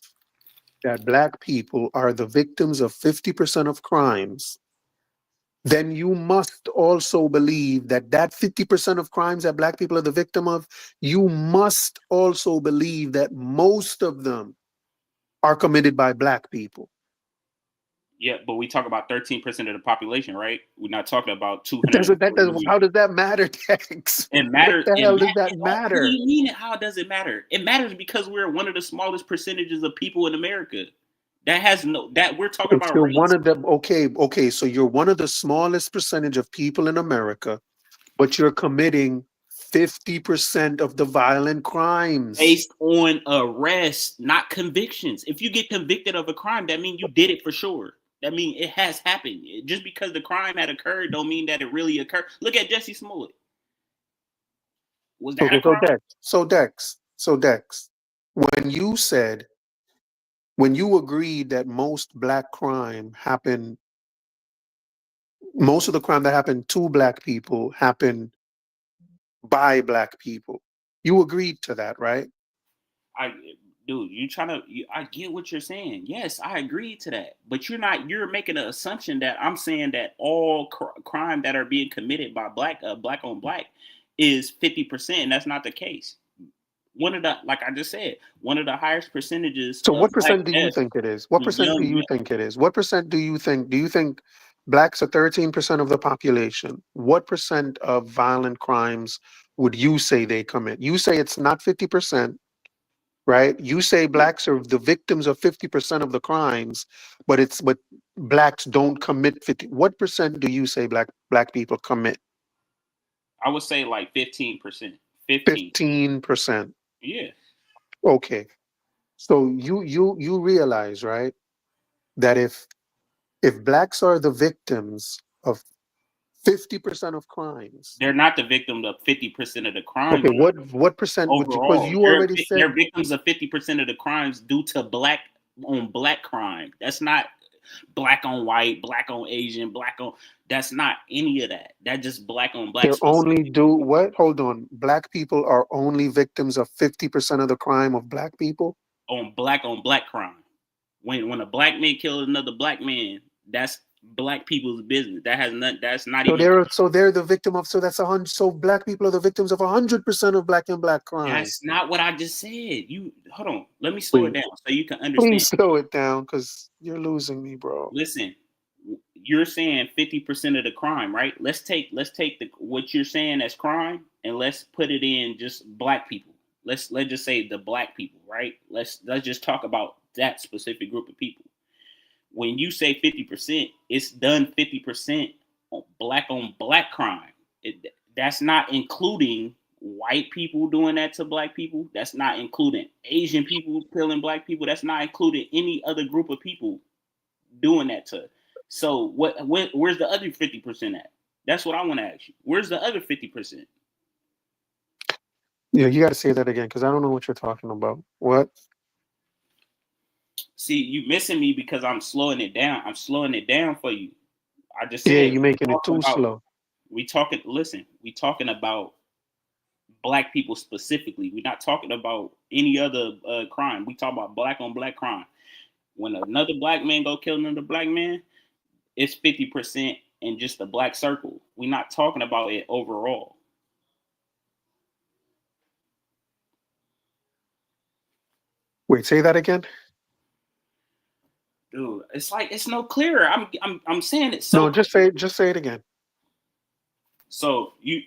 that black people are the victims of 50% of crimes, then you must also believe that that 50% of crimes that black people are the victim of, you must also believe that most of them are committed by black people. Yeah, but we talk about 13% of the population, right? We're not talking about 240 million. How does that matter, Dex? It What matters. the hell does that What do matter? you mean? How does it matter? It matters because we're one of the smallest percentages of people in America. That we're talking If about you're one race. of them, okay, so you're one of the smallest percentage of people in America, but you're committing 50% of the violent crimes. Based on arrest, not convictions. If you get convicted of a crime, that means you did it for sure. That means it has happened. Just because the crime had occurred, don't mean that it really occurred. Look at Jesse Smollett. Was that a Okay, crime? so Dex, when you said, when you agreed that most of the crime that happened to black people happened by black people, you agreed to that, right? dude, I get what you're saying. Yes, I agree to that. But you're making an assumption that I'm saying that all crime that are being committed by black on black is 50%. And that's not the case. Like I just said, one of the highest percentages So of what black percent do you deaths think it is? What is percent do young. you think it is? What percent do you think blacks are 13% of the population? What percent of violent crimes would you say they commit? You say it's not 50%, right? You say blacks are the victims of 50% of the crimes, but blacks don't commit 50. What percent do you say black people commit? I would say like 15%. 15. 15%. Yeah. Okay. So you realize, right, that if blacks are the victims of 50% of crimes, They're not the victim of 50% of the crime, okay, though. what percent would you, because Overall, you already said, they're victims of 50% of the crimes due to black on black crime. That's not black on white, black on Asian, black on. That's not any of that. That's just black on black they're only specific. do what? Hold on. Black people are only victims of 50% of the crime of black people? On black crime. When a black man kills another black man, that's black people's business. That has not. That's not even. So they're the victim of, so that's 100, so black people are the victims of 100% of black and black crime. That's not what I just said. You hold on. Let me slow it Please, down so you can understand. please slow it down, because you're losing me, bro. Listen, you're saying 50% of the crime, right? Let's take what you're saying as crime and let's put it in just black people. Let's just say the black people, right? Let's just talk about that specific group of people. When you say 50%, it's done 50% on black crime. That's not including white people doing that to black people. That's not including Asian people killing black people. That's not including any other group of people doing that to. So where's the other 50% at? That's what I want to ask you. Where's the other 50%? Yeah, you got to say that again, because I don't know what you're talking about. What? See, you missing me because I'm slowing it down. I'm slowing it down for you. I just Yeah, said you're making it too slow. we talking about black people specifically. We're not talking about any other crime. We talk about black on black crime. When another black man go kill another black man, it's 50% in just the black circle. We're not talking about it overall. Wait, say that again? Dude, it's like it's no clearer. I'm saying it so. No, just say it again. So you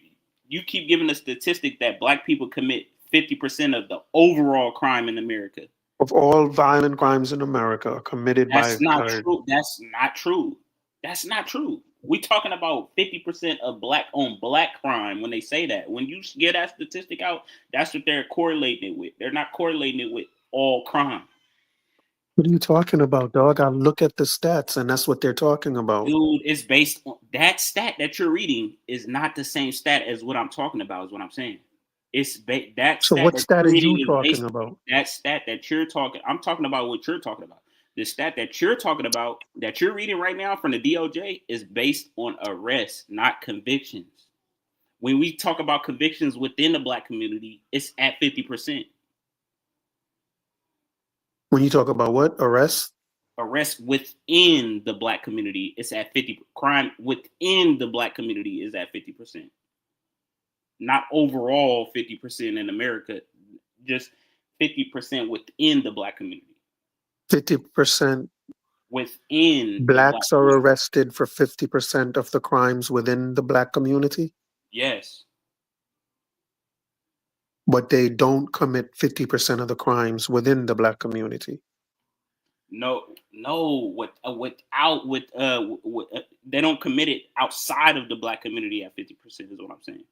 keep giving a statistic that black people commit 50% of the overall crime in America. Of all violent crimes in America are committed That's not true. That's not true. That's not true. We're talking about 50% of black on black crime when they say that. When you get that statistic out, that's what they're correlating it with. They're not correlating it with all crime. What are you talking about, dog? I look at the stats, and that's what they're talking about. Dude, it's based on that stat that you're reading is not the same stat as what I'm talking about, is what I'm saying. It's that So stat what that stat you're are reading you is talking based about? that stat that you're talking. I'm talking about what you're talking about. The stat that you're talking about, that you're reading right now from the DOJ, is based on arrests, not convictions. When we talk about convictions within the black community, it's at 50%. When you talk about what? Arrests? Arrests within the black community, it's at 50. Crime within the black community is at 50%. Not overall 50% in America, just 50% within the black community. 50% Within blacks are arrested for 50% of the crimes within the black community? Yes. But they don't commit 50% of the crimes within the black community. No, they don't commit it outside of the black community at 50% is what I'm saying.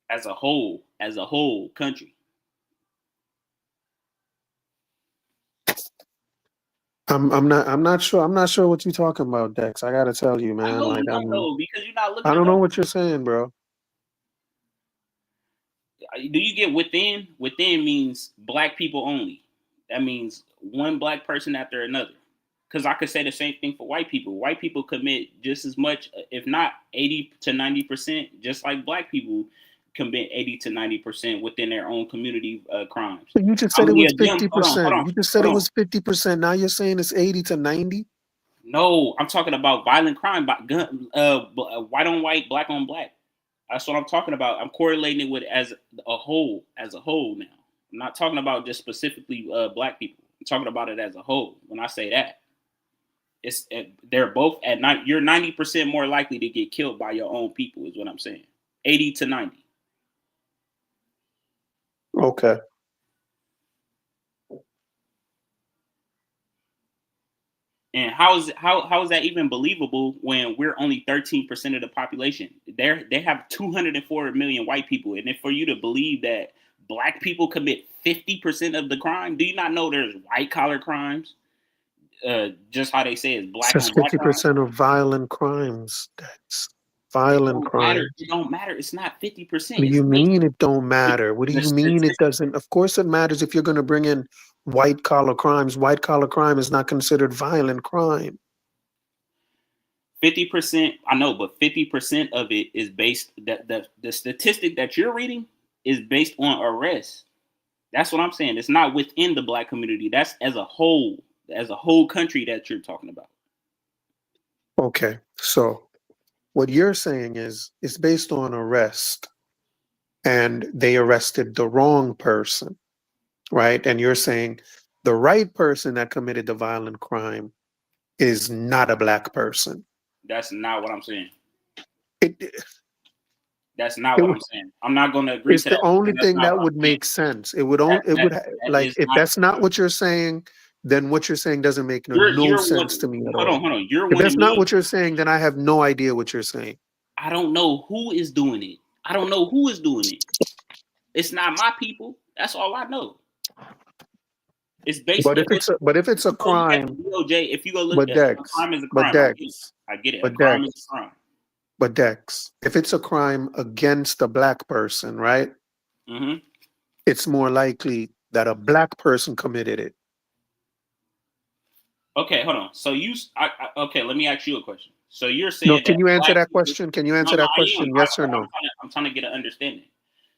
As a whole country. I'm not sure what you're talking about, Dex. I gotta tell you, man. I know Like, you don't know because you're not looking. I don't know what you're saying, bro. Do you get within? Within means black people only. That means one black person after another. Because I could say the same thing for white people. White people commit just as much, if not 80 to 90%, just like black people commit 80 to 90% within their own community crimes. You just How said it many was of them? Hold on, 50%. You just said hold it on. was 50%. Now you're saying it's 80 to 90? No, I'm talking about violent crime by gun, white on white, black on black. That's what I'm talking about. I'm correlating it with as a whole now. I'm not talking about just specifically black people. I'm talking about it as a whole. When I say that, they're both at night. You're 90% more likely to get killed by your own people, is what I'm saying. 80 to 90. Okay. And how is that even believable when we're only 13% of the population? They have 204 million white people, and if for you to believe that black people commit 50% of the crime, do you not know there's white collar crimes? Just how they say it's black It says on black crime. 50% of violent crimes. That's violent crime. It don't matter. It's not 50%. What do you mean it don't matter? What do you mean it doesn't? Of course it matters if you're going to bring in white collar crimes. White collar crime is not considered violent crime. 50%, I know, but 50% of it is based the statistic that you're reading is based on arrests. That's what I'm saying. It's not within the black community. That's as a whole country that you're talking about. Okay, so what you're saying is it's based on arrest, and they arrested the wrong person, right? And you're saying the right person that committed the violent crime is not a black person. That's not what I'm saying. It, That's not what I'm saying. I'm not going to agree it's to the that. only thing that would make sense. It would only, like, if that's not what you're saying, then what you're saying doesn't make no sense to me at all. Hold on. If that's not what you're saying, then I have no idea what you're saying. I don't know who is doing it. It's not my people. That's all I know. It's based. But if it's a crime, DOJ, if you go look at a crime is a crime, I get it. A crime is a crime. But Dex, if it's a crime against a black person, right? Mm-hmm. It's more likely that a black person committed it. Okay, hold on. So okay, let me ask you a question. So you're saying no? Can you answer that question? Can you answer that question? Yes or no? I'm trying to get an understanding.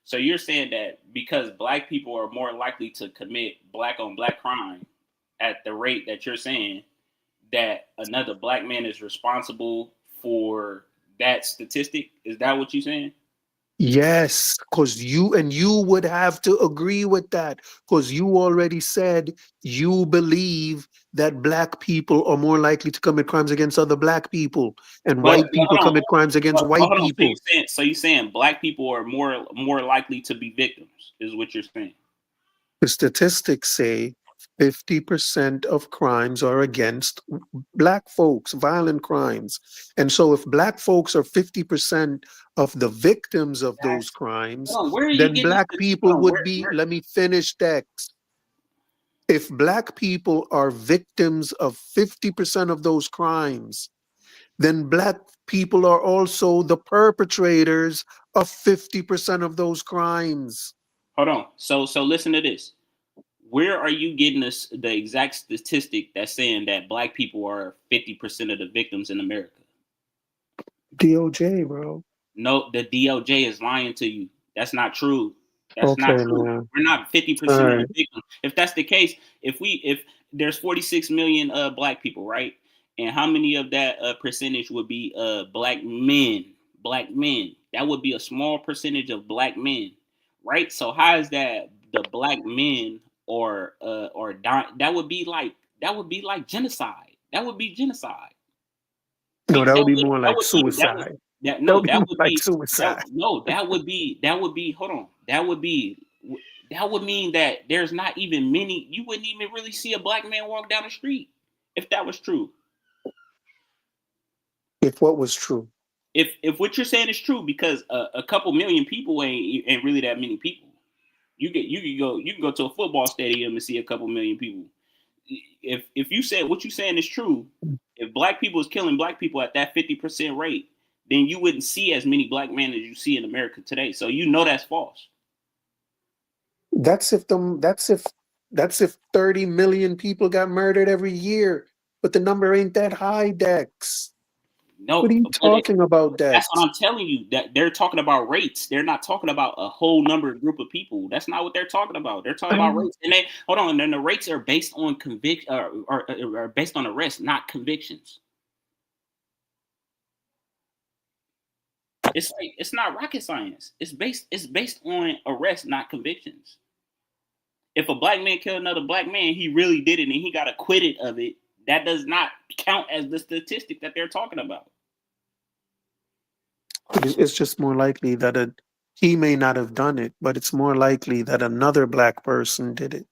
So you're saying that because black people are more likely to commit black on black crime at the rate that you're saying, that another black man is responsible for that statistic? Is that what you're saying? Yes, because you would have to agree with that, because you already said you believe that black people are more likely to commit crimes against other black people, and white people commit crimes against white people. So you're saying black people are more likely to be victims, is what you're saying? The statistics say 50% of crimes are against black folks, violent crimes. And so if black folks are 50% of the victims of those crimes, then black people would be, let me finish text. If black people are victims of 50% of those crimes, then black people are also the perpetrators of 50% of those crimes. Hold on. So listen to this. Where are you getting the exact statistic that's saying that black people are 50% of the victims in America? DOJ, bro. No, the DOJ is lying to you. That's not true. That's not true. Man. We're not 50% of the victims. If that's the case, if there's 46 million black people, right? And how many of that percentage would be black men? Black men. That would be a small percentage of black men, right? So how is that the black men or that would be like genocide? That would be genocide. No, that would be more like suicide. That would be suicide. That would be. Hold on. That would mean that there's not even many. You wouldn't even really see a black man walk down the street if that was true. If what was true? If what you're saying is true, because a couple million people ain't really that many people. You can go to a football stadium and see a couple million people. If you said what you're saying is true, if black people is killing black people at that 50% rate, then you wouldn't see as many black men as you see in America today. So you know that's false. That's if 30 million people got murdered every year, but the number ain't that high, Dex. No, What are you talking about, that's Dex? what I'm telling you. That they're talking about rates. They're not talking about a whole number group of people. That's not what they're talking about. They're talking about rates, and they hold on. And the rates are based on are based on arrest, not convictions. It's not rocket science. It's based on arrest, not convictions. If a black man killed another black man, he really did it, and he got acquitted of it. That does not count as the statistic that they're talking about. It's just more likely that he may not have done it, but it's more likely that another black person did it.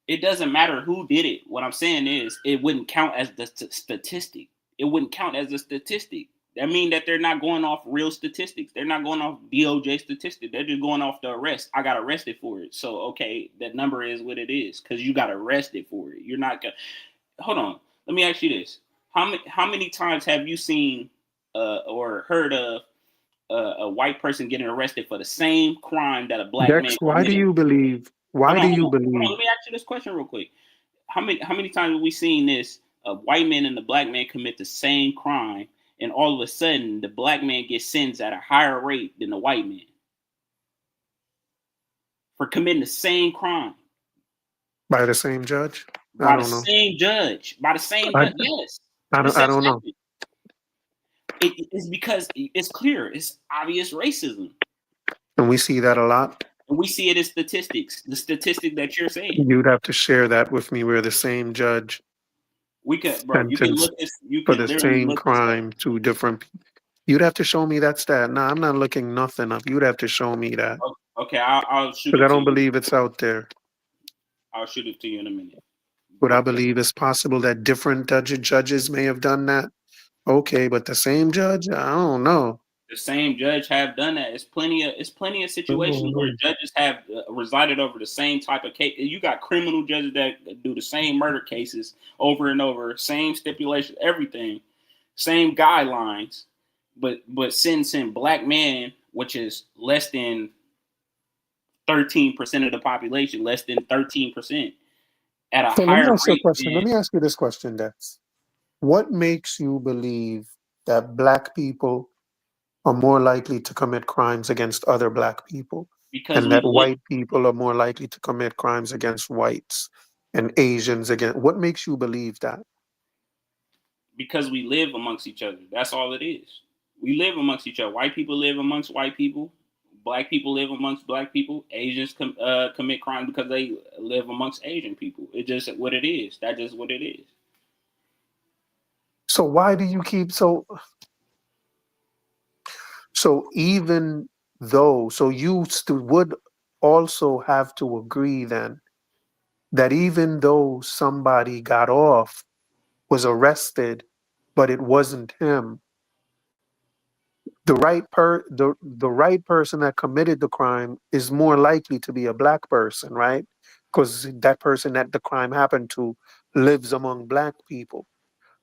It doesn't matter who did it. What I'm saying is it wouldn't count as the statistic. It wouldn't count as a statistic. That means that they're not going off real statistics. They're not going off DOJ statistics. They're just going off the arrest. I got arrested for it. So, okay, that number is what it is because you got arrested for it. You're not going to... Hold on. Let me ask you this. How many times have you seen or heard of a white person getting arrested for the same crime that a black man Dex, committed? why do you believe? Hold on, let me ask you this question real quick. How many times have we seen this? A white man and the black man commit the same crime, and all of a sudden the black man gets sentenced at a higher rate than the white man for committing the same crime By the same judge? by the same judge. Yes. I don't know. It's because it's clear. It's obvious racism. And we see that a lot. And we see it in statistics. The statistic that you're saying. You'd have to share that with me where the same judge we could, bro. You can look this. You for can the same crime, two different people. You'd have to show me that stat. No, I'm not looking nothing up. You'd have to show me that. Okay, I'll shoot it. Because I don't believe it's out there. I'll shoot it to you in a minute. But I believe it's possible that different judges may have done that. Okay, but the same judge? I don't know. The same judge have done that. It's plenty of situations where judges have resided over the same type of case. You got criminal judges that do the same murder cases over and over, same stipulation, everything, same guidelines, but sentencing black men, which is less than 13% of the population, less than 13%, at a higher rate. Let me ask you this question, Dex. What makes you believe that black people are more likely to commit crimes against other black people, and that white people are more likely to commit crimes against whites and Asians against? What makes you believe that? Because we live amongst each other. That's all it is. We live amongst each other. White people live amongst white people. Black people live amongst black people. Asians commit crime because they live amongst Asian people. It's just what it is. That's just what it is. So why do you keep so even though, you would also have to agree then that even though somebody got off, was arrested, but it wasn't him, the right person that committed the crime is more likely to be a black person, right? Because that person that the crime happened to lives among black people.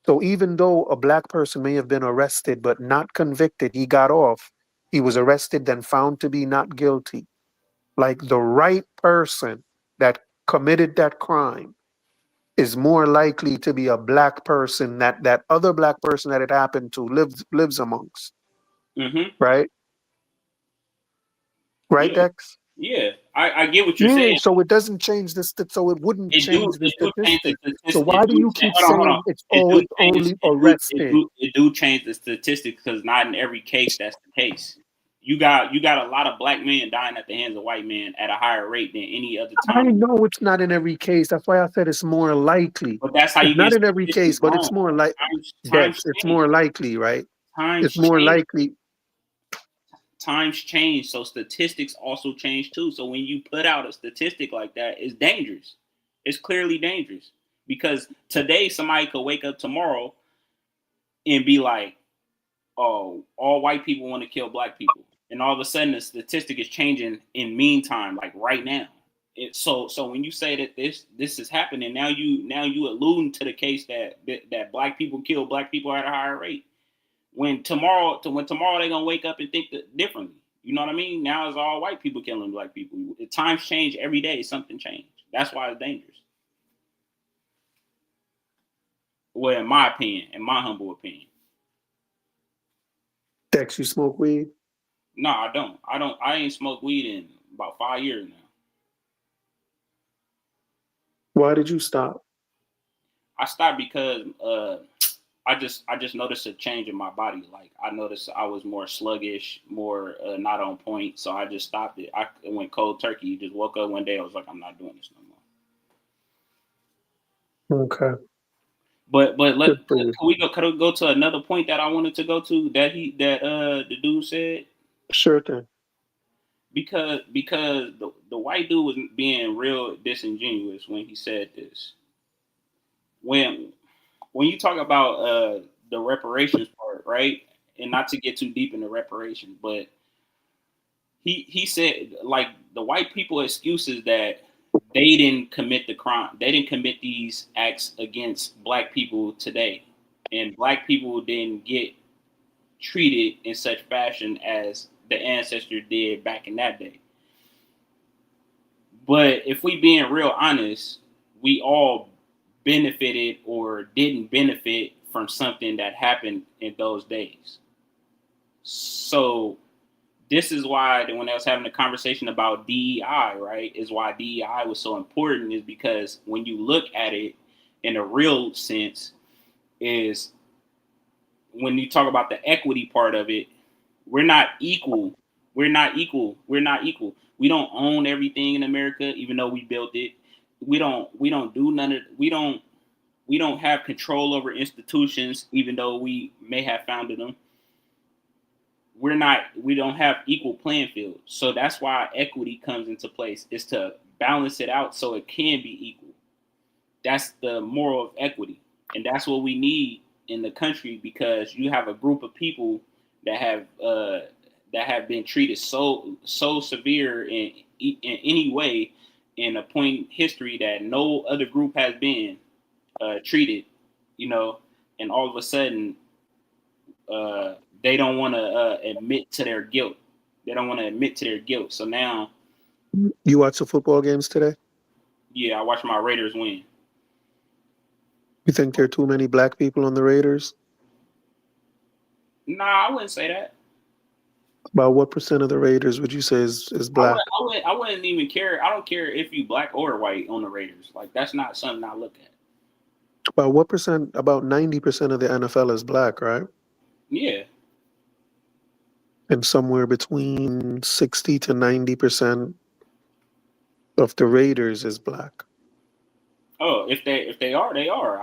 So even though a black person may have been arrested but not convicted, he got off. He was arrested, then found to be not guilty. Like the right person that committed that crime is more likely to be a black person that other black person that it happened to lives amongst. Mm-hmm. Right? Right, yeah. Dex? Yeah, I get what you're saying. So it doesn't change this. So it wouldn't change the statistic. So why do you keep hold saying on. It's only arrested? It do change the statistic because not in every case that's the case. You got a lot of black men dying at the hands of white men at a higher rate than any other time. I know it's not in every case. That's why I said it's more likely. But that's how you it's get not in every case, but it's more like it's more likely, right? It's more likely. Times change, so statistics also change too. So when you put out a statistic like that, it's dangerous. It's clearly dangerous because today somebody could wake up tomorrow and be like, "Oh, all white people want to kill black people," and all of a sudden the statistic is changing in meantime, like right now. So when you say that this is happening, now you alluding to the case that black people kill black people at a higher rate. When tomorrow they're gonna wake up and think differently. You know what I mean? Now it's all white people killing black people. Times change every day. Something changed. That's why it's dangerous. Well, in my opinion, in my humble opinion. Dex, you smoke weed? No, I don't. I ain't smoked weed in about 5 years now. Why did you stop? I stopped because I just noticed a change in my body. Like I noticed I was more sluggish, more not on point. So I just stopped it. I went cold turkey. Just woke up one day. I was like, I'm not doing this no more. Okay. But can we go to another point that I wanted to go to that the dude said? Sure thing. Because the white dude was being real disingenuous when he said this. When you talk about the reparations part, right? And not to get too deep into reparations, but he said like the white people excuses that they didn't commit the crime. They didn't commit these acts against black people today. And black people didn't get treated in such fashion as the ancestors did back in that day. But if we being real honest, we all benefited or didn't benefit from something that happened in those days. So this is why when I was having a conversation about DEI, right, is why DEI was so important, is because when you look at it in a real sense, is when you talk about the equity part of it, we're not equal. We're not equal. We're not equal. We don't own everything in America, even though we built it. We don't do none of, we don't have control over institutions, even though we may have founded them. We don't have equal playing field. So that's why equity comes into place, is to balance it out so it can be equal. That's the moral of equity. And that's what we need in the country, because you have a group of people that have been treated so severe in any way in a point in history that no other group has been treated, and all of a sudden they don't want to admit to their guilt. They don't want to admit to their guilt. So now, you watch the football games today? Yeah, I watch my Raiders win. You think there are too many black people on the Raiders? Nah, I wouldn't say that. About what percent of the Raiders would you say is black? I wouldn't even care. I don't care if you black or white on the Raiders. Like, that's not something I look at. About what percent? About 90% of the NFL is black, right? Yeah. And somewhere between 60 to 90% of the Raiders is black. Oh, if they are, they are.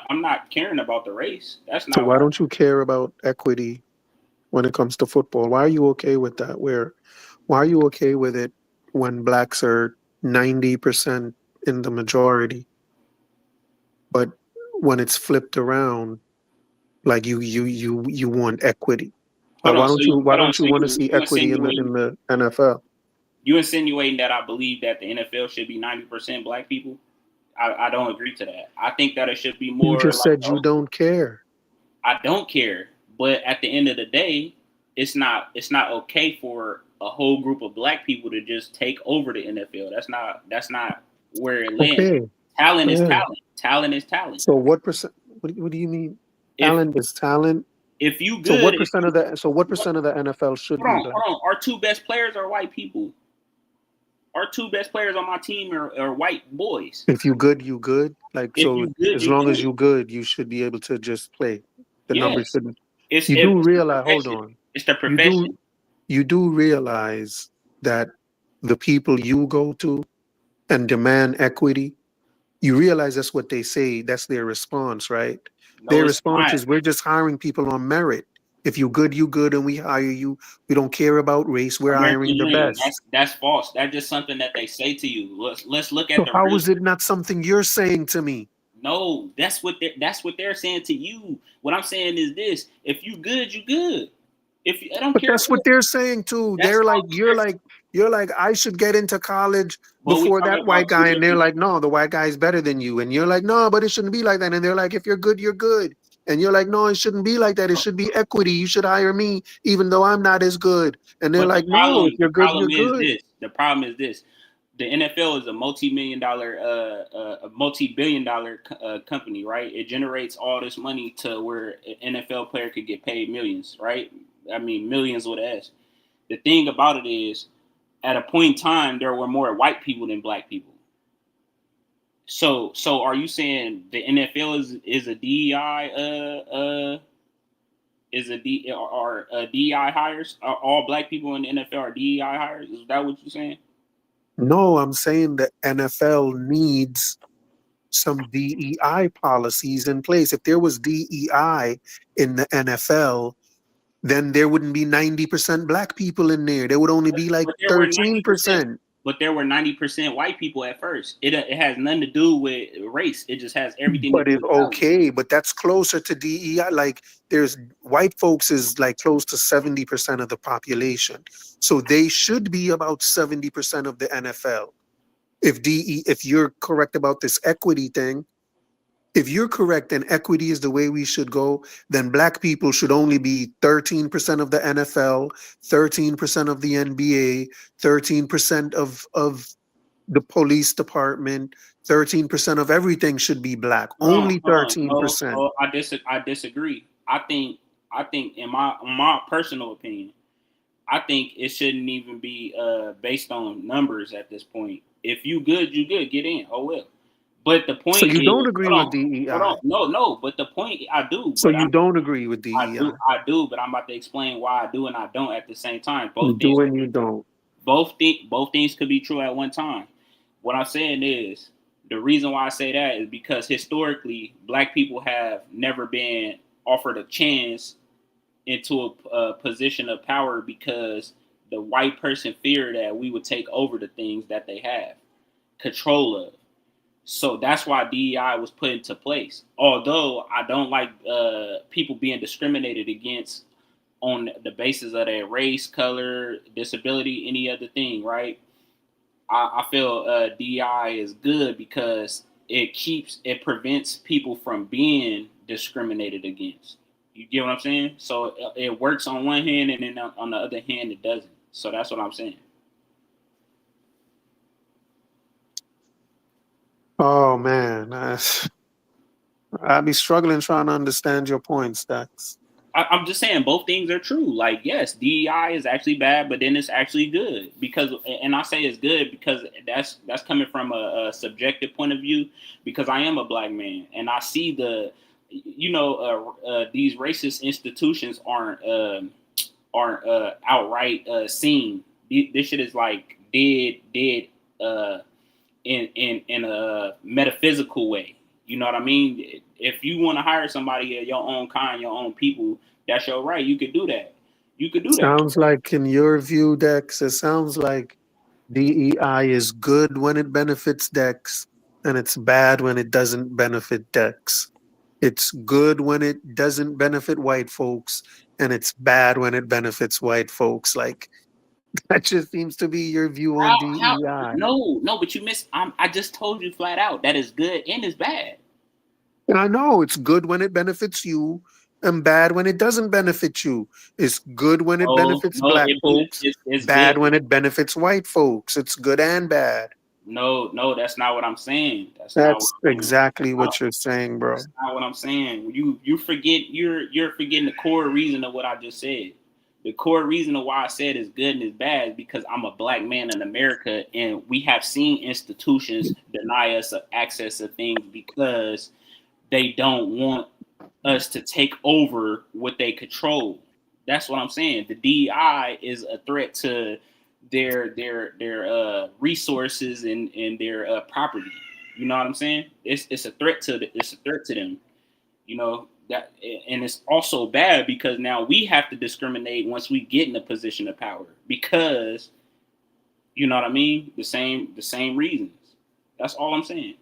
I'm not caring about the race. That's not. So why don't you care about equity when it comes to football? Why are you okay with that? Why are you okay with it when blacks are 90% in the majority, but when it's flipped around, like you want equity? Why don't you want to see equity in the NFL? You insinuating that I believe that the NFL should be 90% black people? I don't agree to that. I think that it should be more. You just said you don't care. I don't care, but at the end of the day, it's not okay for a whole group of black people to just take over the NFL. That's not where it lands. Okay. Talent is talent. Talent is talent. So what percent? What do you mean? Talent is talent. If you good, so what percent of the NFL should be black? Hold on. Our two best players are white people. Our two best players on my team are white boys. If you good, you good. Like, if so as long as you good, you should be able to just play. The numbers shouldn't. You do realize, hold on. It's the profession. You do realize that the people you go to and demand equity, you realize that's what they say. That's their response, right? No, their response is, we're just hiring people on merit. If you good, you good, and we hire you. We don't care about race. We're hiring the best. That's false. That's just something that they say to you. Let's look at. So how is it not something you're saying to me? No, that's what they're saying to you. What I'm saying is this: if you good, you good. I don't care. That's what they're saying too. They're like, you're like, I should get into college before that white guy, and they're like, no, the white guy is better than you, and you're like, no, but it shouldn't be like that, and they're like, if you're good, you're good. And you're like, no, it shouldn't be like that. It should be equity. You should hire me, even though I'm not as good. And they're like, no, if you're good, you're good. The problem is this. The NFL is a multi-billion dollar company, right? It generates all this money to where an NFL player could get paid millions, right? I mean, millions with an S. The thing about it is, at a point in time, there were more white people than black people. So are you saying the NFL is a DEI DEI hires? Are all black people in the NFL are DEI hires? Is that what you're saying? No, I'm saying the NFL needs some DEI policies in place. If there was DEI in the NFL, then there wouldn't be 90% black people in there. There would only be like But there were 90%. 13%. But there were 90% white people at first. It has nothing to do with race. It just has everything to But do if with talent. okay, but that's closer to DEI. Like there's white folks is like close to 70% of the population. So they should be about 70% of the NFL. If you're correct about this equity thing, if you're correct and equity is the way we should go, then black people should only be 13% of the NFL, 13% of the NBA, 13% of the police department, 13% of everything should be black. Only No, 13%. I disagree. I think in my personal opinion, I think it shouldn't even be based on numbers at this point. If you good, you good. Get in. Oh well. But the point So you is, don't agree with hold DEI. on. No. But the point, I do. So But you don't agree with DEI. I do. But I'm about to explain why I do and I don't at the same time. You do and you don't. Both things could be true at one time. What I'm saying is, the reason why I say that is because historically, black people have never been offered a chance into a position of power because the white person feared that we would take over the things that they have control of. So that's why DEI was put into place. Although I don't like people being discriminated against on the basis of their race, color, disability, any other thing, right? I feel DEI is good because it prevents people from being discriminated against. You get what I'm saying? So it works on one hand, and then on the other hand, it doesn't. So that's what I'm saying. Oh man, I'd be struggling trying to understand your points, Dax. I'm just saying both things are true. Like, yes, DEI is actually bad, but then it's actually good because, and I say it's good because that's coming from a subjective point of view because I am a black man and I see these racist institutions aren't outright seen. This shit is like dead in a metaphysical way. You know what I mean? If you want to hire somebody of your own kind, your own people, that's your right. You could do that. Sounds like, in your view, Dex, it sounds like DEI is good when it benefits Dex, and it's bad when it doesn't benefit Dex. It's good when it doesn't benefit white folks, and it's bad when it benefits white folks. Like, that just seems to be your view on DEI. No, but you missed. I just told you flat out that it's good and it's bad. And I know it's good when it benefits you and bad when it doesn't benefit you. It's good when it benefits black folks, it's bad when it benefits white folks. It's good and bad. No, that's not what I'm saying. That's exactly what you're saying, bro. That's not what I'm saying. You forget you're forgetting the core reason of what I just said. The core reason of why I said it's good and it's bad is because I'm a black man in America, and we have seen institutions deny us access to things because they don't want us to take over what they control. That's what I'm saying. The DEI is a threat to their resources and their property. You know what I'm saying? It's a threat to them. You know that, and it's also bad because now we have to discriminate once we get in a position of power because, you know what I mean? The same reasons. That's all I'm saying.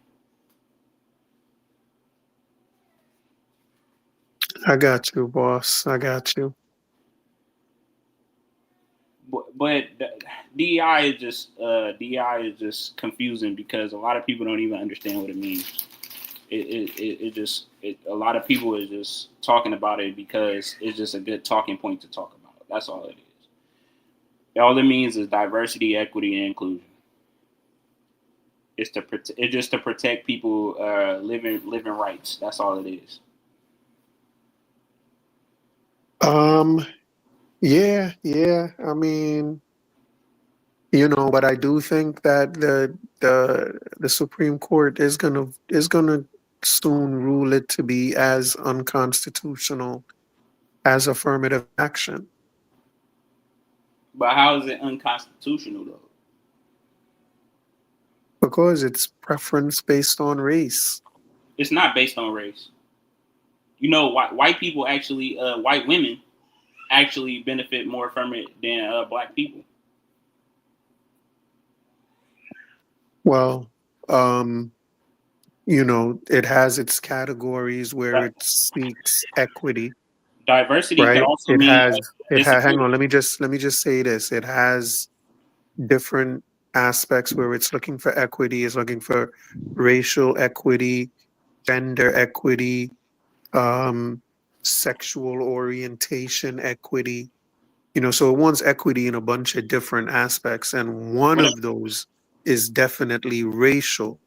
I got you, boss. I got you. But DEI is just confusing because a lot of people don't even understand what it means. A lot of people is just talking about it because it's just a good talking point to talk about. That's all it is. All it means is diversity, equity, and inclusion. It's just to protect people living rights. That's all it is. Yeah, yeah. I mean, but I do think that the Supreme Court is gonna soon rule it to be as unconstitutional as affirmative action. But how is it unconstitutional though? Because it's preference based on race. It's not based on race. You know, white people actually, white women actually benefit more from it than black people. Well, it has its categories where it seeks equity, Diversity could right? also mean Hang disagreement. on, let me just say this. It has different aspects where it's looking for equity, it's looking for racial equity, gender equity, um, sexual orientation equity. So it wants equity in a bunch of different aspects, and one What, of those is definitely racial.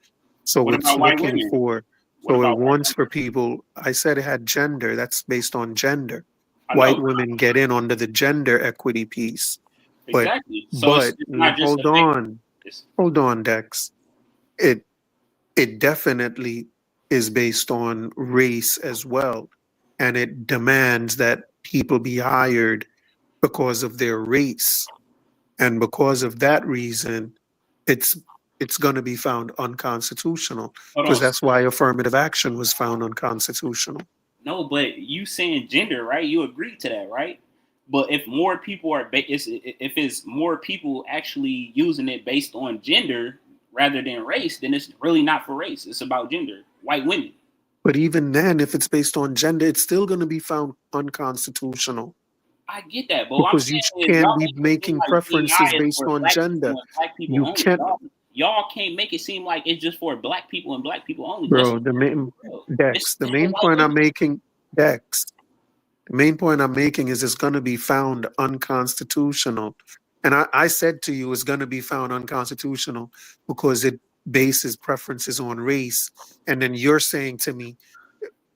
So what it's about white looking women? for, What so it about white wants for women? people, I said it had gender, that's based on gender. I White know women get in under the gender equity piece. But exactly. So but it's not just hold affecting. on, hold on, Dex. It it definitely is based on race as well. And it demands that people be hired because of their race. And because of that reason, it's it's going to be found unconstitutional Hold because on. that's why affirmative action was found unconstitutional. No, but you saying gender, right? You agree to that, right? But if more people are, if it's more people actually using it based on gender rather than race, then it's really not for race. It's about gender. White women. But even then, if it's based on gender, it's still going to be found unconstitutional I get that, but what I'm because you saying is can't y'all be make it seem making like preferences DEI is based for on black people gender. and black people You only. can't, Y'all can't make it seem like it's just for black people and black people only. That's bro. The main it's Dex. The still for main white point I'm women. making, Dex. The main point I'm making is it's going to be found unconstitutional. And I said to you, it's going to be found unconstitutional because it bases preferences on race. And then you're saying to me,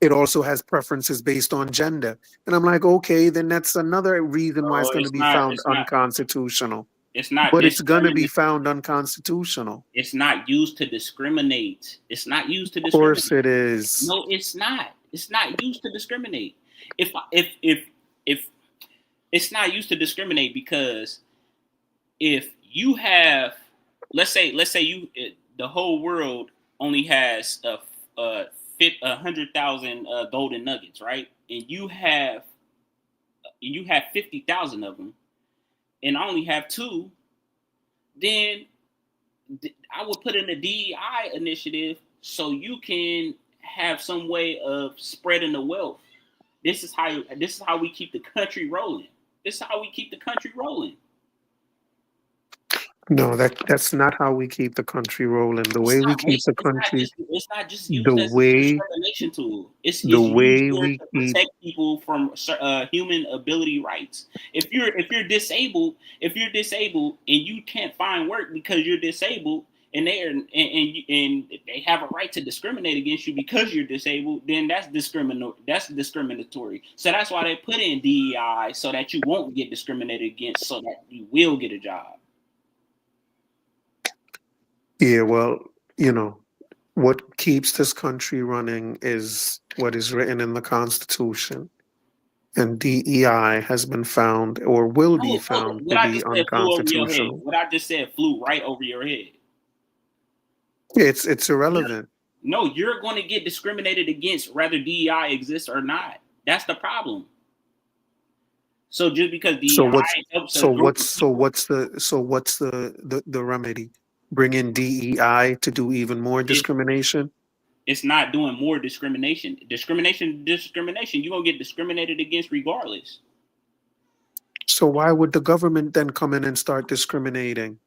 it also has preferences based on gender. And I'm like, okay, then that's another reason why it's No, going to it's be not. found It's not. unconstitutional. It's not But it's going to be discriminate. found unconstitutional. It's not used to discriminate. It's not used to Of course discriminate. it is. No, it's not. It's not used to discriminate. If it's not used to discriminate because if you have, let's say you the whole world only has 100,000 golden nuggets, right? And you have 50,000 of them, and I only have two, then I would put in a DEI initiative so you can have some way of spreading the wealth. This is how we keep the country rolling. This is how we keep the country rolling. No, that's not how we keep the country rolling. The It's way we not keep race. the country, It's not just the used as a way discrimination tool. It's the used way here we to keep protect people from human ability rights. If you're disabled, and you can't find work because you're disabled, and they have a right to discriminate against you because you're disabled, then that's discriminatory. So that's why they put in DEI so that you won't get discriminated against, so that you will get a job. yeah, well, what keeps this country running is what is written in the Constitution. And DEI has been found or will be No, look, found what to I be just said flew over your head. unconstitutional. What I just said flew right over your head. It's irrelevant. No, you're going to get discriminated against whether DEI exists or not. That's the problem. So just because So DEI what's helps a so group what's of so people, what's the remedy? Bring in DEI to do even more discrimination? it's not doing more discrimination. Discrimination. You're going to get discriminated against regardless. So why would the government then come in and start discriminating?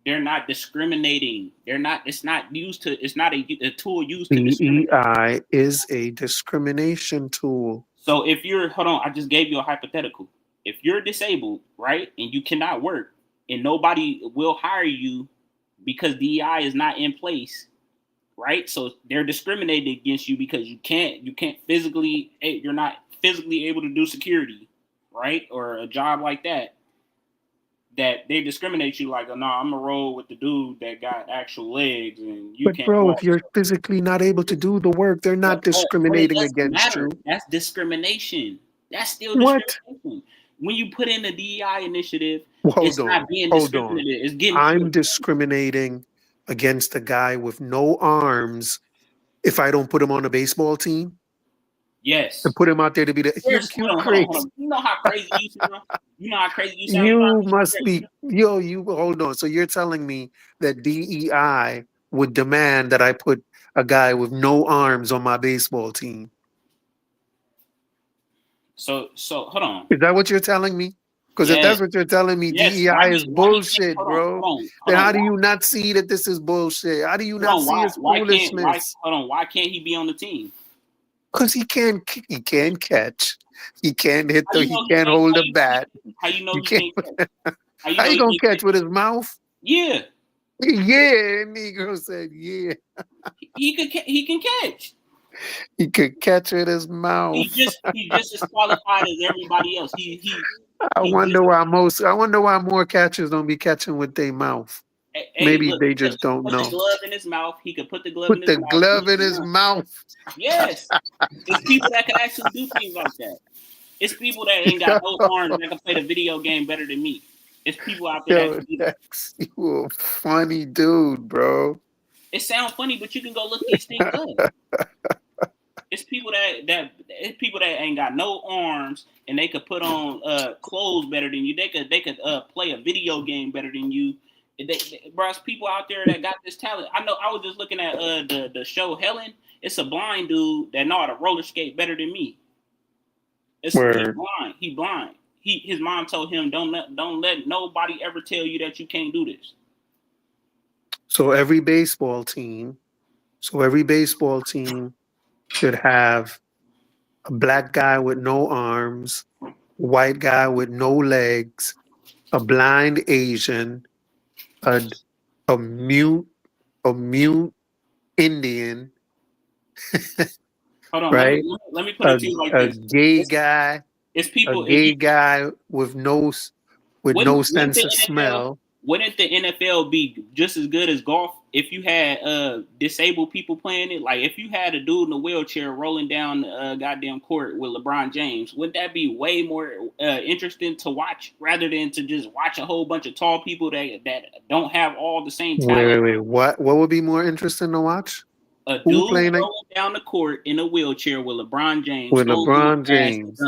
They're not discriminating. They're not. It's not used to. It's not a tool used to discriminate. DEI is a discrimination tool. So if you're, hold on, I just gave you a hypothetical. If you're disabled, right, and you cannot work, and nobody will hire you because DEI is not in place, right? So they're discriminating against you because you're not physically able to do security, right, or a job like that, that they discriminate you like, oh, no, I'm gonna roll with the dude that got actual legs and you But can't bro, walk. if you're physically not able to do the work, they're not But it discriminating doesn't against matter. you. That's discrimination. That's still What? discrimination. When you put in the DEI initiative, Well, it's not being hold on. discriminative. It's getting I'm discriminating against a guy with no arms if I don't put him on a baseball team yes. and put him out there to be the Hold on, crazy. hold on. You know how crazy you sound? You know how crazy you sound? You must be you hold on. So you're telling me that DEI would demand that I put a guy with no arms on my baseball team? So hold on. Is that what you're telling me? Because if Yes. that's what you're telling me, Yes. DEI is bullshit, hold bro. on. Then how do you not see that this is bullshit? How do you not see his foolishness? Why can't he be on the team? Because he can't catch. He can't hit How you he know can't hold a bat. How you know You he can't can't catch? how you gonna catch with his mouth? Yeah. Yeah, Negro said yeah. He can catch. He could catch with his mouth. He's just as qualified as everybody else. I wonder why more catchers don't be catching with their mouth. Hey, Maybe look, they just don't put know. the glove in his mouth. He could put the glove in Put his the mouth. glove in his mouth. Yes. It's people that can actually do things like that. It's people that ain't got no arms that can play the video game better than me. It's people out there that can do that. You a funny dude, bro. It sounds funny, but you can go look these things up. It's people that ain't got no arms and they could put on clothes better than you. They could play a video game better than you. Bro, it's people out there that got this talent. I know. I was just looking at the show Helen. It's a blind dude that know how to roller skate better than me. He's blind. He blind. His mom told him don't let nobody ever tell you that you can't do this. So every baseball team should have a black guy with no arms, white guy with no legs, a blind Asian, a mute Indian, Hold on, right? let me put it to you like this. A gay guy with no sense of smell. Wouldn't the NFL be just as good as golf if you had disabled people playing it? Like if you had a dude in a wheelchair rolling down the goddamn court with LeBron James, wouldn't that be way more interesting to watch rather than to just watch a whole bunch of tall people that don't have all the same talent? Wait. What would be more interesting to watch? A dude rolling down the court in a wheelchair with LeBron James. With LeBron James.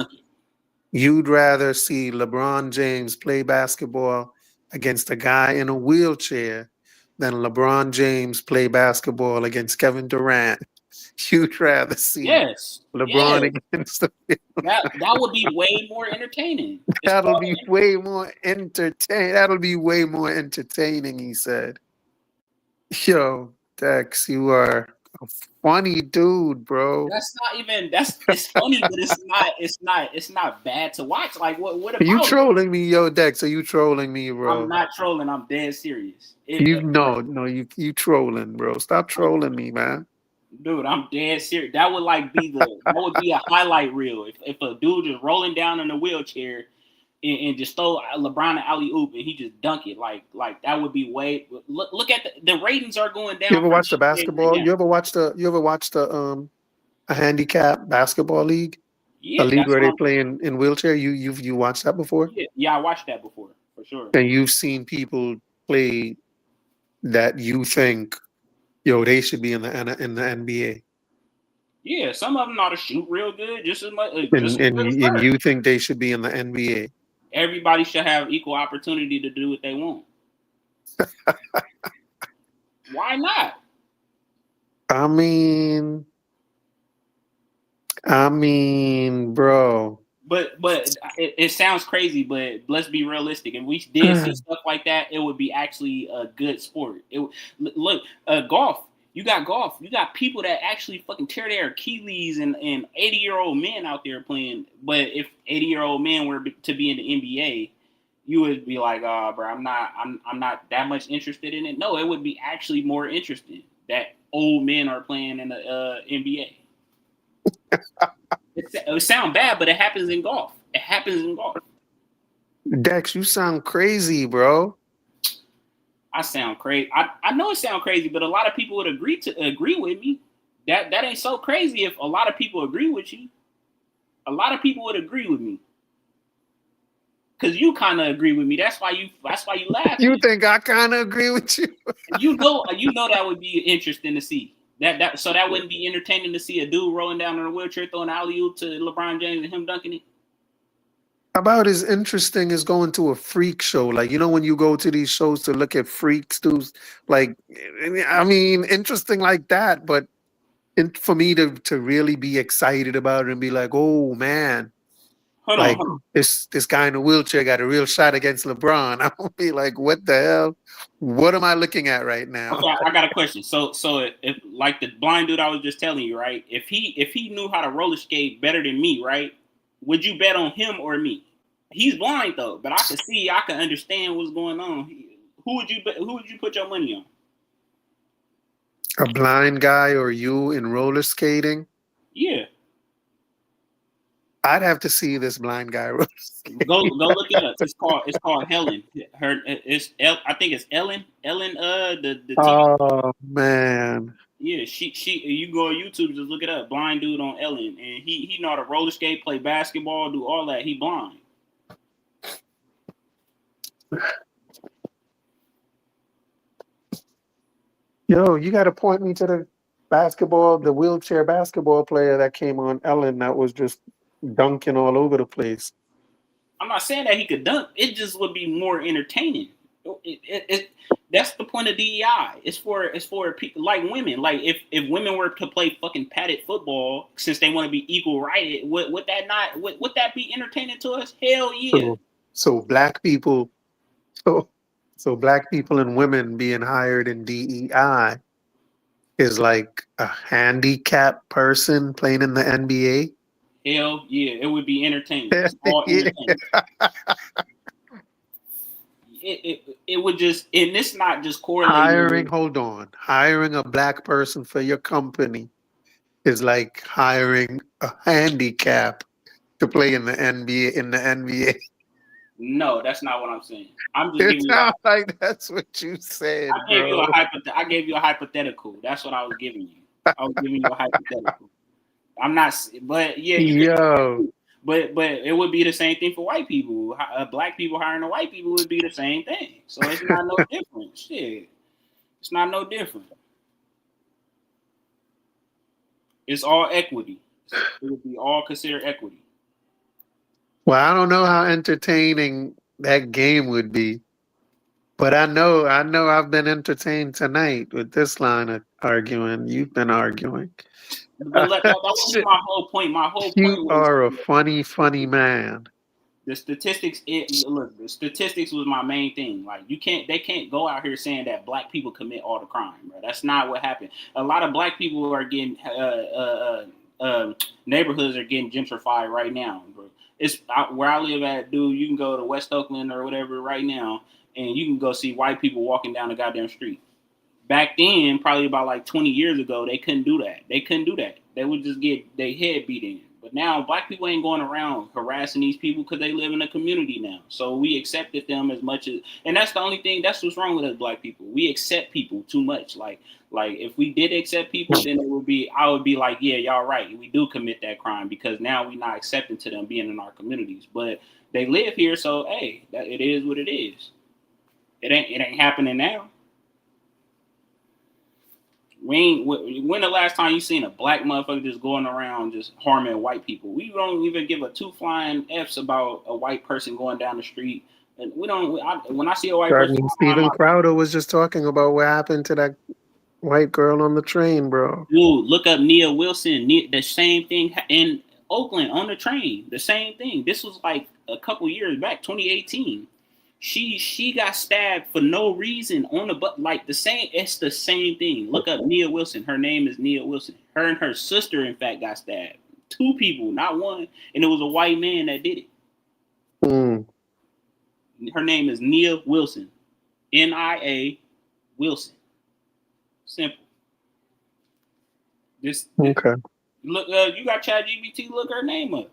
You'd rather see LeBron James play basketball against a guy in a wheelchair than LeBron James play basketball against Kevin Durant. You'd rather see LeBron against the that would be way more entertaining. That'll be way more entertaining, he said. Yo, Dex, you are a funny dude, bro. It's funny, but it's not bad to watch. Like what about Are you trolling me, yo, Dex? Are you trolling me, bro? I'm not trolling, I'm dead serious. You trolling, bro. Stop trolling me, man. Dude, I'm dead serious. That would be a highlight reel. If a dude just rolling down in a wheelchair and just throw LeBron an alley-oop and he just dunk it, like that would be way. Look at the ratings are going down. You ever watch the basketball? You ever watch the a handicap basketball league? Yeah, a league where they play in wheelchair. You watched that before? Yeah, I watched that before for sure. And you've seen people play that you think, yo, they should be in the NBA. Yeah, some of them know how to shoot real good, just as much. And you think they should be in the NBA? Everybody should have equal opportunity to do what they want. Why not? I mean, bro. But it sounds crazy, but let's be realistic. If we did see stuff like that, it would be actually a good sport. Look, golf. You got golf. You got people that actually fucking tear their Achilles and 80-year-old men out there playing. But if 80-year-old men were to be in the NBA, you would be like, oh, bro, I'm not that much interested in it. No, it would be actually more interesting that old men are playing in the NBA. It sounds bad, but it happens in golf. It happens in golf. Dex, you sound crazy, bro. I sound crazy. I know it sounds crazy, but a lot of people would agree with me. That ain't so crazy if a lot of people agree with you. A lot of people would agree with me. Cause you kind of agree with me. That's why you laugh. You think I kind of agree with you? you know that would be interesting to see. So that wouldn't be entertaining to see a dude rolling down in a wheelchair throwing an alley-oop to LeBron James and him dunking it. About as interesting as going to a freak show. Like, you know, when you go to these shows to look at freaks, dudes, like, I mean, interesting like that. But for me to really be excited about it and be like, oh man, Hold on. this guy in a wheelchair got a real shot against LeBron. I would be like, what the hell? What am I looking at right now? Okay, I got a question. So if like the blind dude I was just telling you, right? If he knew how to roller skate better than me, right? Would you bet on him or me? He's blind though, but I can understand what's going on. Who would you put your money on? A blind guy or you in roller skating? Yeah. I'd have to see this blind guy roller skating. Go look it up. It's called Helen. I think it's Ellen. Ellen the TV. Oh man. Yeah, she you go on YouTube, just look it up. Blind dude on Ellen, and he know how to roller skate, play basketball, do all that. He blind. Yo, you got to point me to the wheelchair basketball player that came on Ellen that was just dunking all over the place. I'm not saying that he could dunk. It just would be more entertaining. That's the point of DEI. It's for people like women. Like if women were to play fucking padded football since they want to be equal righted, would that be entertaining to us? Hell yeah. So black people, so black people and women being hired in DEI is like a handicapped person playing in the NBA. Hell yeah, it would be entertaining. It's all entertaining. It would just, and it's not just correlating. Hiring a black person for your company is like hiring a handicap to play in the NBA. No, that's not what I'm saying. I'm just It giving you. sounds like that's what you said. I gave you a hypothetical. That's what I was giving you. I was giving you a hypothetical. I'm not, but yeah. But it would be the same thing for white people. Black people hiring the white people would be the same thing. So it's not no different. Shit, it's not no different. It's all equity. It would be all considered equity. Well, I don't know how entertaining that game would be, but I know I've been entertained tonight with this line of arguing. You've been arguing. But that wasn't my whole point. My whole point You was are a funny man. the statistics. The statistics was my main thing. Like they can't go out here saying that black people commit all the crime, bro. That's not what happened. A lot of black people are getting neighborhoods are getting gentrified right now, bro. It's where I live at, dude. You can go to West Oakland or whatever right now, and you can go see white people walking down the goddamn street. Back then, probably about like 20 years ago, they couldn't do that. They would just get their head beat in. But now, black people ain't going around harassing these people because they live in a community now. So we accepted them as much as, and that's the only thing. That's what's wrong with us black people. We accept people too much. Like if we did accept people, then I would be like, yeah, y'all right. We do commit that crime because now we're not accepting to them being in our communities. But they live here, so hey, it is what it is. It ain't happening now. When the last time you seen a black motherfucker just going around just harming white people? We don't even give a two flying F's about a white person going down the street. And we don't. When I see a white person, Steven Crowder was just talking about what happened to that white girl on the train, bro. Dude, look up Nia Wilson. The same thing in Oakland on the train. The same thing. This was like a couple years back, 2018. She got stabbed for no reason on the butt. Like the same. It's the same thing. Look up Nia Wilson. Her name is Nia Wilson. Her and her sister, in fact, got stabbed. 2 people, not one, and it was a white man that did it. Her name is Nia Wilson. Nia Wilson. Simple. Okay. Look, you got ChatGPT. Look her name up.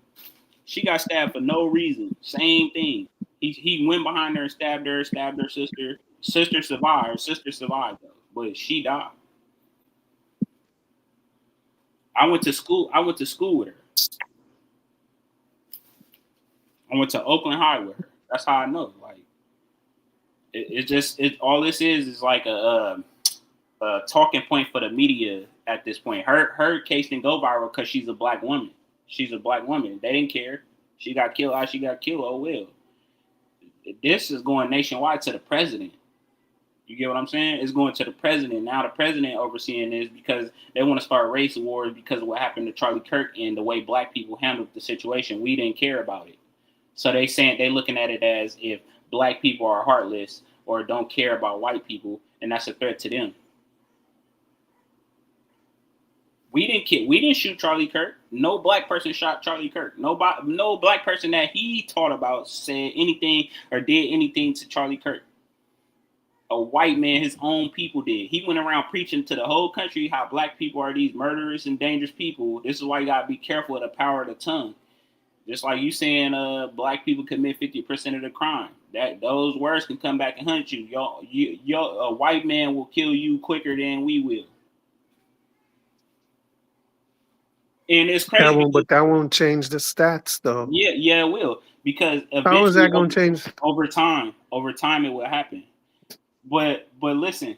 She got stabbed for no reason. Same thing. He went behind her and stabbed her sister. Sister survived. Her sister survived though, but she died. I went to school with her. I went to Oakland High with her. That's how I know. Like, all this is like a talking point for the media at this point. Her case didn't go viral because she's a black woman. She's a black woman. They didn't care. She got killed. She got killed. Oh well. This is going nationwide to the president. You get what I'm saying? It's going to the president. Now the president overseeing this because they want to start race wars because of what happened to Charlie Kirk and the way black people handled the situation. We didn't care about it. So they looking at it as if black people are heartless or don't care about white people, and that's a threat to them. We didn't shoot Charlie Kirk. No black person shot Charlie Kirk. No black person that he taught about said anything or did anything to Charlie Kirk. A white man, his own people did. He went around preaching to the whole country how black people are these murderous and dangerous people. This is why you gotta be careful of the power of the tongue. Just like you saying, black people commit 50% of the crime. That those words can come back and hunt you. A white man will kill you quicker than we will. And it's crazy. But that won't change the stats, though. Yeah, it will. Because how is that going to change? Over time, it will happen. But listen,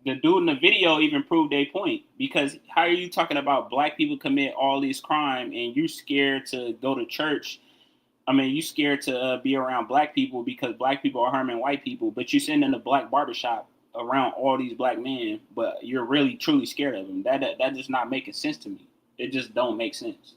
the dude in the video even proved their point. Because how are you talking about black people commit all these crime and you scared to go to church? I mean, you scared to be around black people because black people are harming white people. But you're sitting in a black barbershop around all these black men, but you're really truly scared of them. That does not make sense to me. It just don't make sense.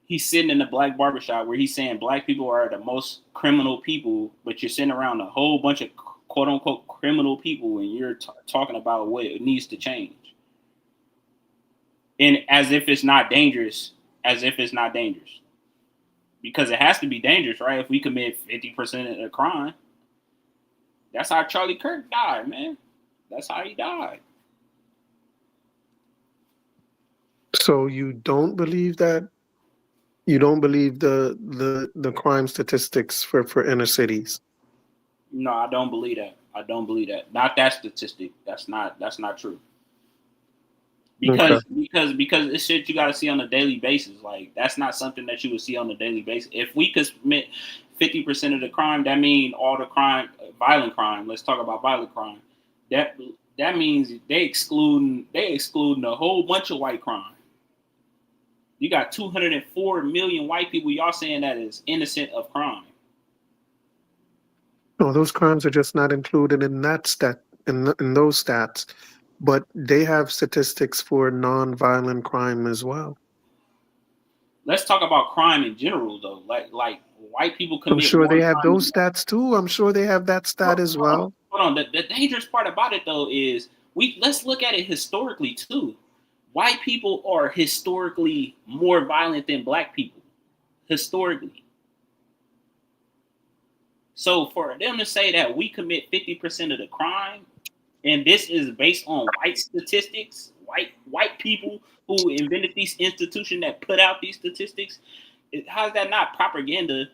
He's sitting in the black barbershop where he's saying black people are the most criminal people, but you're sitting around a whole bunch of quote unquote criminal people and you're talking about what it needs to change. And as if it's not dangerous, because it has to be dangerous, right? If we commit 50% of the crime, that's how Charlie Kirk died, man. That's how he died. So you don't believe that? You don't believe the crime statistics for inner cities? No, I don't believe that. Not that statistic. That's not true. Because it's shit you got to see on a daily basis. Like that's not something that you would see on a daily basis. If we could commit 50% of the crime, that means all the crime, violent crime. Let's talk about violent crime. That means they excluding a whole bunch of white crime. You got 204 million white people. Y'all saying that is innocent of crime. No, those crimes are just not included in that stat in those stats, but they have statistics for non-violent crime as well. Let's talk about crime in general, though. Like white people commit. I'm sure they have those stats too. I'm sure they have that stat as well. Hold on. The dangerous part about it though is let's look at it historically too. White people are historically more violent than black people. Historically. So for them to say that we commit 50% of the crime, and this is based on white statistics, white people who invented these institutions that put out these statistics, how is that not propaganda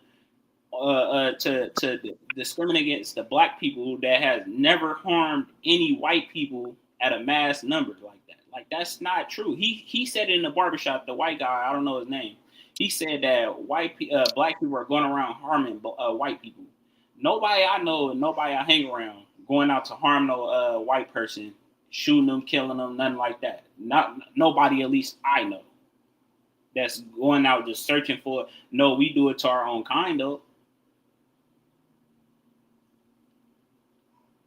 to discriminate against the black people that has never harmed any white people at a mass number like that? Like that's not true. He said it in the barbershop. The white guy, I don't know his name. He said that black people are going around harming white people. Nobody I know and nobody I hang around going out to harm no white person, shooting them, killing them, nothing like that. Nobody, at least I know, that's going out just searching for. No, we do it to our own kind though.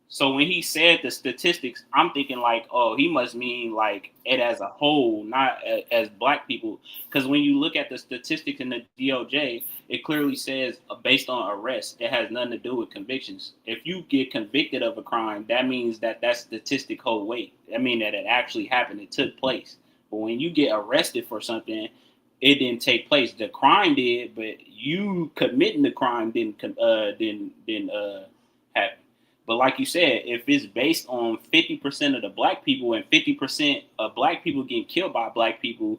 So when he said the statistics, I'm thinking like, oh, he must mean like it as a whole, not as black people. Because when you look at the statistics in the DOJ, it clearly says based on arrest. It has nothing to do with convictions. If you get convicted of a crime, that means that statistic hold weight. I mean that it actually happened. It took place. But when you get arrested for something, it didn't take place. The crime did, but you committing the crime didn't happen. But like you said, if it's based on 50% of the black people and 50% of black people getting killed by black people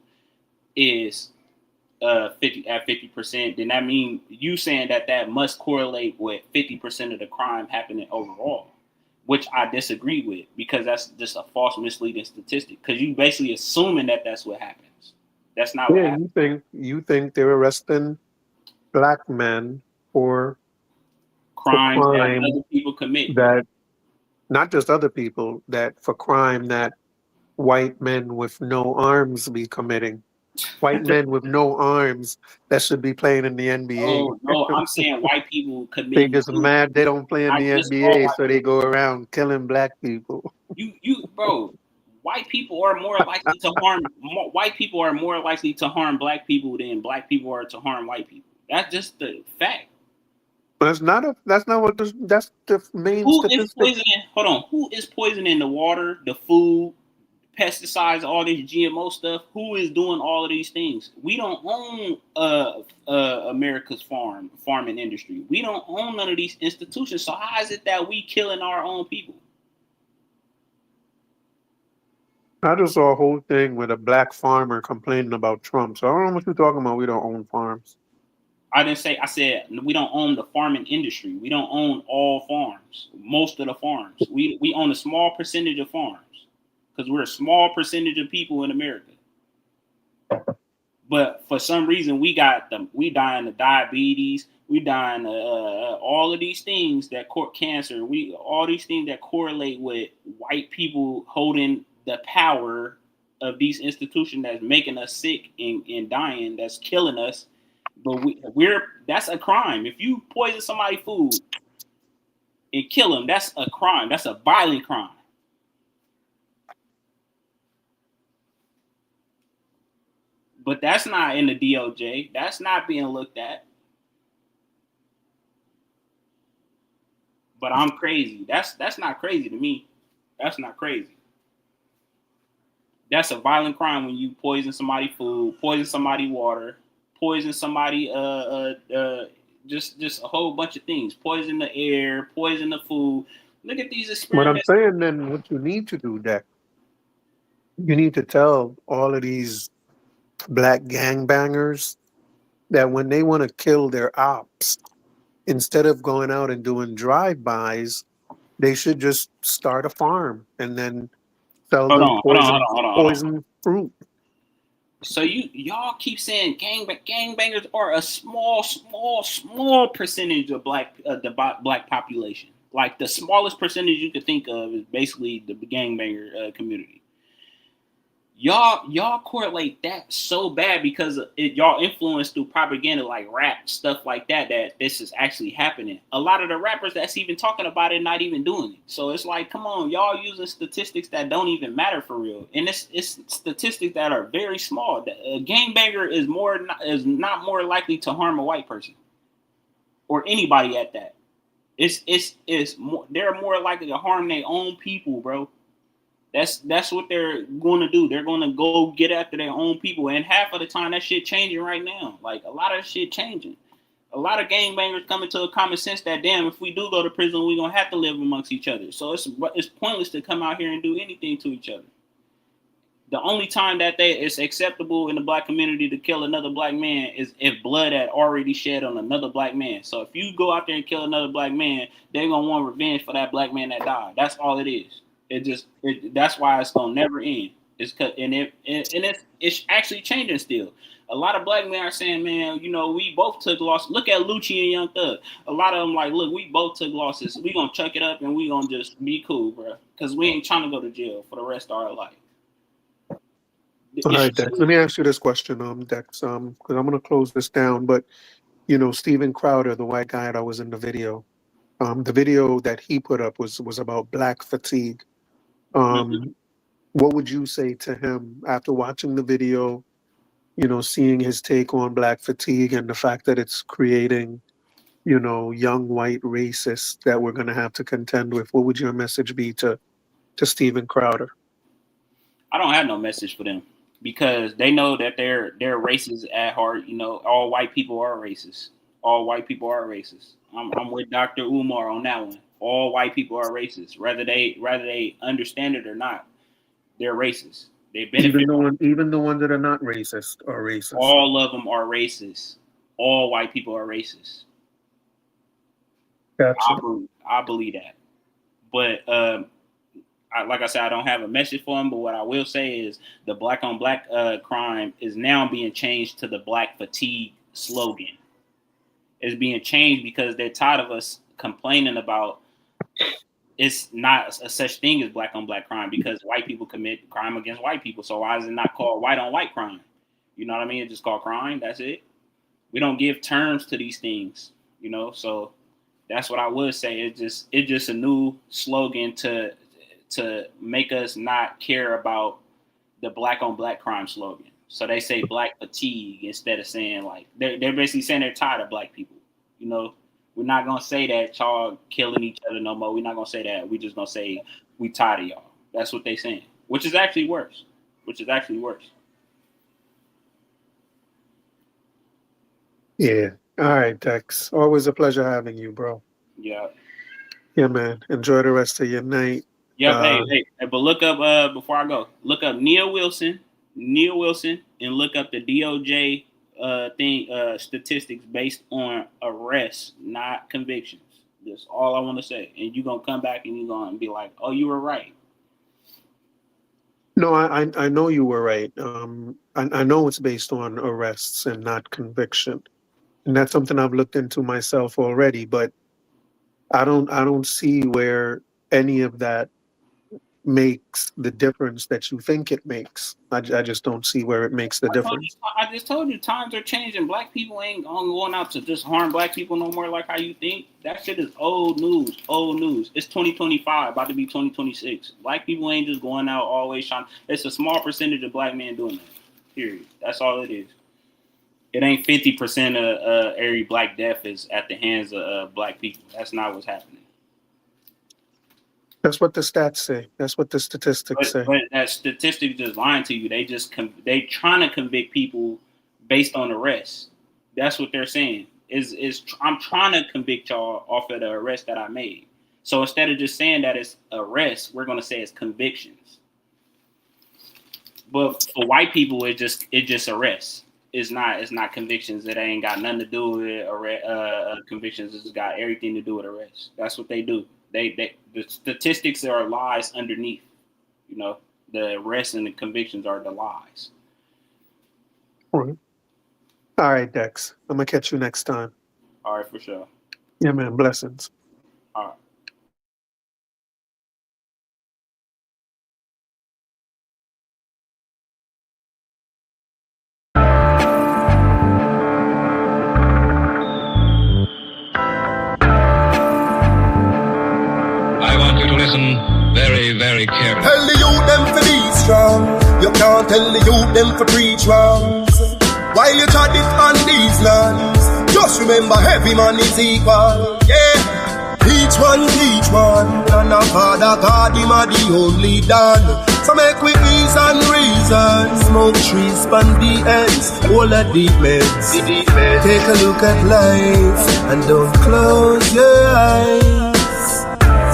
is 50%, then that means you saying that must correlate with 50% of the crime happening overall, which I disagree with, because that's just a false, misleading statistic. Because you basically assuming that that's what happens. That's not what Yeah, happens. you think they're arresting black men for Crimes that crime other people commit. that not just other people, that for crime that white men with no arms be committing. White men with no arms that should be playing in the NBA. Oh no, I'm saying white people They committing just crimes. mad they don't play in Not the just all NBA, white so they people. go around killing black people. Bro, white people are more likely to harm. White people are more likely to harm black people than black people are to harm white people. That's just the fact. That's not what that's the main Who is statistic. poisoning? Hold on. Who is poisoning the water, the food, pesticides, all this GMO stuff? Who is doing all of these things? We don't own America's farming industry. We don't own none of these institutions. So how is it that we killing our own people? I just saw a whole thing with a black farmer complaining about Trump. So I don't know what you're talking about. We don't own farms. I didn't say. I said we don't own the farming industry. We don't own all farms. Most of the farms. We own a small percentage of farms because we're a small percentage of people in America. But for some reason, we dying of diabetes. We dying all of these things that cancer. All these things that correlate with white people holding the power of these institutions that's making us sick and dying. That's killing us. But that's a crime. If you poison somebody's food and kill them, that's a crime. That's a violent crime. But that's not in the DOJ. That's not being looked at. But I'm crazy. That's not crazy to me. That's not crazy. That's a violent crime when you poison somebody's food, poison somebody's water, poison somebody just a whole bunch of things. Poison the air, poison the food. Look at these What I'm experiments. saying then, what you need to do, Deck, you need to tell all of these black gangbangers that when they want to kill their ops, instead of going out and doing drive-bys, they should just start a farm and then sell Hold them on. poison fruit. So y'all keep saying gangbangers are a small percentage of the black population. Like the smallest percentage you could think of is basically the gangbanger community. Y'all correlate that so bad because y'all influenced through propaganda like rap, stuff like that this is actually happening. A lot of the rappers that's even talking about it not even doing it. So it's like, come on, y'all using statistics that don't even matter for real. And it's statistics that are very small. A gangbanger is not more likely to harm a white person or anybody at that. It's more, they're more likely to harm their own people, bro. That's what they're going to do. They're going to go get after their own people. And half of the time, that shit changing right now. Like, a lot of shit changing. A lot of gangbangers coming to a common sense that, damn, if we do go to prison, we're going to have to live amongst each other. So it's pointless to come out here and do anything to each other. The only time that it's acceptable in the black community to kill another black man is if blood had already shed on another black man. So if you go out there and kill another black man, they're going to want revenge for that black man that died. That's all it is. That's why it's gonna never end. It's actually changing still. A lot of black men are saying, man, we both took losses. Look at Lucci and Young Thug. A lot of them like, look, we both took losses. We gonna chuck it up and we gonna just be cool, bro. Because we ain't trying to go to jail for the rest of our life. All right, Dex. Let me ask you this question, Dex, because I'm gonna close this down. But Steven Crowder, the white guy that was in the video, the video that he put up was about black fatigue. What would you say to him after watching the video, seeing his take on black fatigue and the fact that it's creating, young white racists that we're going to have to contend with? What would your message be to Steven Crowder? I don't have no message for them because they know that they're racist at heart. All white people are racist. All white people are racist. I'm with Dr. Umar on that one. All white people are racist, whether they understand it or not. They're racist. They benefit. Even the ones that are not racist are racist. All of them are racist. All white people are racist. Gotcha. I believe that. But like I said, I don't have a message for them. But what I will say is the black on black crime is now being changed to the black fatigue slogan. It's being changed because they're tired of us complaining about it's not a such thing as black on black crime because white people commit crime against white people. So why is it not called white on white crime? You know what I mean? It's just called crime. That's it. We don't give terms to these things, you know? So that's what I would say. It's just a new slogan to make us not care about the black on black crime slogan. So they say black fatigue instead of saying like they're basically saying they're tired of black people. You know, we're not gonna say that y'all killing each other no more. We're not gonna say that. We're just gonna say we tired of y'all. That's what they saying, which is actually worse. Yeah. All right, Dex. Always a pleasure having you, bro. Yeah. Yeah, man. Enjoy the rest of your night. Yeah. Hey, but look up before I go. Look up Neil Wilson, and look up the DOJ statistics based on arrests, not convictions. That's all I want to say. And you're gonna come back and you're gonna be like, "Oh, you were right." No, I know you were right. I know it's based on arrests and not conviction, and that's something I've looked into myself already. But I don't see where any of that makes the difference that you think it makes. I just don't see where it makes the difference. I just told you times are changing. Black people ain't going out to just harm black people no more like how you think. That shit is old news. It's 2025, about to be 2026. Black people ain't just going out always trying. It's a small percentage of black men doing that. Period. That's all it is. It ain't 50% of every black death is at the hands of black people. That's not what's happening. That's what the stats say. That's what the statistics say. But that statistic just lying to you. They trying to convict people based on arrests. That's what they're saying. I'm trying to convict y'all off of the arrest that I made. So instead of just saying that it's arrests, we're gonna say it's convictions. But for white people, it just arrests. It's not convictions. It ain't got nothing to do with convictions. It's got everything to do with arrests. That's what they do. The statistics are lies underneath. You know, the arrests and the convictions are the lies. All right, Dex. I'm gonna catch you next time. All right, for sure. Yeah, man. Blessings. All right. Listen very, very carefully. Tell the youth them for be strong. You can't tell the youth them for preach wrongs. While you try it on these lands, just remember every man is equal. Yeah, each one teach one, and our Father God him are the only done. So make we ease and reason. Smoke trees, span the ends, all the deep meds. Take a look at life and don't close your eyes.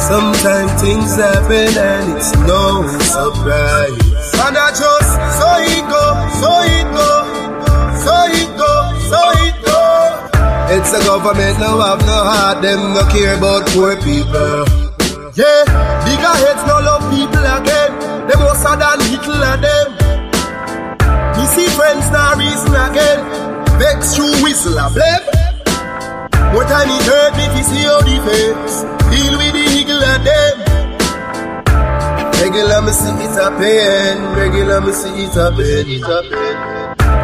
Sometimes things happen and it's no surprise. And I just so it go. It's the government no have no heart, them no care about poor people. Yeah, bigger heads no love people again. Them more than little of them. We see friends now reason again. Vex through whistle a blame. More time it hurt me to see how the face deal with the eagle of them. Regular me see it happen.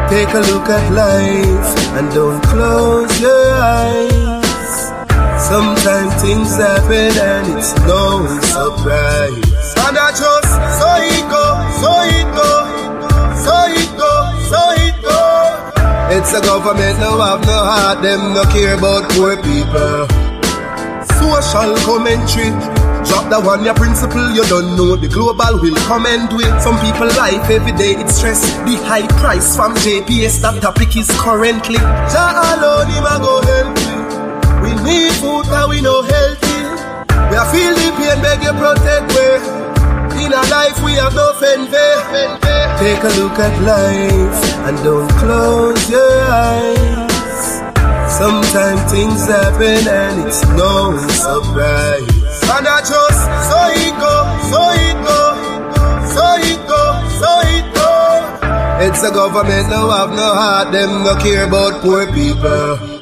Take a look at life and don't close your eyes. Sometimes things happen and it's no surprise. And I just so it go. It's the government no have no heart, them no care about poor people. Social commentary. Drop the one, your principle, you don't know. The global will come and do it. Some people life every day, it's stress. The high price from JPS, that topic is currently. Jah alone, him a go help you. We need food, but we no healthy. We are feel the pain, beg you protect we. In a life, we have no envy. Take a look at life and don't close your eyes. Sometimes things happen and it's no surprise. And I just, so it go, so it go, so it go, so it go. It's a government, no have no heart, them no care about poor people.